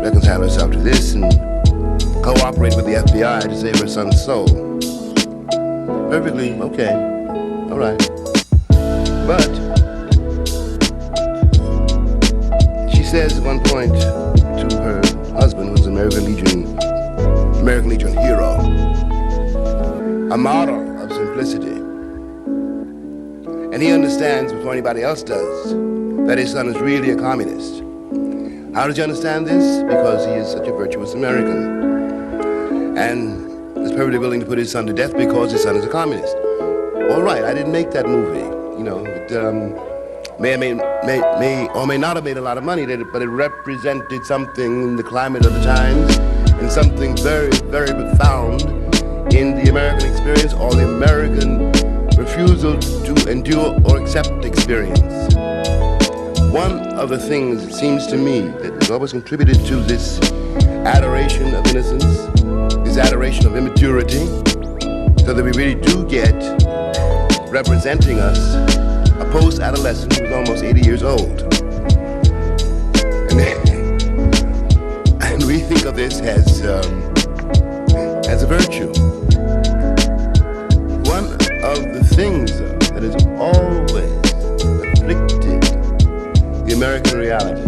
reconcile herself to this and cooperate with the FBI to save her son's soul. Perfectly okay, all right. But she says at one point to her husband, who's an American Legion hero, a model of simplicity, and he understands before anybody else does that his son is really a communist. How does he understand this? Because he is such a virtuous American, and is perfectly willing to put his son to death because his son is a communist. All right, I didn't make that movie. You know, it may or may not have made a lot of money, but it represented something in the climate of the times, and something very, very profound in the American experience, or the American refusal to endure or accept experience. One of the things, it seems to me, that has always contributed to this adoration of innocence, this adoration of immaturity, so that we really do get representing us a post-adolescent who's almost 80 years old. And we think of this as a virtue. One of the things that has always afflicted the American reality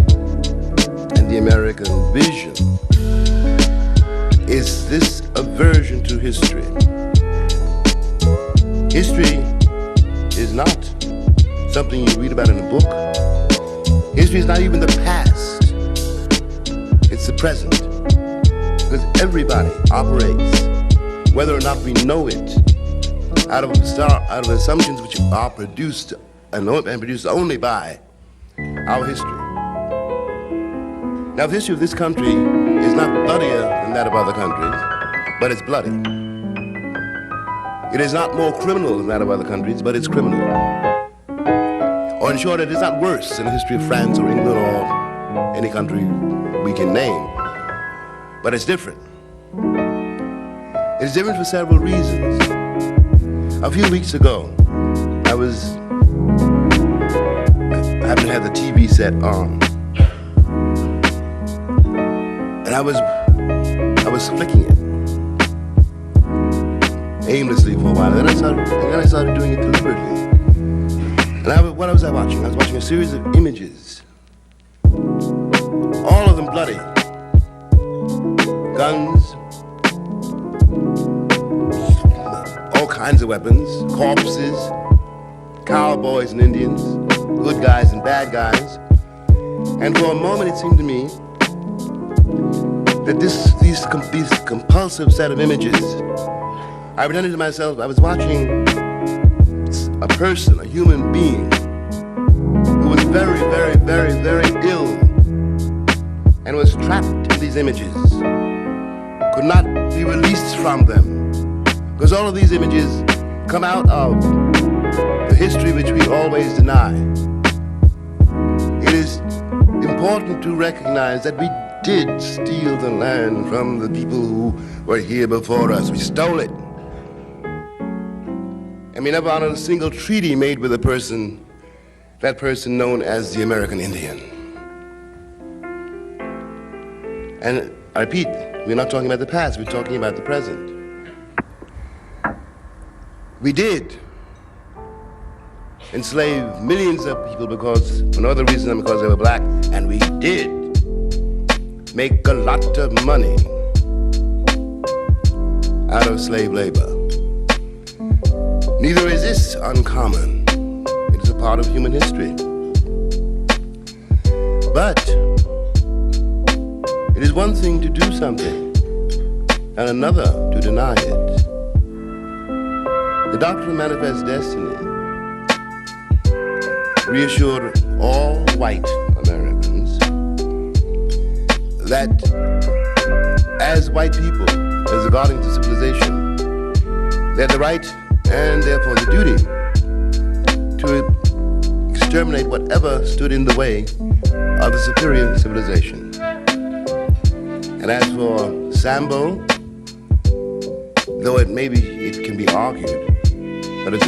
and the American vision is this aversion to history. History is not something you read about in a book. History is not even the past. It's the present. Because everybody operates, whether or not we know it, out of assumptions which are produced and produced only by our history. Now, the history of this country is not bloodier than that of other countries, but it's bloody. It is not more criminal than that of other countries, but it's criminal. Or in short, it is not worse than the history of France or England or any country we can name, but it's different. It's different for several reasons. A few weeks ago, I happened to have the TV set on, and I was flicking it aimlessly for a while, and then I started doing it deliberately. And what was I watching? I was watching a series of images, all of them bloody. Guns, all kinds of weapons, corpses, cowboys and Indians, good guys and bad guys. And for a moment it seemed to me that these compulsive set of images, I pretended to myself I was watching a person, a human being, very, very, very, very ill and was trapped in these images, could not be released from them, because all of these images come out of the history which we always deny. It is important to recognize that we did steal the land from the people who were here before us. We stole it. And we never honored a single treaty made with that person known as the American Indian. And I repeat, we're not talking about the past, we're talking about the present. We did enslave millions of people for no other reason than because they were black, and we did make a lot of money out of slave labor. Neither is this uncommon. It is a part of human history. But it is one thing to do something and another to deny it. The doctrine of manifest destiny reassured all white Americans that as white people, as regarding to civilization, they had the right and therefore the duty to exterminate whatever stood in the way of the superior civilization. And as for Sambo, though it can be argued that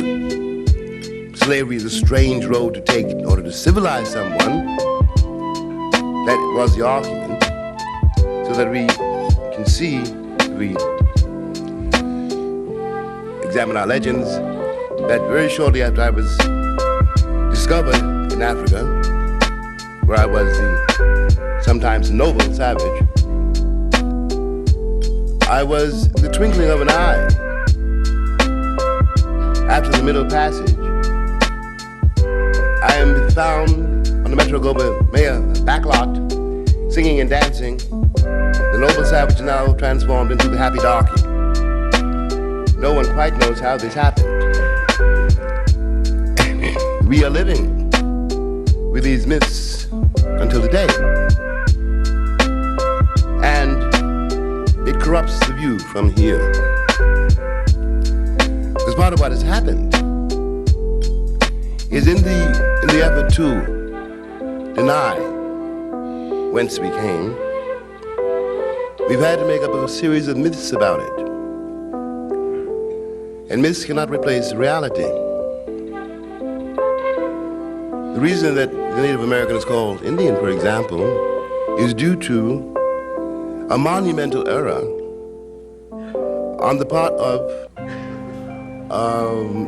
slavery is a strange road to take in order to civilize someone, that was the argument, so that we can see, if we examine our legends, that very shortly after I was discovered in Africa, where I was the sometimes noble savage, I was in the twinkling of an eye. After the Middle Passage, I am found on the Metro-Goldwyn-Mayer backlot, singing and dancing. The noble savage now transformed into the happy darky. No one quite knows how this happened. We are living with these myths until today. And it corrupts the view from here. Because part of what has happened is in the effort to deny whence we came, we've had to make up a series of myths about it. And myths cannot replace reality. The reason that the Native American is called Indian, for example, is due to a monumental error on the part of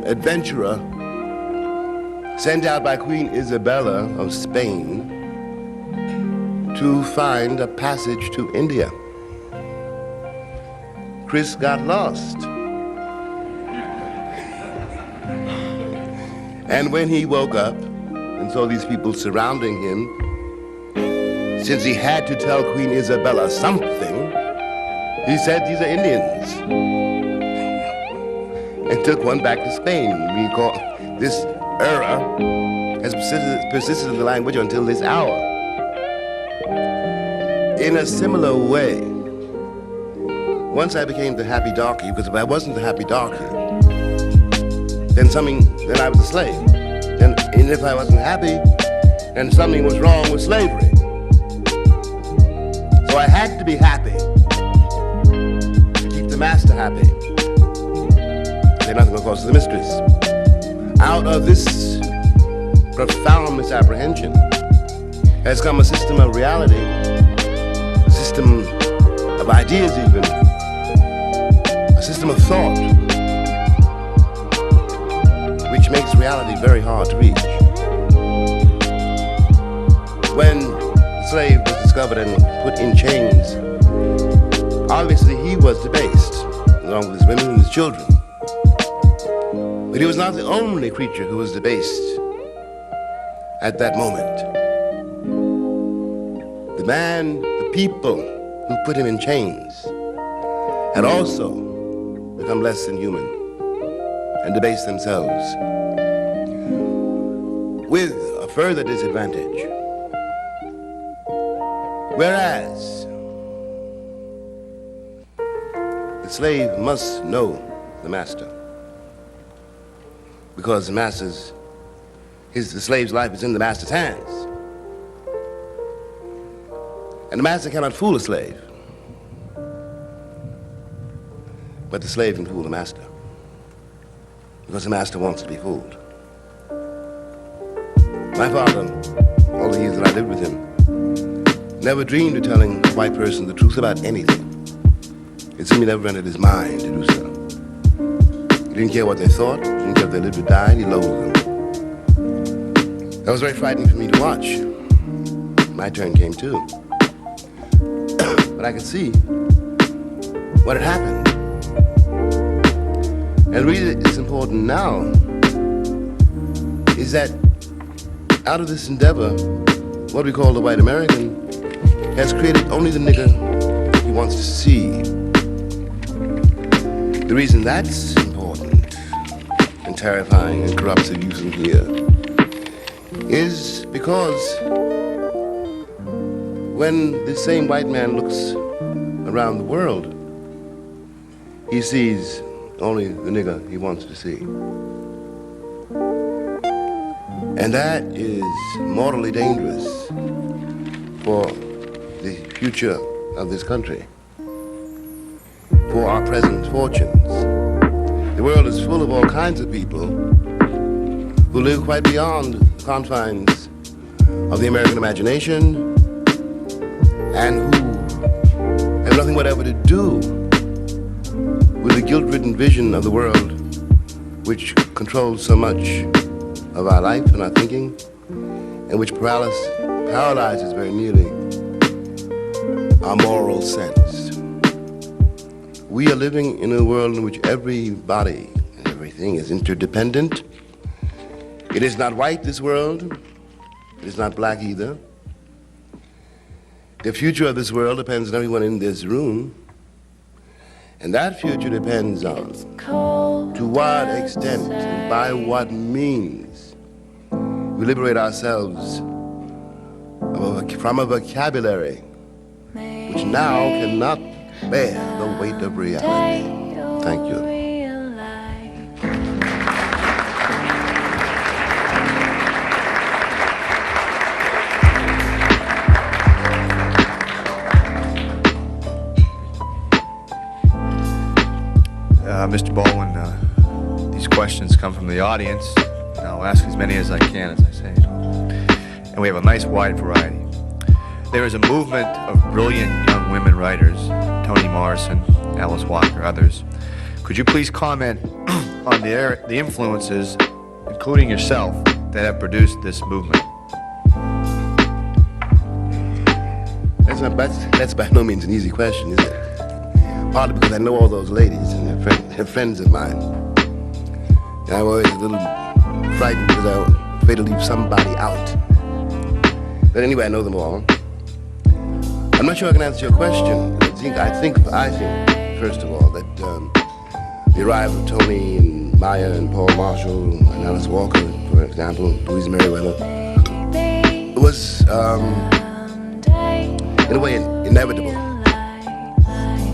adventurer sent out by Queen Isabella of Spain to find a passage to India. Chris got lost. And when he woke up and saw these people surrounding him, since he had to tell Queen Isabella something, he said, "These are Indians," and took one back to Spain. We call this error has persisted in the language until this hour. In a similar way, once I became the happy darky, because if I wasn't the happy darky, then I was a slave. And if I wasn't happy, then something was wrong with slavery. So I had to be happy to keep the master happy. Say nothing, of course, to the mistress. Out of this profound misapprehension has come a system of reality, a system of ideas even, a system of thought, which makes reality very hard to reach. When the slave was discovered and put in chains, obviously he was debased, along with his women and his children. But he was not the only creature who was debased at that moment. The man, the people who put him in chains had also become less than human and debased themselves. with a further disadvantage. Whereas the slave must know the master, because the slave's life is in the master's hands. And the master cannot fool a slave, but the slave can fool the master, because the master wants to be fooled. My father, all the years that I lived with him, never dreamed of telling a white person the truth about anything. It seemed he never entered his mind to do so. He didn't care what they thought, he didn't care if they lived or died, he loathed them. That was very frightening for me to watch. My turn came too. But I could see what had happened. And really, it's important now is that out of this endeavor, what we call the white American has created only the nigger he wants to see. The reason that's important and terrifying and corrupts the youth in here is because when this same white man looks around the world, he sees only the nigger he wants to see. And that is mortally dangerous for the future of this country, for our present fortunes. The world is full of all kinds of people who live quite beyond the confines of the American imagination and who have nothing whatever to do with the guilt-ridden vision of the world which controls so much of our life and our thinking, and which paralyzes very nearly our moral sense. We are living in a world in which everybody and everything is interdependent. It is not white, this world. It is not black either. The future of this world depends on everyone in this room. And that future depends on to what extent and by what means we liberate ourselves from a vocabulary which now cannot bear the weight of reality. Thank you. Mr. Baldwin, these questions come from the audience. I'll ask as many as I can, as I say. And we have a nice wide variety. There is a movement of brilliant young women writers, Toni Morrison, Alice Walker, others. Could you please comment on the influences, including yourself, that have produced this movement? That's by no means an easy question, is it? Partly because I know all those ladies and they're friends of mine. And I'm always a little frightened because I'm afraid to leave somebody out. But anyway, I know them all. I'm not sure I can answer your question. I think first of all, that the arrival of Toni and Maya and Paul Marshall and Alice Walker, for example, Louise Merriweather, was in a way inevitable.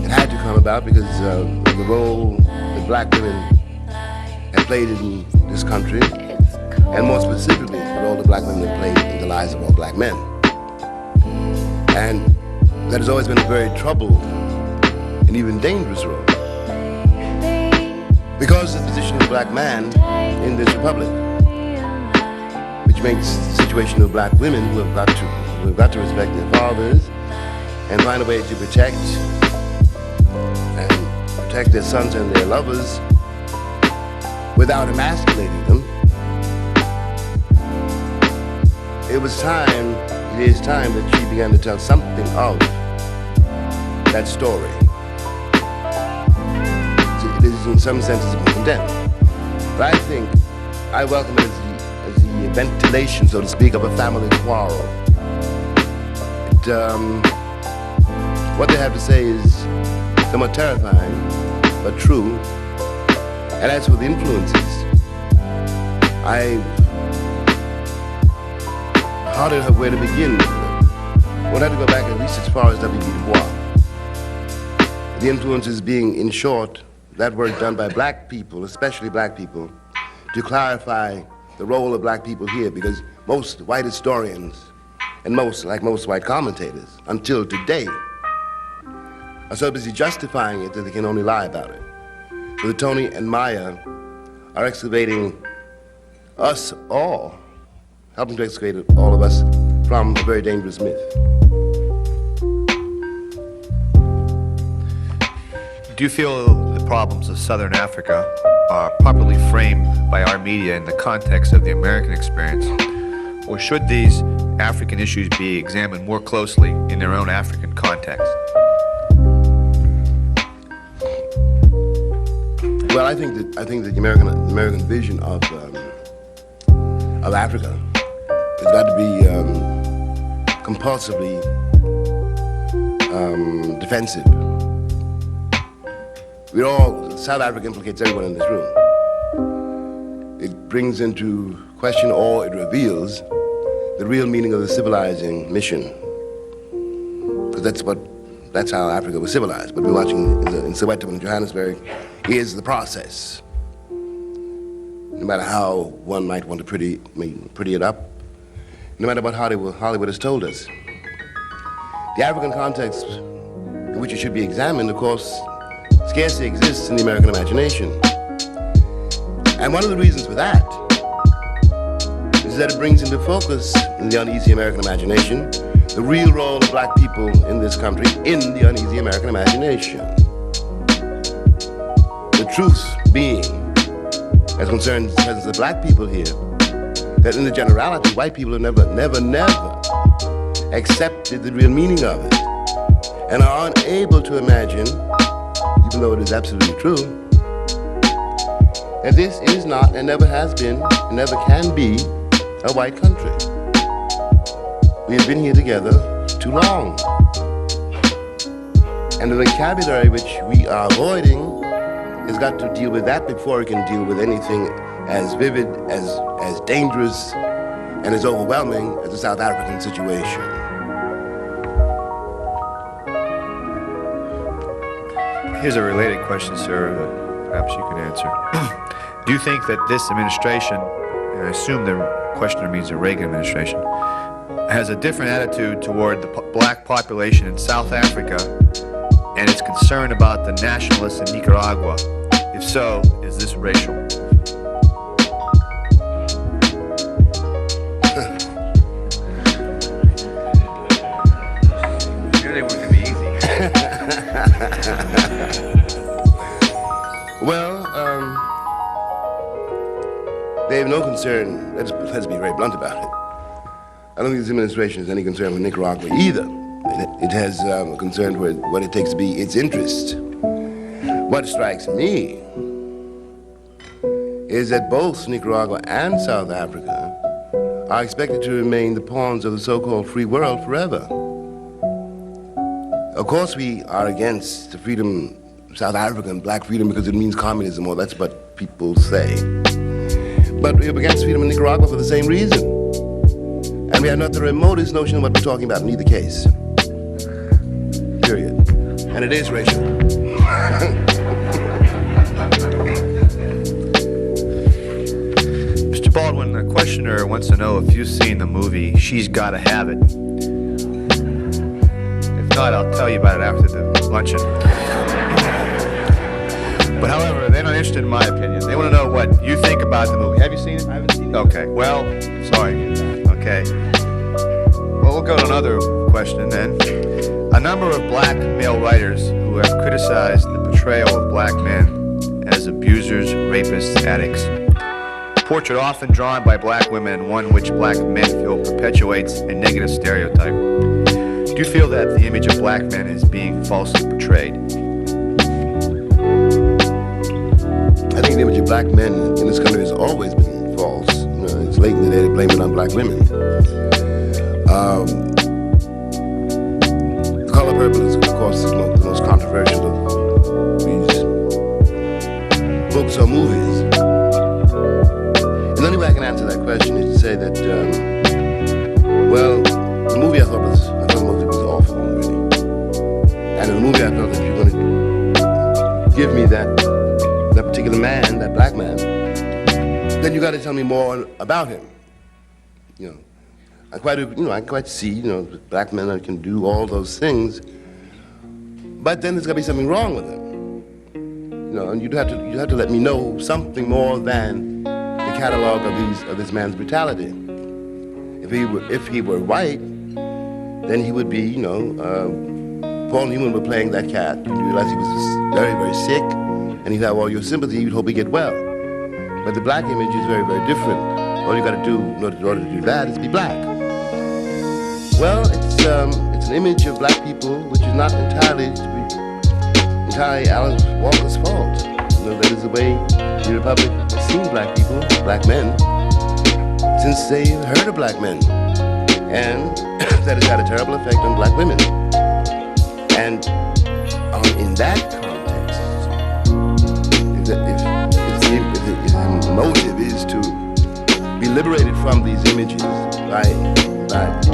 It had to come about because of the role that black women have played in this country, and more specifically, the role that black women have played in the lives of all black men. And that has always been a very troubled and even dangerous role, because of the position of the black man in this republic, which makes the situation of black women who have got to respect their fathers and find a way to protect their sons and their lovers without emasculating them. It is time that she began to tell something of that story. It is in some senses condemned. But I think I welcome it as the ventilation, so to speak, of a family quarrel. What they have to say is somewhat terrifying, but true. And as for the influences, I've where to begin. One had to go back at least as far as W.B. Du Bois. The influences being, in short, that work done by black people, especially black people, to clarify the role of black people here, because most white historians and most white commentators, until today, are so busy justifying it that they can only lie about it. So Tony and Maya are excavating us all, helping to excavate all of us from a very dangerous myth. Do you feel the problems of Southern Africa are properly framed by our media in the context of the American experience? Or should these African issues be examined more closely in their own African context? Well, I think that the American vision of Africa has got to be compulsively defensive. South Africa implicates everyone in this room. It brings into question, or it reveals, the real meaning of the civilizing mission. Because that's how Africa was civilized. What we're watching in Soweto and Johannesburg is the process. No matter how one might want to pretty it up, no matter what Hollywood has told us. The African context in which it should be examined, of course, scarcely exists in the American imagination. And one of the reasons for that is that it brings into focus in the uneasy American imagination the real role of black people in this country in the uneasy American imagination. The truth being, as concerns the presence of black people here, that in the generality, white people have never accepted the real meaning of it and are unable to imagine, even though it is absolutely true, that this is not and never has been and never can be a white country. We have been here together too long. And the vocabulary which we are avoiding has got to deal with that before it can deal with anything as vivid, as dangerous, and as overwhelming as the South African situation. Here's a related question, sir, that perhaps you can answer. Do you think that this administration, and I assume the questioner means the Reagan administration, has a different attitude toward the black population in South Africa and is concerned about the nationalists in Nicaragua? If so, is this racial? Well, they have no concern, let's be very blunt about it. I don't think this administration has any concern with Nicaragua either. It has a concern with what it takes to be its interest. What strikes me is that both Nicaragua and South Africa are expected to remain the pawns of the so-called free world forever. Of course, we are against the freedom, South African black freedom, because it means communism, or that's what people say. But we're against freedom in Nicaragua for the same reason. And we have not the remotest notion of what we're talking about in either case. Period. And it is racial. Mr. Baldwin, the questioner wants to know if you've seen the movie She's Gotta Have It. If not, I'll tell you about it after the luncheon. But however, they're not interested in my opinion. They want to know what you think about the movie. Have you seen it? I haven't seen it. Okay, well, sorry. Okay. Well, we'll go to another question then. A number of black male writers who have criticized the portrayal of black men as abusers, rapists, addicts. A portrait often drawn by black women and one which black men feel perpetuates a negative stereotype. Do you feel that the image of black men is being falsely portrayed? I think the image of black men in this country has always been false. It's late in the day to blame it on black women. The color purple is, of course, the most controversial of these books or movies. And the only way I can answer that question is to say that Well, the movie I thought the movie was awful, really. And in the movie I felt if you're going to give me that particular man, that black man, then you got to tell me more about him. You know, I can quite see, black men that can do all those things, but then there's got to be something wrong with them. And you'd have to let me know something more than the catalog of this man's brutality. If he were white, then he would be, Paul Newman were playing that cat. You realize he was very, very sick, and he'd have all your sympathy. You'd hope he'd get well. But the black image is very, very different. All you got to do in order to do that is be black. Well, it's an image of black people which is not entirely Alice Walker's fault. That is the way the Republic has seen black people, black men, since they heard of black men. And that has had a terrible effect on black women. And in that context, if the motive is to be liberated from these images by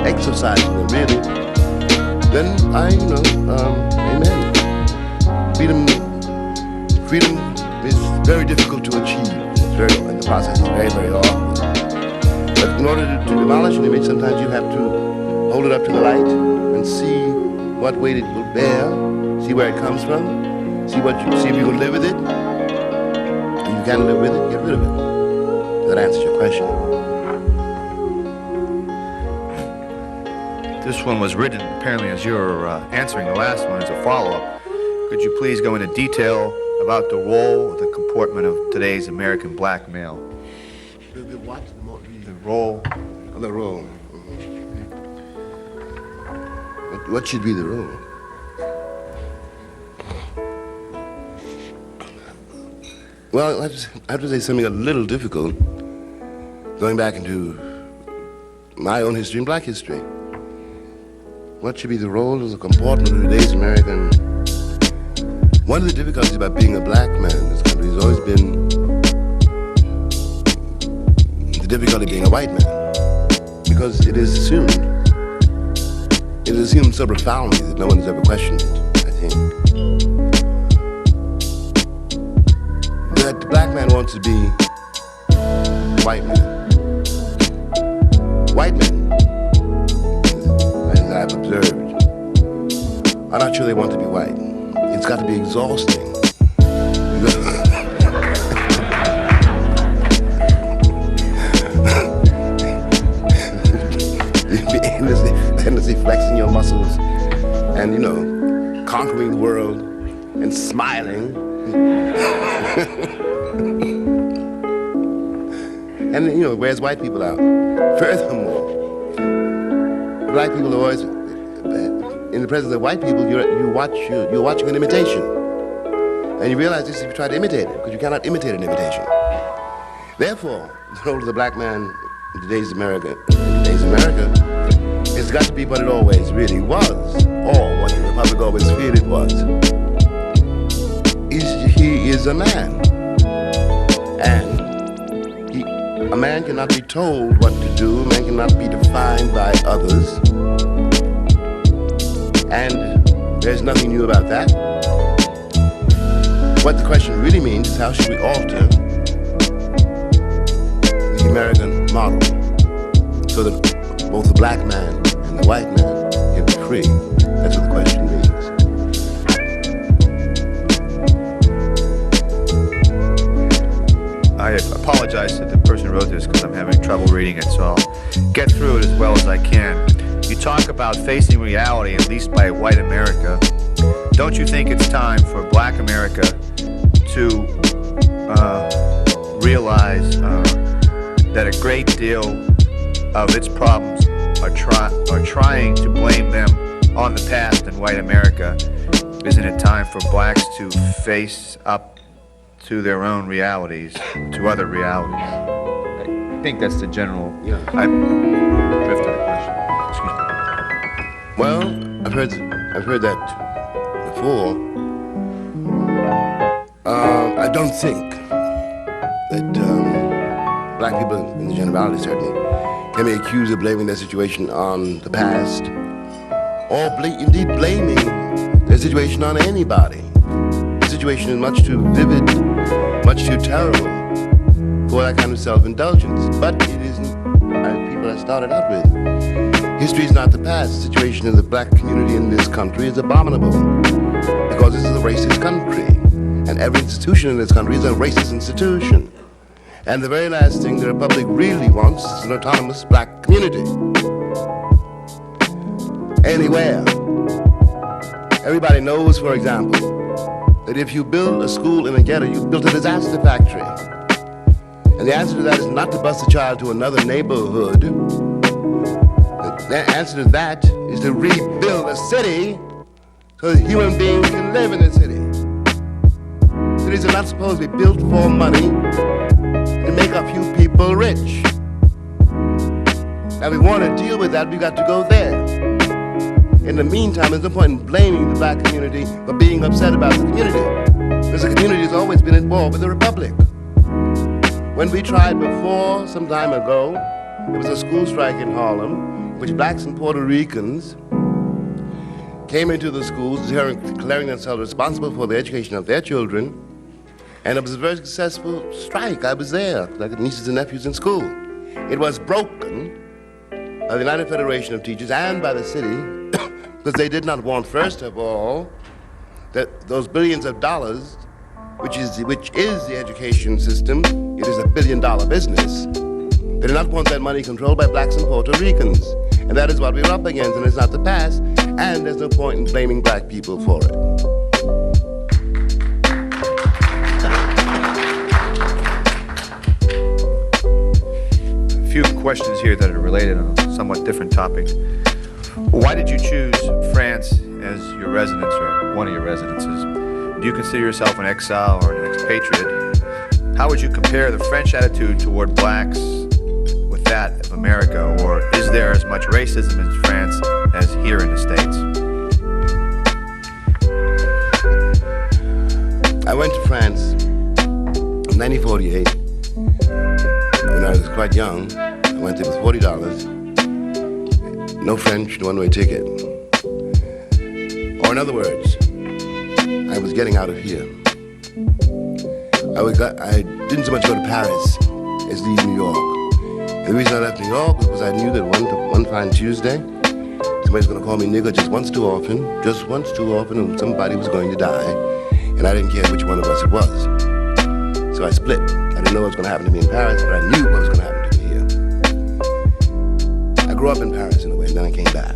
exercising them really, then amen. Freedom is very difficult to achieve. And the process is very, very awkward. But in order to demolish an image, sometimes you have to hold it up to the light and see what weight it will bear, see where it comes from, see if you can live with it. And you can't live with it, get rid of it. That answers your question. This one was written apparently as you're answering the last one as a follow-up. Could you please go into detail about the role of the comportment of today's American black male? The what? The role. Oh, the role. What should be the role? Well, I have to say something a little difficult, going back into my own history and black history. What should be the role of the comportment of today's American? One of the difficulties about being a black man in this country has always been the difficulty of being a white man, because it is assumed so profoundly that no one has ever questioned it, I think. That the black man wants to be a white man. White men, as I've observed, are not sure they want to be white. It's got to be exhausting. Endlessly flexing your muscles and, conquering the world and smiling. And, wears white people out. Furthermore, black people are always, in the presence of white people, you're watching an imitation. And you realize this if you try to imitate it, because you cannot imitate an imitation. Therefore, the role of the black man in today's America, it's got to be what it always really was, or what the Republic always feared it was. He is a man. And a man cannot be told what to do, a man cannot be defined by others. And there's nothing new about that. What the question really means is how should we alter the American model so that both the black man and the white man can be free. That's what the question means. I apologize to the person who wrote this because I'm having trouble reading it, so I'll get through it as well as I can. You talk about facing reality, at least by white America. Don't you think it's time for black America to realize that a great deal of its problems are trying to blame them on the past in white America? Isn't it time for blacks to face up to their own realities, to other realities? I think that's the general. Yeah. I drifted the question. Excuse me. Well, I've heard that before. I don't think that black people, in the generality certainly, can be accused of blaming their situation on the past, or indeed blaming their situation on anybody. The situation is much too vivid, much too terrible for that kind of self-indulgence. But it isn't, as people I started out with. History is not the past. The situation of the black community in this country is abominable because this is a racist country, and every institution in this country is a racist institution. And the very last thing the Republic really wants is an autonomous black community. Anywhere. Everybody knows, for example, that if you build a school in a ghetto, you've built a disaster factory. And the answer to that is not to bus a child to another neighborhood. The answer to that is to rebuild a city so that human beings can live in the city. Cities are not supposed to be built for money to make a few people rich. Now, if we want to deal with that, we've got to go there. In the meantime, there's no point in blaming the black community for being upset about the community, because the community has always been at war with the Republic. When we tried before, some time ago, there was a school strike in Harlem, which blacks and Puerto Ricans came into the schools declaring themselves responsible for the education of their children, and it was a very successful strike. I was there, like nieces and nephews in school. It was broken by the United Federation of Teachers and by the city, because they did not want, first of all, that those billions of dollars, which is the education system, it is $1 billion business. They did not want that money controlled by blacks and Puerto Ricans. And that is what we were up against, and it's not the past, and there's no point in blaming black people for it. A few questions here that are related on a somewhat different topic. Why did you choose France as your residence, or one of your residences? Do you consider yourself an exile or an expatriate? How would you compare the French attitude toward blacks with that of America, or is there as much racism in France as here in the States? I went to France in 1948 when I was quite young. I went there with $40, no French, no one-way ticket. Or in other words, I was getting out of here. I didn't so much go to Paris as leave New York. And the reason I left New York was because I knew that one fine Tuesday, somebody's going to call me nigger just once too often, and somebody was going to die. And I didn't care which one of us it was. So I split. I didn't know what was going to happen to me in Paris, but I knew what was going to happen to me here. I grew up in Paris in a way, and then I came back.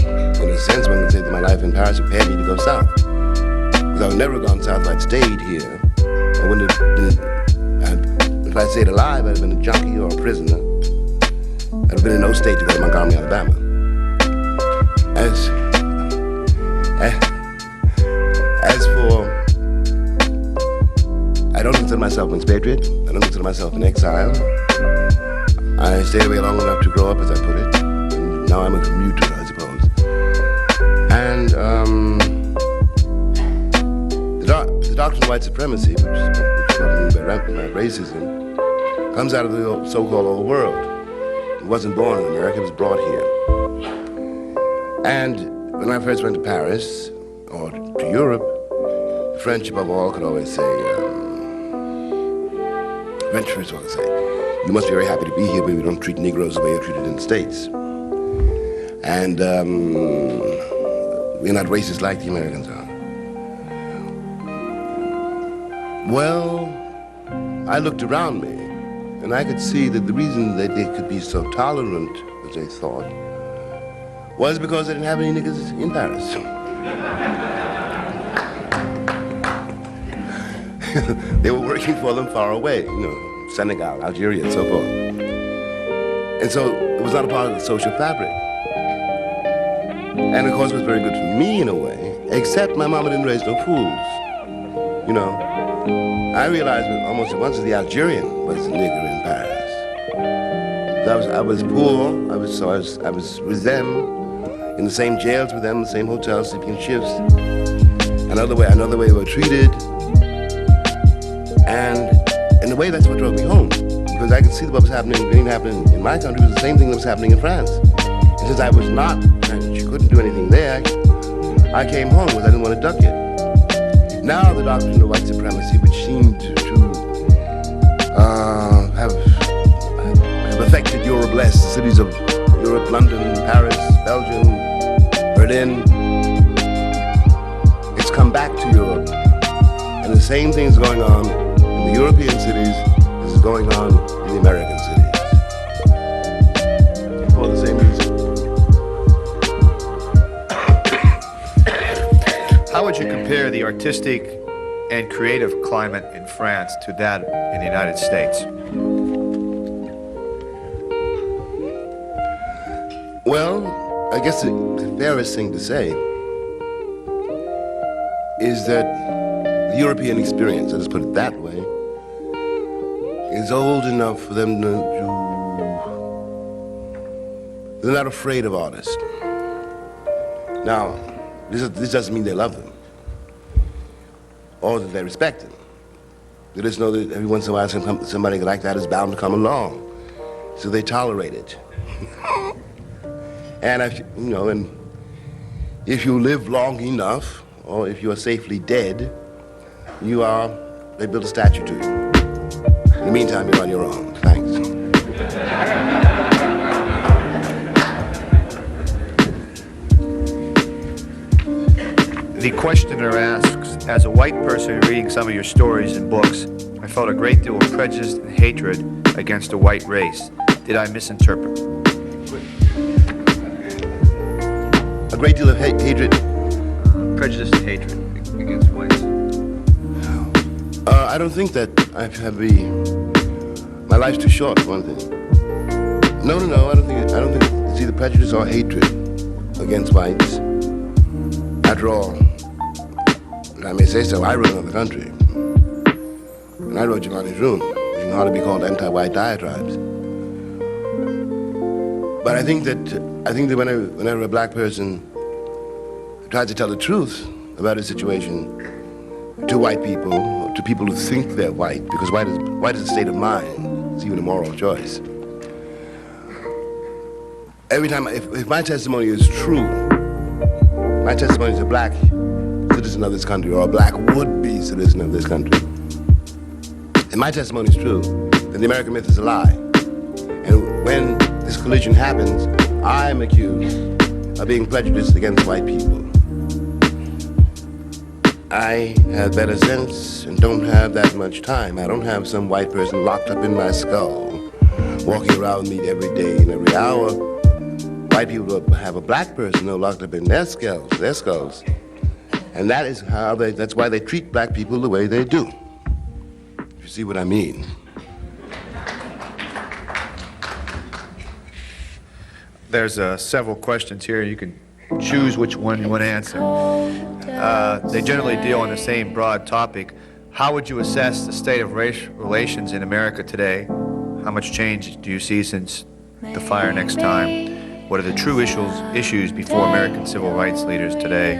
In a sense, one could say that my life in Paris prepared me to go south. Because I would never have gone south if I'd stayed here. I wouldn't have been, if I'd stayed alive, I'd have been a junkie or a prisoner. I'd have been in no state to go to Montgomery, Alabama. As for, I don't consider myself an expatriate. I don't consider myself an exile. I stayed away long enough to grow up, as I put it. And now I'm a commuter, I suppose. And the doctrine of white supremacy, which is what I mean by racism, comes out of the so-called old world. It wasn't born in America, it was brought here. And when I first went to Paris, or to Europe, the French above all could always say, French first of all could say, you must be very happy to be here, but we don't treat Negroes the way you're treated in the States. And we're not racist like the Americans are. Well, I looked around me, and I could see that the reason that they could be so tolerant, as they thought, was because they didn't have any niggas in Paris. They were working for them far away, Senegal, Algeria, and so forth. And so it was not a part of the social fabric. And of course it was very good for me in a way, except my mama didn't raise no fools. I realized almost at once that the Algerian was the nigger in Paris. I was poor, I was with them, in the same jails with them, the same hotels, sleeping in shifts. Another way we were treated. And in a way, that's what drove me home. because I could see what was happening in my country was the same thing that was happening in France. And since I was not French, couldn't do anything there, I came home because I didn't want to duck it. Now the doctrine of white supremacy, which seemed to have affected Europe-less cities of Europe, London, Paris, Belgium, Berlin, it's come back to Europe. And the same thing is going on in the European cities as is going on in the American cities. For the same reason. How would you compare the artistic and creative climate in France to that in the United States? Well, I guess the fairest thing to say is that the European experience, let's put it that way, is old enough for them to they're not afraid of artists. Now, this doesn't mean they love them or that they respect them. They just know that every once in a while somebody like that is bound to come along, so they tolerate it. And if you live long enough, or if you are safely dead, they build a statue to you. In the meantime, you're on your own. Thanks. The questioner asks, as a white person reading some of your stories and books, I felt a great deal of prejudice and hatred against the white race. Did I misinterpret? A great deal of hatred? Prejudice and hatred against whites. I don't think that my life's too short, for one thing. No, I don't think it's either prejudice or hatred against whites. After all, I may say so, I run another country. And I wrote Jelani's Room. It can hardly be called anti-white diatribes. But I think that whenever a black person tries to tell the truth about a situation to white people, or to people who think they're white, because white is a state of mind, it's even a moral choice. Every time, if my testimony is true, my testimony is a black citizen of this country, or a black would-be citizen of this country, and my testimony is true, then the American myth is a lie. And when this collision happens, I'm accused of being prejudiced against white people. I have better sense and don't have that much time. I don't have some white person locked up in my skull, walking around me every day and every hour. White people have a black person locked up in their skulls. And that's why they treat black people the way they do. You see what I mean? There's several questions here. You can choose which one you want to answer. They generally deal on the same broad topic. How would you assess the state of race relations in America today? How much change do you see since the fire next time? What are the true issues before American civil rights leaders today?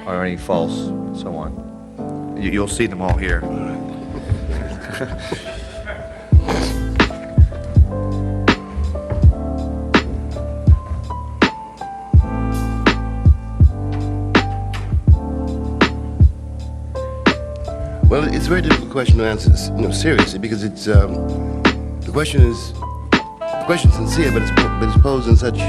Are any false, and so on? You'll see them all here. Well, it's a very difficult question to answer, seriously, because it's the question's sincere, but it's posed in such.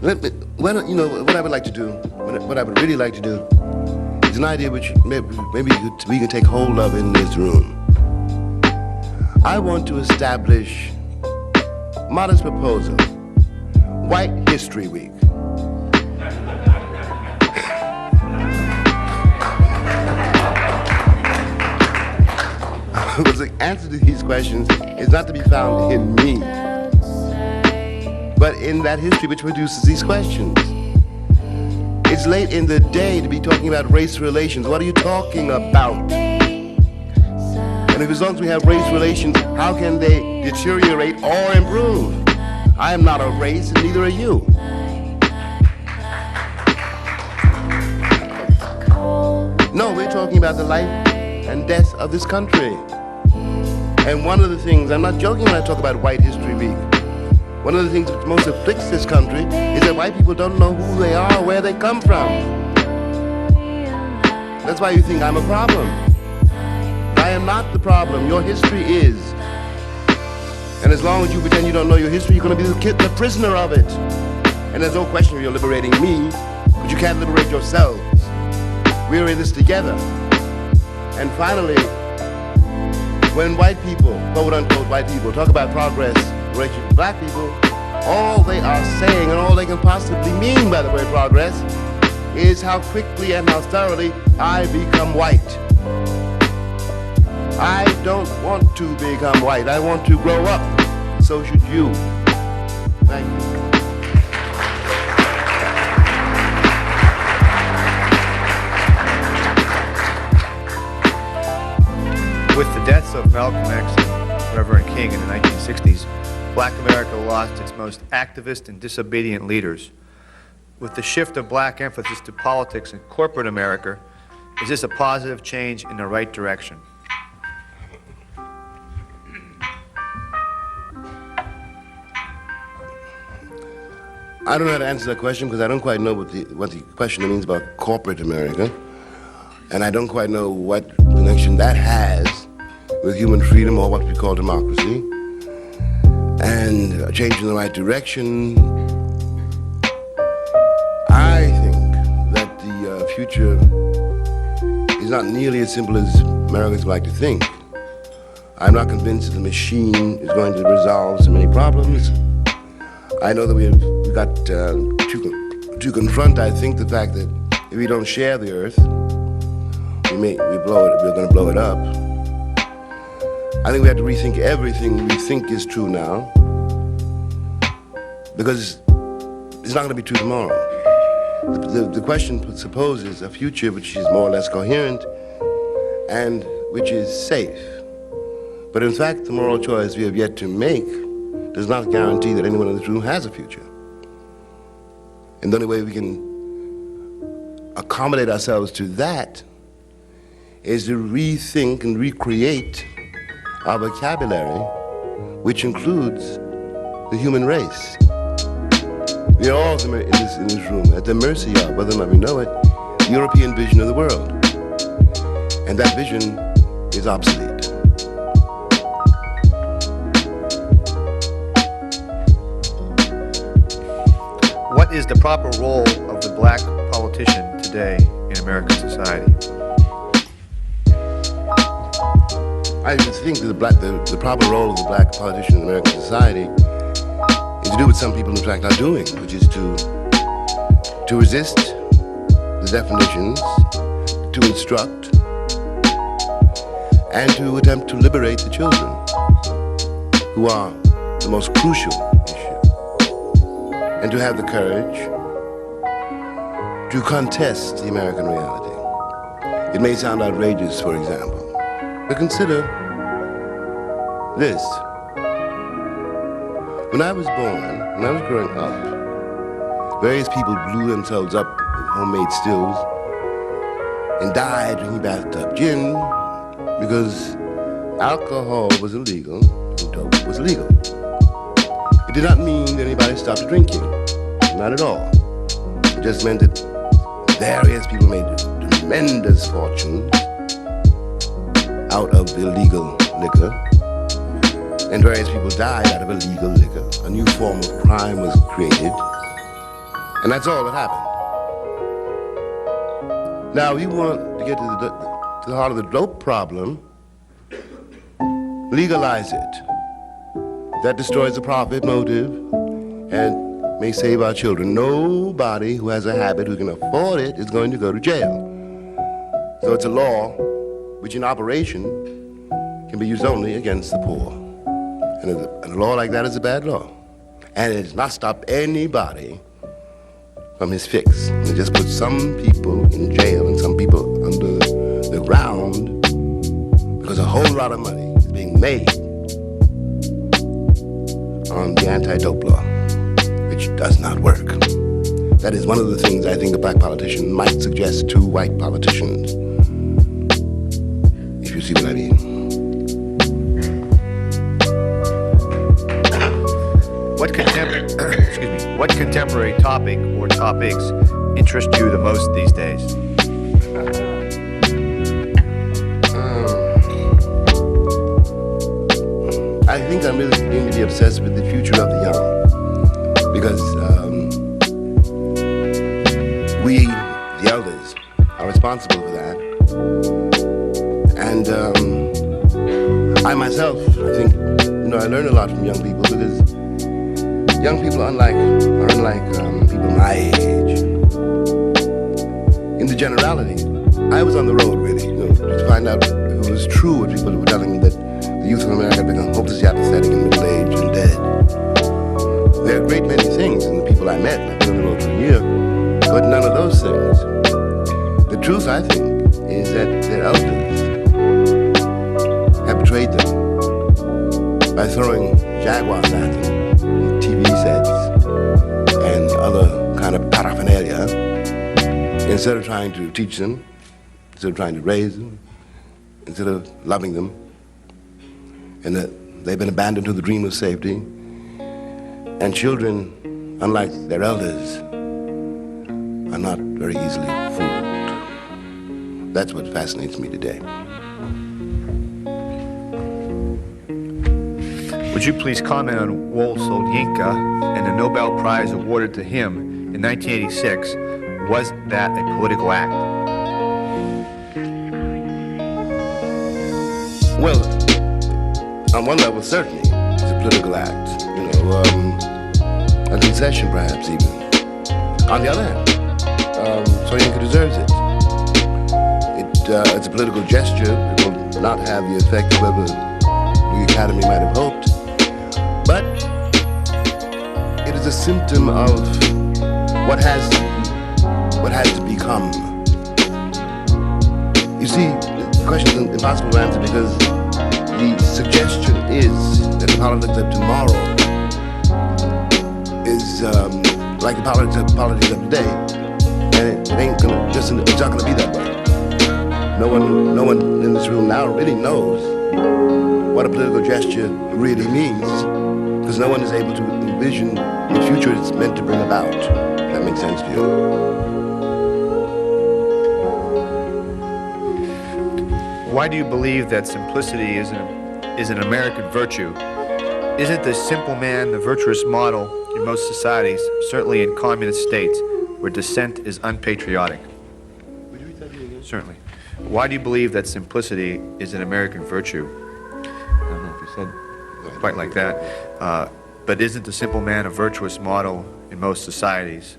What I would like to do, what I would really like to do, is an idea which maybe we can take hold of in this room. I want to establish modest proposal, White History Week. Because the answer to these questions is not to be found in me, but in that history which produces these questions. It's late in the day to be talking about race relations. What are you talking about? And if as long as we have race relations, how can they deteriorate or improve? I am not a race, and neither are you. No, we're talking about the life and death of this country. And one of the things, I'm not joking when I talk about White History Week, one of the things that most afflicts this country is that white people don't know who they are, where they come from. That's why you think I'm a problem. I am not the problem. Your history is. And as long as you pretend you don't know your history, you're going to be the prisoner of it. And there's no question of you're liberating me, but you can't liberate yourselves. We're in this together. And finally, when white people, quote unquote white people, talk about progress in relation to black people, all they are saying and all they can possibly mean by the word progress is how quickly and how thoroughly I become white. I don't want to become white. I want to grow up. So should you. Thank you. With the deaths of Malcolm X and Reverend King in the 1960s, Black America lost its most activist and disobedient leaders. With the shift of black emphasis to politics in corporate America, is this a positive change in the right direction? I don't know how to answer that question because I don't quite know what the question means about corporate America. And I don't quite know what connection that has with human freedom or what we call democracy. And a change in the right direction. I think that the future is not nearly as simple as Americans like to think. I'm not convinced that the machine is going to resolve so many problems. I know that we've got to confront, I think, the fact that if we don't share the earth, we're going to blow it up. I think we have to rethink everything we think is true now, because it's not going to be true tomorrow. The question supposes a future which is more or less coherent and which is safe. But in fact, the moral choice we have yet to make does not guarantee that anyone in this room has a future. And the only way we can accommodate ourselves to that is to rethink and recreate our vocabulary, which includes the human race. We are all in this room at the mercy of, whether or not we know it, the European vision of the world. And that vision is obsolete. What is the proper role of the black politician today in American society? I think that the proper role of the black politician in American society is to do what some people in fact are doing, which is to resist the definitions, to instruct, and to attempt to liberate the children, who are the most crucial issue, and to have the courage to contest the American reality. It may sound outrageous, for example, but consider this. When I was born, when I was growing up, various people blew themselves up with homemade stills and died drinking bathtub gin because alcohol was illegal and dope was legal. It did not mean that anybody stopped drinking, not at all. It just meant that various people made tremendous fortunes out of illegal liquor, and various people died out of illegal liquor. A new form of crime was created, and that's all that happened. Now, we want to get to the heart of the dope problem. Legalize it. That destroys the profit motive and may save our children. Nobody who has a habit, who can afford it, is going to go to jail. So it's a law which in operation can be used only against the poor. And a law like that is a bad law. And it does not stop anybody from his fix. It just puts some people in jail and some people under the ground because a whole lot of money is being made on the anti-dope law, which does not work. That is one of the things I think a black politician might suggest to white politicians. If you see what I mean. What contemporary topic or topics interest you the most these days? I think I'm really beginning to be obsessed with the future of the young, because we, the elders, are responsible for that. And I myself, I think, I learn a lot from young people, because young people are unlike people my age. In the generality, I was on the road really, to find out if it was true what people were telling me, that the youth of America had become hopelessly apathetic and middle-aged and dead. There are a great many things in the people I met, I've been on the road for a year, but none of those things. The truth, I think, is that their elders have betrayed them by throwing Jaguars at them, and TV sets, and other kind of paraphernalia, instead of trying to teach them, instead of trying to raise them, instead of loving them, and that they've been abandoned to the dream of safety. And children, unlike their elders, are not very easily fooled. That's what fascinates me today. Would you please comment on Solyinka and the Nobel Prize awarded to him in 1986? Was that a political act? Well, on one level, certainly, it's a political act. A concession, perhaps, even. On the other hand, Solyinka deserves it. It's a political gesture. It will not have the effect of whatever the Academy might have hoped. But it is a symptom of what has to become. You see, the question is impossible to answer, because the suggestion is that the politics of tomorrow is like the politics of today, and it ain't gonna it's not gonna be that way. No one in this room now really knows what a political gesture really means, because no one is able to envision the future it's meant to bring about. That makes sense to you. Why do you believe that simplicity is an American virtue? Isn't the simple man the virtuous model in most societies, certainly in communist states, where dissent is unpatriotic? Would you read that again? Certainly. Why do you believe that simplicity is an American virtue? I don't know if you said quite like that. But isn't the simple man a virtuous model in most societies,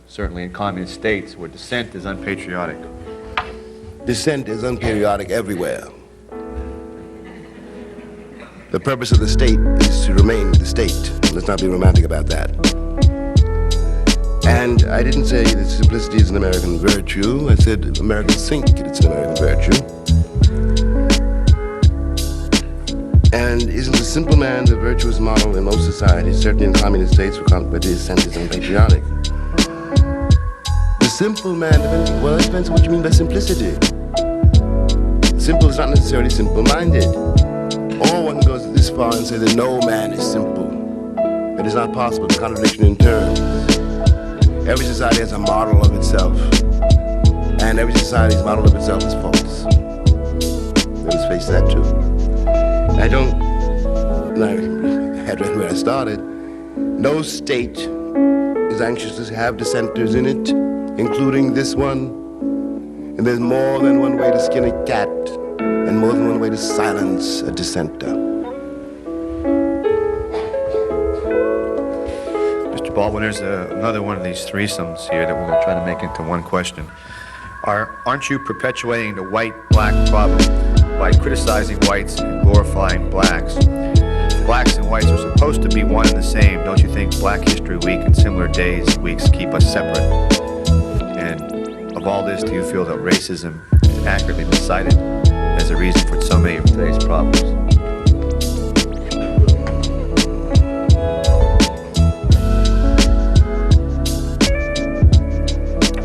certainly in communist states, where dissent is unpatriotic? Dissent is unpatriotic everywhere. The purpose of the state is to remain the state. Let's not be romantic about that. And I didn't say that simplicity is an American virtue. I said Americans think it's an American virtue. And isn't the simple man the virtuous model in most societies, certainly in communist states where dissent is unpatriotic? The simple man, it depends on what you mean by simplicity. Simple is not necessarily simple-minded. Or one goes this far and say that no man is simple. It is not possible, it's a contradiction in terms. Every society has a model of itself, and every society's model of itself is false. Let us face that too. I had read where I started. No state is anxious to have dissenters in it, including this one. And there's more than one way to skin a cat, and more than one way to silence a dissenter. Mr. Baldwin, there's another one of these threesomes here that we're going to try to make into one question. Aren't you perpetuating the white-black problem by criticizing whites and glorifying blacks? Blacks and whites are supposed to be one and the same. Don't you think Black History Week and similar days, weeks keep us separate? And of all this, do you feel that racism is accurately been cited as a reason for so many of today's problems?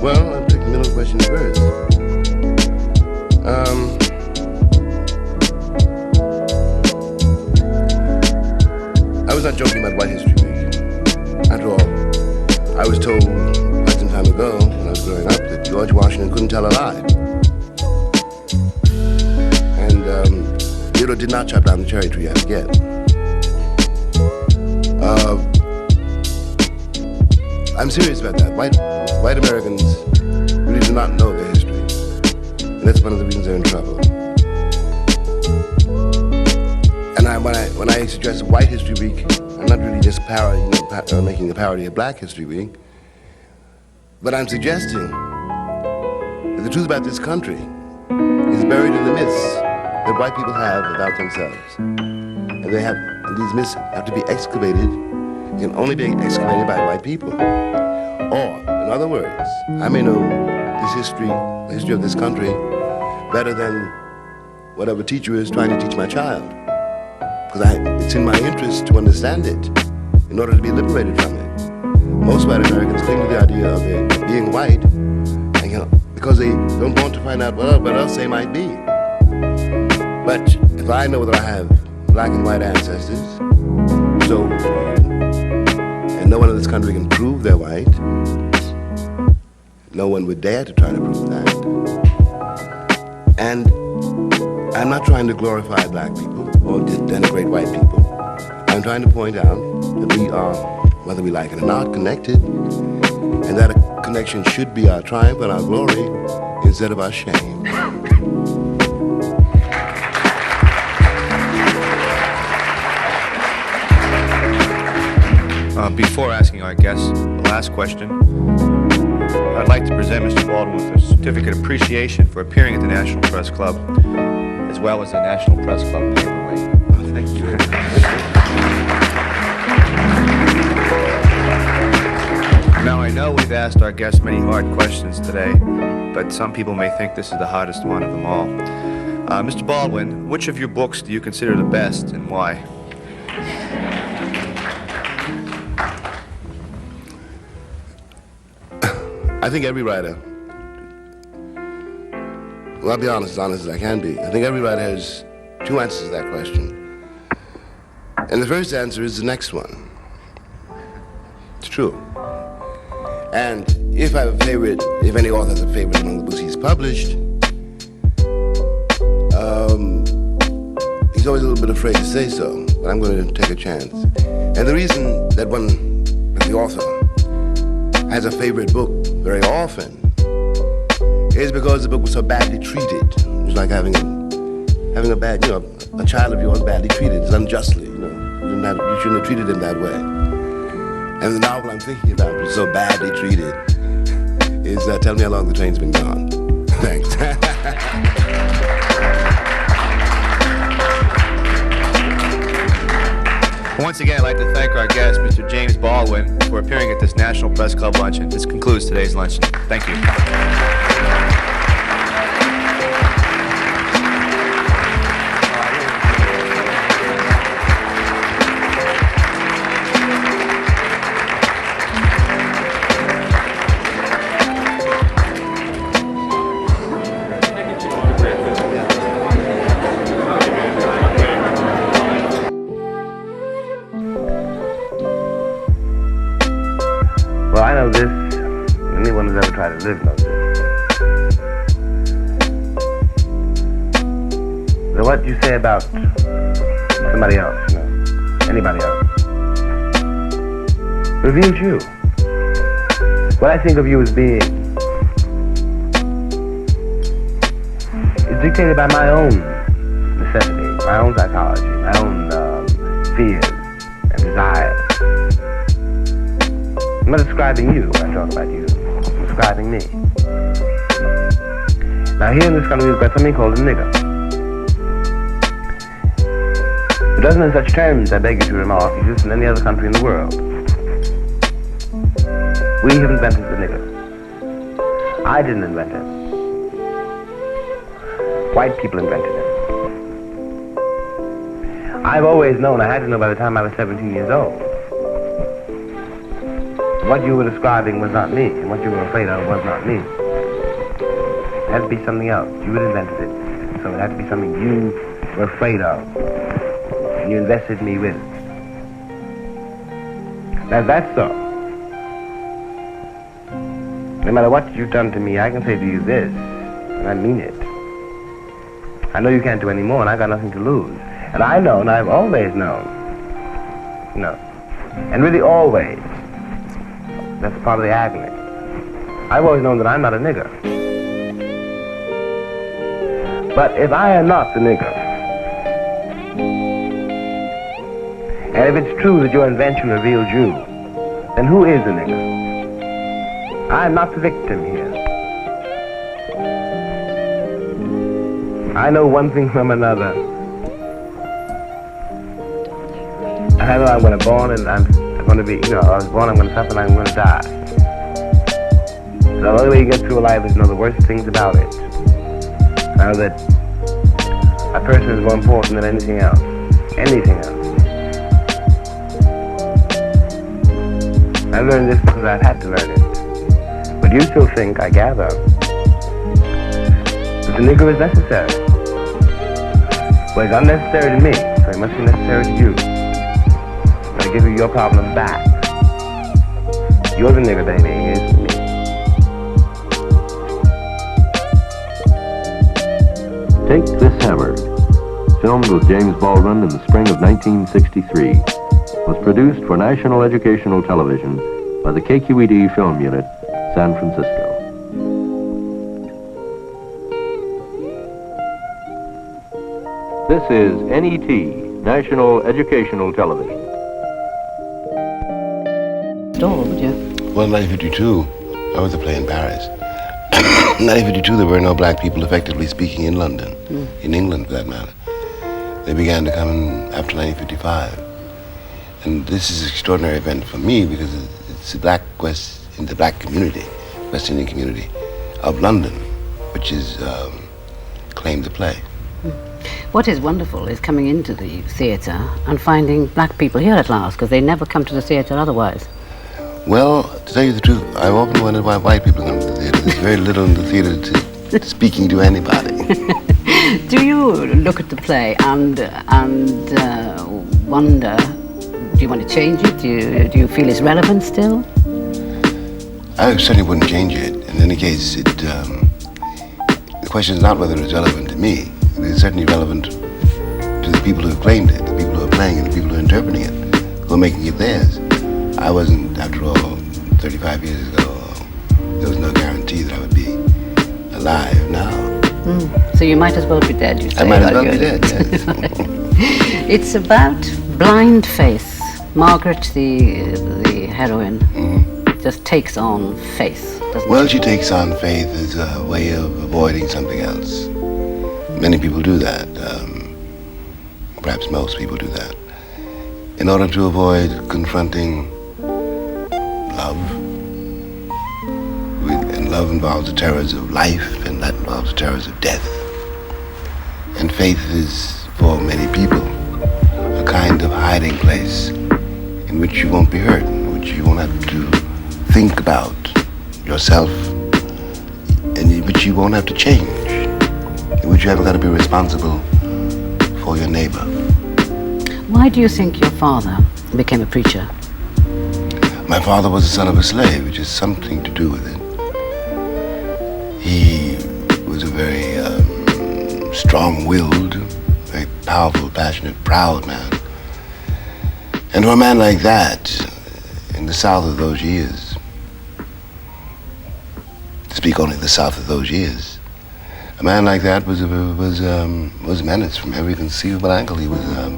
Well, I'll take the middle question first. I was not joking about White History Week. After all, I was told quite some time ago when I was growing up that George Washington couldn't tell a lie. And Theodore did not chop down the cherry tree, I forget. I'm serious about that. White Americans really do not know their history. And that's one of the reasons they're in trouble. And when I suggest White History Week, I'm not really just making a parody of Black History Week, but I'm suggesting that the truth about this country is buried in the myths that white people have about themselves. And these myths have to be excavated, can only be excavated by white people. Or, in other words, I may know this history, the history of this country, better than whatever teacher is trying to teach my child. Because it's in my interest to understand it in order to be liberated from it. Most white Americans cling to the idea of their being white, and, because they don't want to find out what else they might be. But if I know that I have black and white ancestors, so and no one in this country can prove they're white, no one would dare to try to prove that. And I'm not trying to glorify black people or denigrate white people. I'm trying to point out that we are, whether we like it or not, connected, and that a connection should be our triumph and our glory instead of our shame. Before asking our guests the last question, I'd like to present Mr. Baldwin with a certificate of appreciation for appearing at the National Press Club, as well as the National Press Club paperweight. Oh, thank you. Now, I know we've asked our guests many hard questions today, but some people may think this is the hardest one of them all. Mr. Baldwin, which of your books do you consider the best and why? I think every writer, well, I'll be honest as I can be, I think every writer has two answers to that question. And the first answer is the next one. It's true. And if I have a favorite, if any author has a favorite among the books he's published, he's always a little bit afraid to say so, but I'm going to take a chance. And the reason that the author has a favorite book very often is because the book was so badly treated. It's like having a bad, a child of yours badly treated unjustly, you shouldn't have treated him that way. And the novel I'm thinking about, which is so badly treated, is Tell Me How Long the Train's Been Gone. Thanks. Once again, I'd like to thank our guest, Mr. James Balwdin, for appearing at this National Press Club luncheon. This concludes today's luncheon. Thank you. Well, I know this. Anyone who's ever tried to live knows this. So what you say about somebody else, anybody else, reveals you. What I think of you as being is dictated by my own necessity, my own psychology, my own fears and desires. I'm not describing you when I talk about you. I'm describing me. Now here in this country we've got something called a nigger. It doesn't in such terms, I beg you to remark, exist in any other country in the world. We have invented the nigger. I didn't invent him. White people invented him. I've always known, I had to know by the time I was 17 years old. What you were describing was not me, and what you were afraid of was not me. It had to be something else. You had invented it, so it had to be something you were afraid of. You invested me with. Now, if that's so, No matter what you've done to me, I can say to you this, and I mean it. I know you can't do any more, and I've got nothing to lose. And I know, and I've always known, and really always, that's part of the agony. I've always known that I'm not a nigger. But if I am not the nigger, and if it's true that your invention reveals you, then who is the nigger? I am not the victim here. I know one thing from another. I know I'm going to born and I'm going to be, I was born, I'm going to suffer, and I'm going to die. So the only way you get through life is to know the worst things about it. I know that a person is more important than anything else. Anything else. I learned this because I've had to learn it. But you still think, I gather, that the Negro is necessary. Well, he's unnecessary to me, so he must be necessary to you. I'll give you your problem back. You're the nigger, baby. He is me. Take This Hammer, filmed with James Baldwin in the spring of 1963, was produced for National Educational Television by the KQED Film Unit, San Francisco. This is NET, National Educational Television. Would you? Well, in 1952, I was a play in Paris. In 1952, there were no black people effectively speaking in London, in England for that matter. They began to come in after 1955. And this is an extraordinary event for me because it's the black community, West Indian community of London, which is claimed to play. What is wonderful is coming into the theatre and finding black people here at last, because they never come to the theatre otherwise. Well, to tell you the truth, I've often wondered why white people come to the theatre. There's very little in the theatre to speaking to anybody. Do you look at the play and wonder, do you want to change it? Do you feel it's relevant still? I certainly wouldn't change it. In any case, the question is not whether it's relevant to me. It is certainly relevant to the people who have claimed it, the people who are playing it, the people who are interpreting it, who are making it theirs. I wasn't, after all, 35 years ago, there was no guarantee that I would be alive now. So you might as well be dead, you say. I might as well be dead, yes. It's about blind faith. Margaret, the heroine, just takes on faith, doesn't Well, she? she takes on faith as a way of avoiding something else. Many people do that. Perhaps most people do that. In order to avoid confronting love, and love involves the terrors of life, and that involves the terrors of death. And faith is, for many people, a kind of hiding place in which you won't be hurt, in which you won't have to think about yourself, and in which you won't have to change, in which you haven't got to be responsible for your neighbor. Why do you think your father became a preacher? My father was the son of a slave, which has something to do with it. He was a very strong-willed, very powerful, passionate, proud man. And for a man like that, in the South of those years, to speak only of the South of those years, a man like that was menaced from every conceivable angle. He was a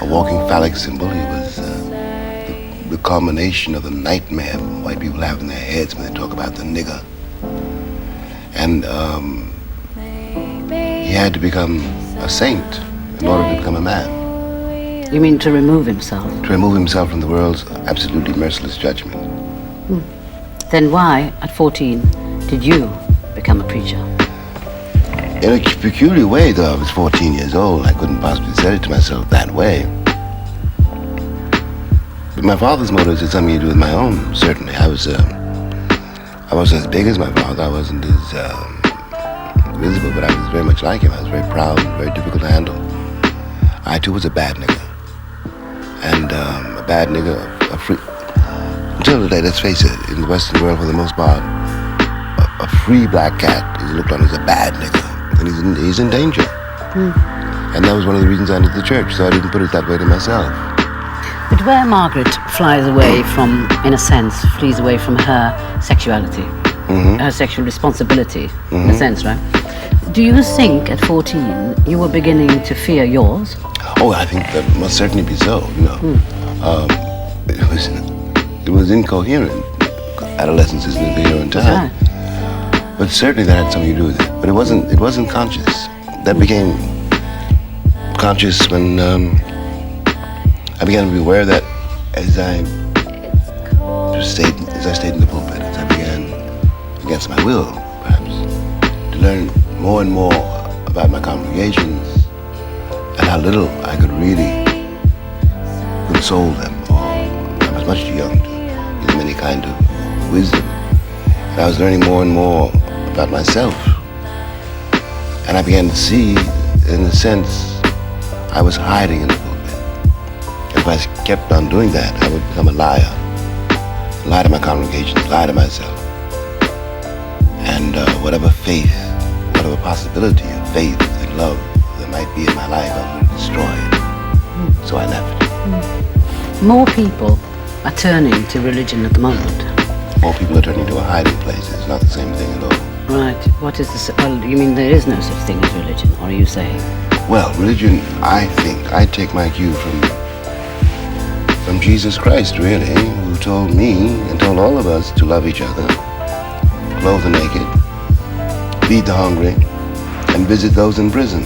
walking phallic symbol. He was the culmination of the nightmare white people have in their heads when they talk about the nigger. And he had to become a saint in order to become a man. You mean to remove himself? To remove himself from the world's absolutely merciless judgment. Then why, at 14, did you become a preacher? In a peculiar way, though I was 14 years old, I couldn't possibly say it to myself that way. But my father's motives had something to do with my own, certainly. I wasn't as big as my father, I wasn't as visible, but I was very much like him. I was very proud, very difficult to handle. I too was a bad nigger. And a bad nigger, until today, let's face it, in the Western world for the most part, a free black cat is looked on as a bad nigga, and he's in danger. And that was one of the reasons I entered the church, so I didn't put it that way to myself. But where Margaret flies away from, in a sense, flees away from her sexuality, her sexual responsibility, in a sense, right? Do you think at 14 you were beginning to fear yours? Oh, I think that must certainly be so, you know. It was incoherent. Adolescence is an incoherent time. But certainly that had something to do with it. But it wasn't conscious. That became conscious when I began to be aware that as I stayed in the pulpit, as I began, against my will, perhaps, to learn more and more about my congregations and how little I could really console them, or I was much too young to give them any kind of wisdom. And I was learning more and more about myself. And I began to see, in a sense, I was hiding in the pulpit. If I kept on doing that, I would become a liar. Lie to my congregations, lie to myself. And whatever faith, whatever possibility of faith and love there might be in my life, I would destroy it. So I left. More people are turning to religion at the moment. More people are turning to a hiding place. It's not the same thing at all. Right. What is this? Well, you mean there is no such thing as religion, or are you saying? Well, religion, I think, I take my cue from Jesus Christ, really, who told me and told all of us to love each other, clothe the naked, feed the hungry, and visit those in prison.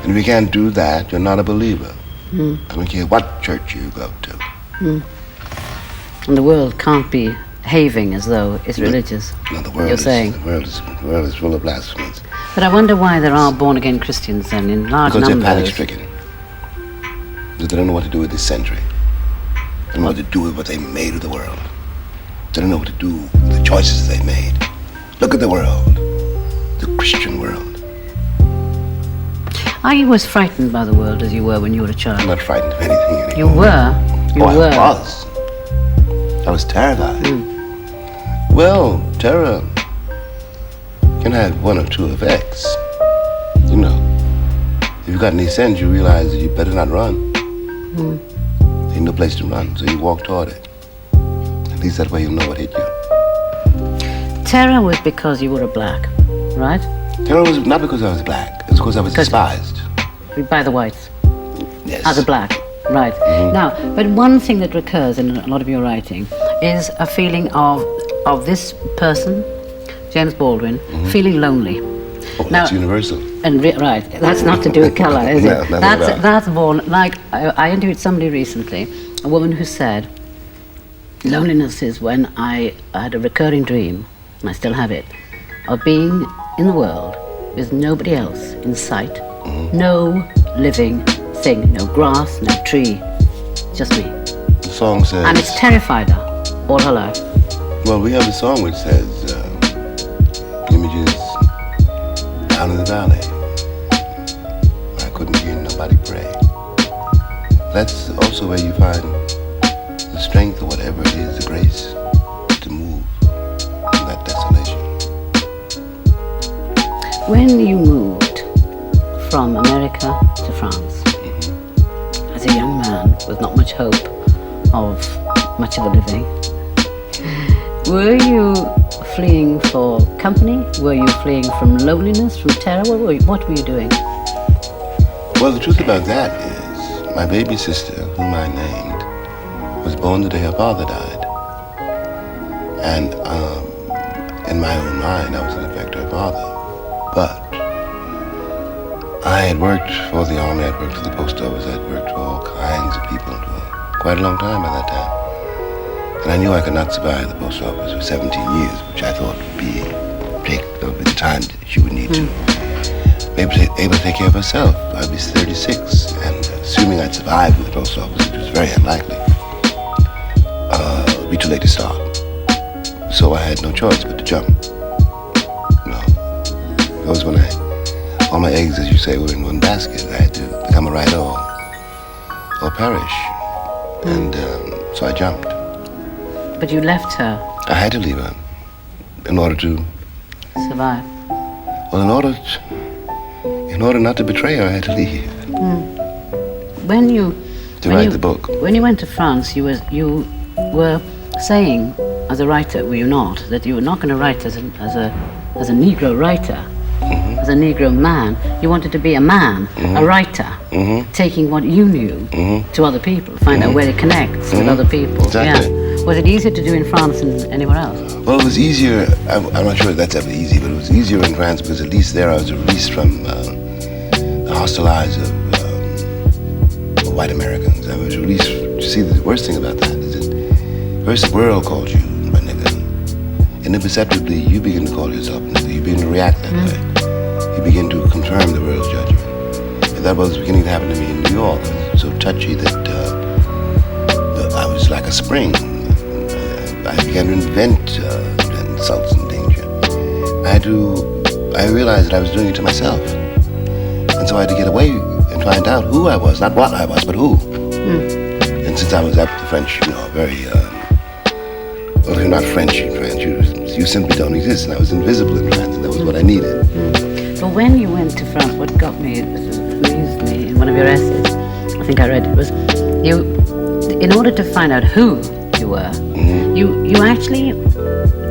And if you can't do that, you're not a believer. I don't care what church you go to. And the world can't be behaving as though it's religious. No, the world You're saying. The world is full of blasphemies. But I wonder why there are born-again Christians then in large because numbers. They're panic-stricken. Because they don't know what to do with this century. They don't know what to do with what they made of the world. They don't know what to do with the choices they made. Look at the world, the Christian world. Are you as frightened by the world as you were when you were a child? I'm not frightened of anything anymore. You were? I was terrified. Well, terror can have one of two effects. You know, if you've got any sense, you realize that you better not run. Ain't no place to run, so you walk toward it. At least that way you'll know what hit you. Terror was because you were a black, right? Terror was not because I was black. It was because I was despised. By the whites? Yes. As a black, right. Now, but one thing that recurs in a lot of your writing is a feeling of this person, James Baldwin, feeling lonely. Oh, that's universal. And right, that's not to do with color, is No, it? that's born, like, I interviewed somebody recently, a woman who said, loneliness is when I had a recurring dream, and I still have it, of being in the world with nobody else in sight, no living thing, no grass, no tree, just me. The song says... And it's terrified her all her life. Well, we have a song which says, images down in the valley, where I couldn't hear nobody pray. That's also where you find the strength or whatever it is, the grace to move in that desolation. When you moved from America to France, as a young man with not much hope of much of a living, were you fleeing for company? Were you fleeing from loneliness, from terror? What were you doing? Well, the truth about that is, my baby sister, whom I named, was born the day her father died. And in my own mind, I was in effect her father. But I had worked for the army, I had worked for the post office, I had worked for all kinds of people for quite a long time by that time. And I knew I could not survive the post office for 17 years, which I thought would be the time that she would need to be able to take care of herself. I'd be 36, and assuming I'd survive in the post office, which was very unlikely, it would be too late to start. So I had no choice but to jump. That was when all my eggs, as you say, were in one basket. I had to become a writer or perish. And so I jumped. But you left her. I had to leave her in order to survive? Well, in order not to betray her, I had to leave. When you write the book. When you went to France, you were saying, as a writer, were you not, that you were not going to write as a Negro writer, as a Negro man. You wanted to be a man, a writer, taking what you knew to other people, find out where it connects with other people. Exactly. Yeah. Was it easier to do in France than anywhere else? Well, it was easier. I'm not sure if that's ever easy, but it was easier in France because at least there I was released from the hostile eyes of white Americans. I was released. You see, the worst thing about that is that first the world calls you a nigger, and imperceptibly you begin to call yourself a nigger. You begin to react that way. You begin to confirm the world's judgment. And that was beginning to happen to me in New York. It was so touchy that I was like a spring. I began to invent insults and danger. I realized that I was doing it to myself. And so I had to get away and find out who I was, not what I was, but who. And since I was at the French, very, well, if you're not French in France, you simply don't exist. And I was invisible in France, and that was what I needed. But when you went to France, what amused me in one of your essays, I think I read it, was in order to find out who you were, you actually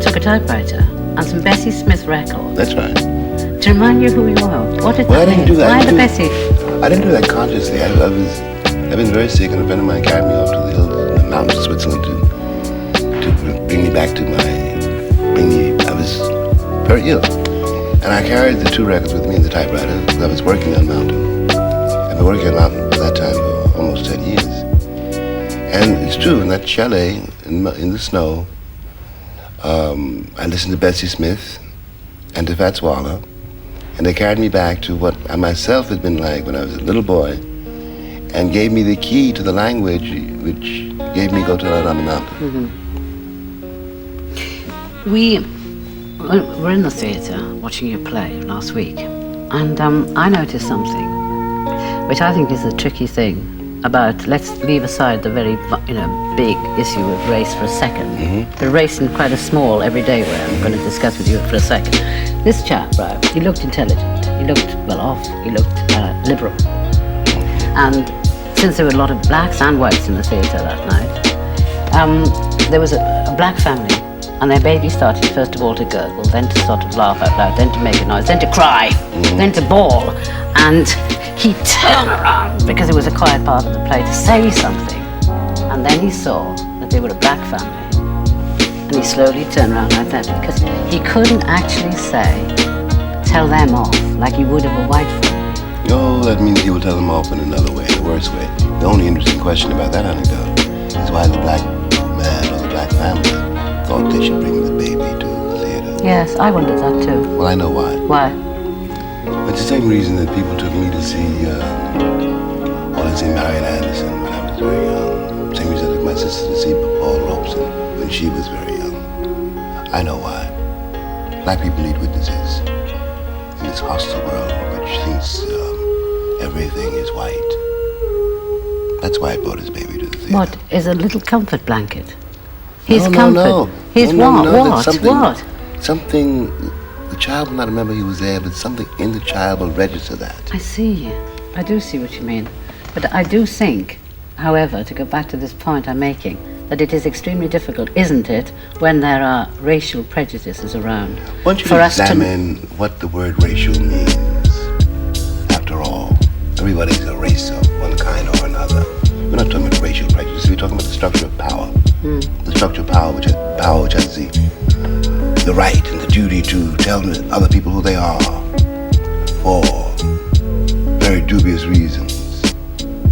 took a typewriter and some Bessie Smith records. That's right. To remind you who you are. What did Well, that I didn't mean? do that. Why the Bessie? I didn't do that consciously. I've been very sick, and a friend of mine carried me off to the hills in the mountains of Switzerland to bring me back to I was very ill. And I carried the 2 records with me in the typewriter because I was working on Mountain. I've been working on Mountain at that time for almost 10 years. And it's true, in that chalet in the snow, I listened to Bessie Smith and to Fats Waller, and they carried me back to what I myself had been like when I was a little boy, and gave me the key to the language which gave me Go Tell It on the Mountain. We were in the theatre watching your play last week, and I noticed something which I think is a tricky thing about, let's leave aside the very big issue of race for a second. The race in quite a small everyday way I'm going to discuss with you for a second. This chap, right, he looked intelligent, he looked well off, he looked liberal. And since there were a lot of blacks and whites in the theatre that night, there was a black family, and their baby started first of all to gurgle, then to sort of laugh out loud, then to make a noise, then to cry, then to bawl. And he turned around, because it was a quiet part of the play, to say something. And then he saw that they were a black family. And he slowly turned around like that, because he couldn't actually tell them off like he would of a white family. Oh, that means he will tell them off in another way, the worst way. The only interesting question about that anecdote is why the black man or the black family thought they should bring the baby to the theater. Yes, I wondered that too. Well, I know why. Why? It's the same reason that people took me to see, Marian Anderson when I was very young. Same reason I took my sister to see Paul Robeson when she was very young. I know why. Black people need witnesses in this hostile world which thinks everything is white. That's why I brought his baby to the theater. What is a little comfort blanket? His No. comfort. His what? What? Something. The child will not remember he was there, but something in the child will register that. I see. I do see what you mean. But I do think, however, to go back to this point I'm making, that it is extremely difficult, isn't it, when there are racial prejudices around? Once you examine what the word racial means, after all, everybody's a race of one kind or another. We're not talking about racial prejudice, we're talking about the structure of power. The structure of power which has the right and the duty to tell other people who they are for very dubious reasons.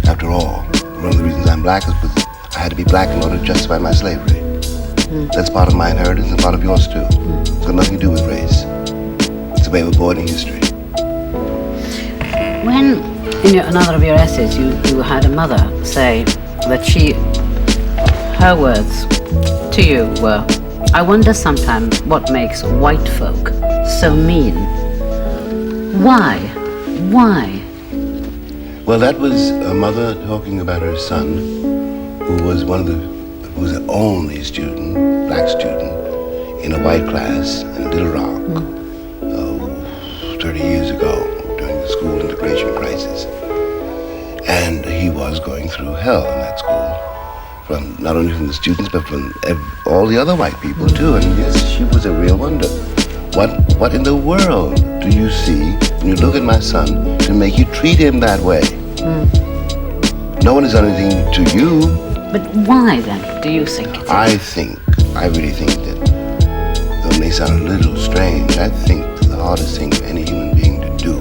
After all, one of the reasons I'm black is because I had to be black in order to justify my slavery. That's part of my inheritance and part of yours too. It's got nothing to do with race. It's a way of avoiding history. When, in another of your essays, you had a mother say that her words to you were, I wonder sometimes what makes white folk so mean. Why? Well, that was a mother talking about her son, who was the only student, black student, in a white class in Little Rock. 30 years ago during the school integration crisis. And he was going through hell in that school, from not only from the students, but from all the other white people too. And yes, she was a real wonder. What in the world do you see when you look at my son to make you treat him that way? No one has done anything to you. But why then do you think it's I really think that, though it may sound a little strange, I think that the hardest thing for any human being to do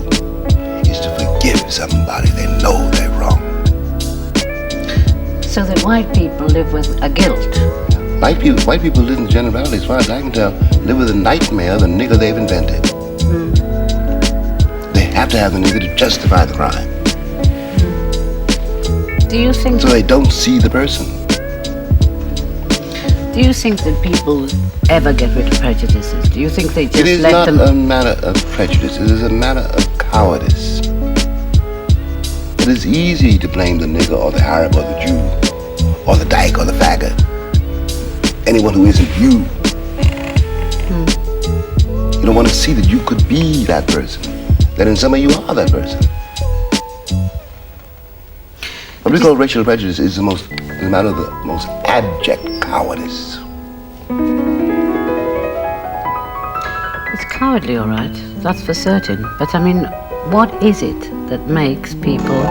is to forgive somebody they know they're wrong. so that white people live with a guilt? White people live in generality, as far as I can tell, live with a nightmare of the nigger they've invented. They have to have the nigger to justify the crime. Do you think... So they don't see the person. Do you think that people ever get rid of prejudices? Do you think they just It is let not them... a matter of prejudice. It is a matter of cowardice. It is easy to blame the nigger or the Arab or the Jew or the dyke or the faggot. Anyone who isn't you. You don't want to see that you could be that person. That in some way you are that person. What we call racial prejudice is a matter of the most abject cowardice. It's cowardly, all right. That's for certain. But I mean, what is it that makes people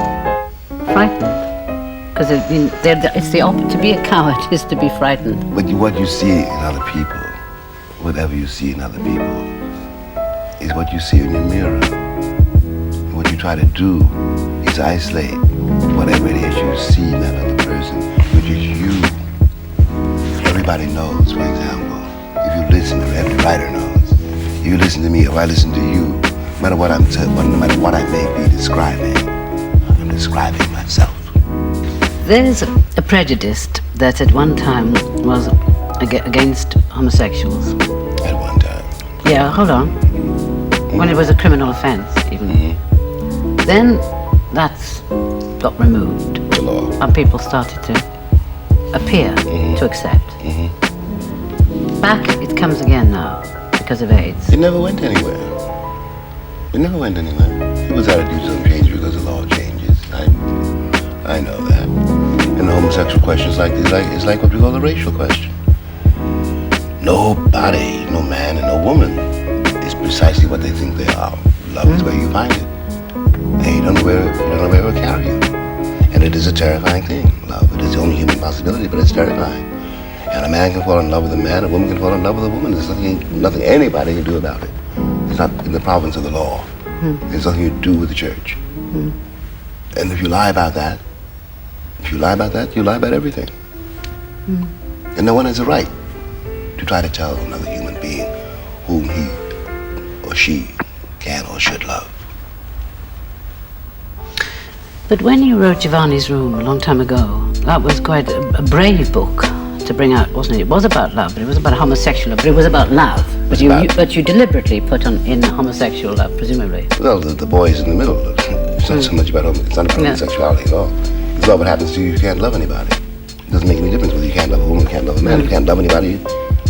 frightened? Because to be a coward is to be frightened. But what you see in other people, whatever you see in other people, is what you see in your mirror. And what you try to do is isolate whatever it is you see in that other person, which is you. Everybody knows, for example, if you listen, or every writer knows, if you listen to me or I listen to you, no matter what I'm saying, no matter what I may be describing, I'm describing myself. There's a prejudice that at one time was against homosexuals. At one time? Yeah, hold on. When it was a criminal offense, even. Then that's got removed. The law. And people started to appear to accept. Back it comes again now because of AIDS. It never went anywhere. It never went anywhere. People's attitudes don't change because the law changes. I know that. And the homosexual question is is like what we call the racial question. Nobody, no man and no woman, is precisely what they think they are. Love is where you find it. And you don't know where it will carry you. And it is a terrifying thing, love. It is the only human possibility, but it's terrifying. And a man can fall in love with a man, a woman can fall in love with a woman. There's nothing anybody can do about it. It's not in the province of the law. There's nothing you do with the church. And if you lie about that, you lie about everything. And no one has a right to try to tell another human being whom he or she can or should love. But when you wrote Giovanni's Room a long time ago, that was quite a brave book to bring out, wasn't it? It was about love, but it was about homosexual, but it was about love. But you deliberately put in homosexual love, presumably. Well, the boy is in the middle. It's not so much about homosexuality at all. It's about what happens to you if you can't love anybody. It doesn't make any difference whether you can't love a woman, can't love a man. If you can't love anybody,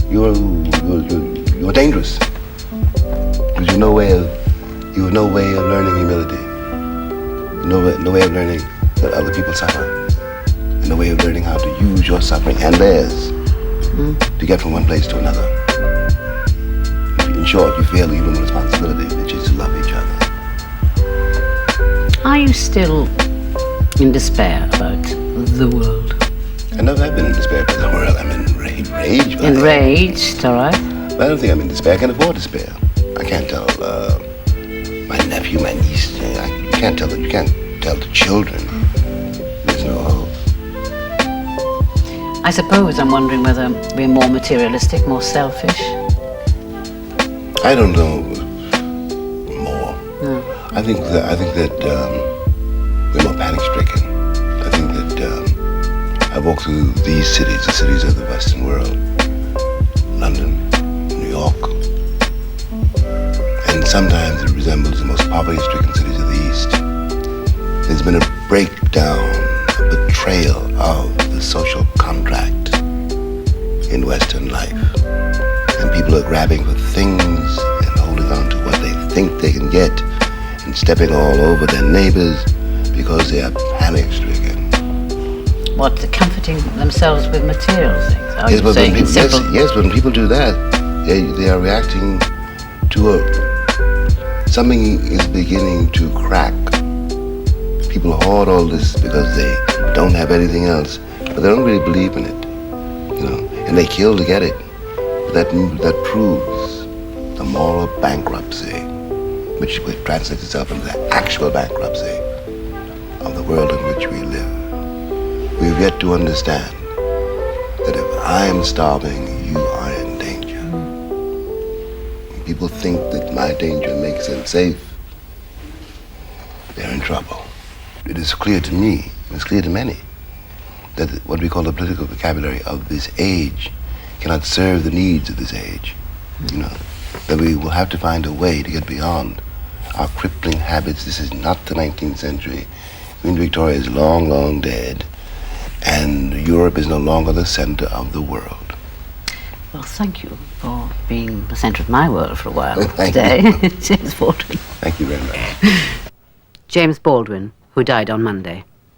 you're dangerous. Because you have no way of learning humility. No way of learning that other people suffer. And no way of learning how to use your suffering and theirs to get from one place to another. In short, you feel the human responsibility, which is to love each other. Are you still in despair about the world? I never have been in despair about the world. I'm enraged. Enraged, all right. But I don't think I'm in despair. I can't afford despair. I can't tell my nephew, my niece. You can't tell the children. There's no hope. I suppose I'm wondering whether we're more materialistic, more selfish. I don't know more. I think that we're more panic-stricken. I think that I walk through these cities, the cities of the Western world, London, New York, and sometimes it resembles the most poverty-stricken cities of the East. There's been a breakdown, a betrayal of the social contract in Western life. And people are grabbing for things and holding on to what they think they can get and stepping all over their neighbors because they are panic-stricken. What, comforting themselves with material things? Are Yes, you but saying when in people, simple... yes, when people do that, they are reacting to something is beginning to crack. People hoard all this because they don't have anything else, but they don't really believe in it, and they kill to get it. That proves the moral bankruptcy, which translates itself into the actual bankruptcy of the world in which we live. We've yet to understand that if I am starving, you are in danger. When people think that my danger makes them safe, they're in trouble. It is clear to me, it's clear to many, that what we call the political vocabulary of this age cannot serve the needs of this age. That we will have to find a way to get beyond our crippling habits. This is not the 19th century. Queen Victoria is long, long dead, and Europe is no longer the center of the world. Well, thank you for being the center of my world for a while today. James Baldwin. Thank you very much. James Baldwin, who died on Monday.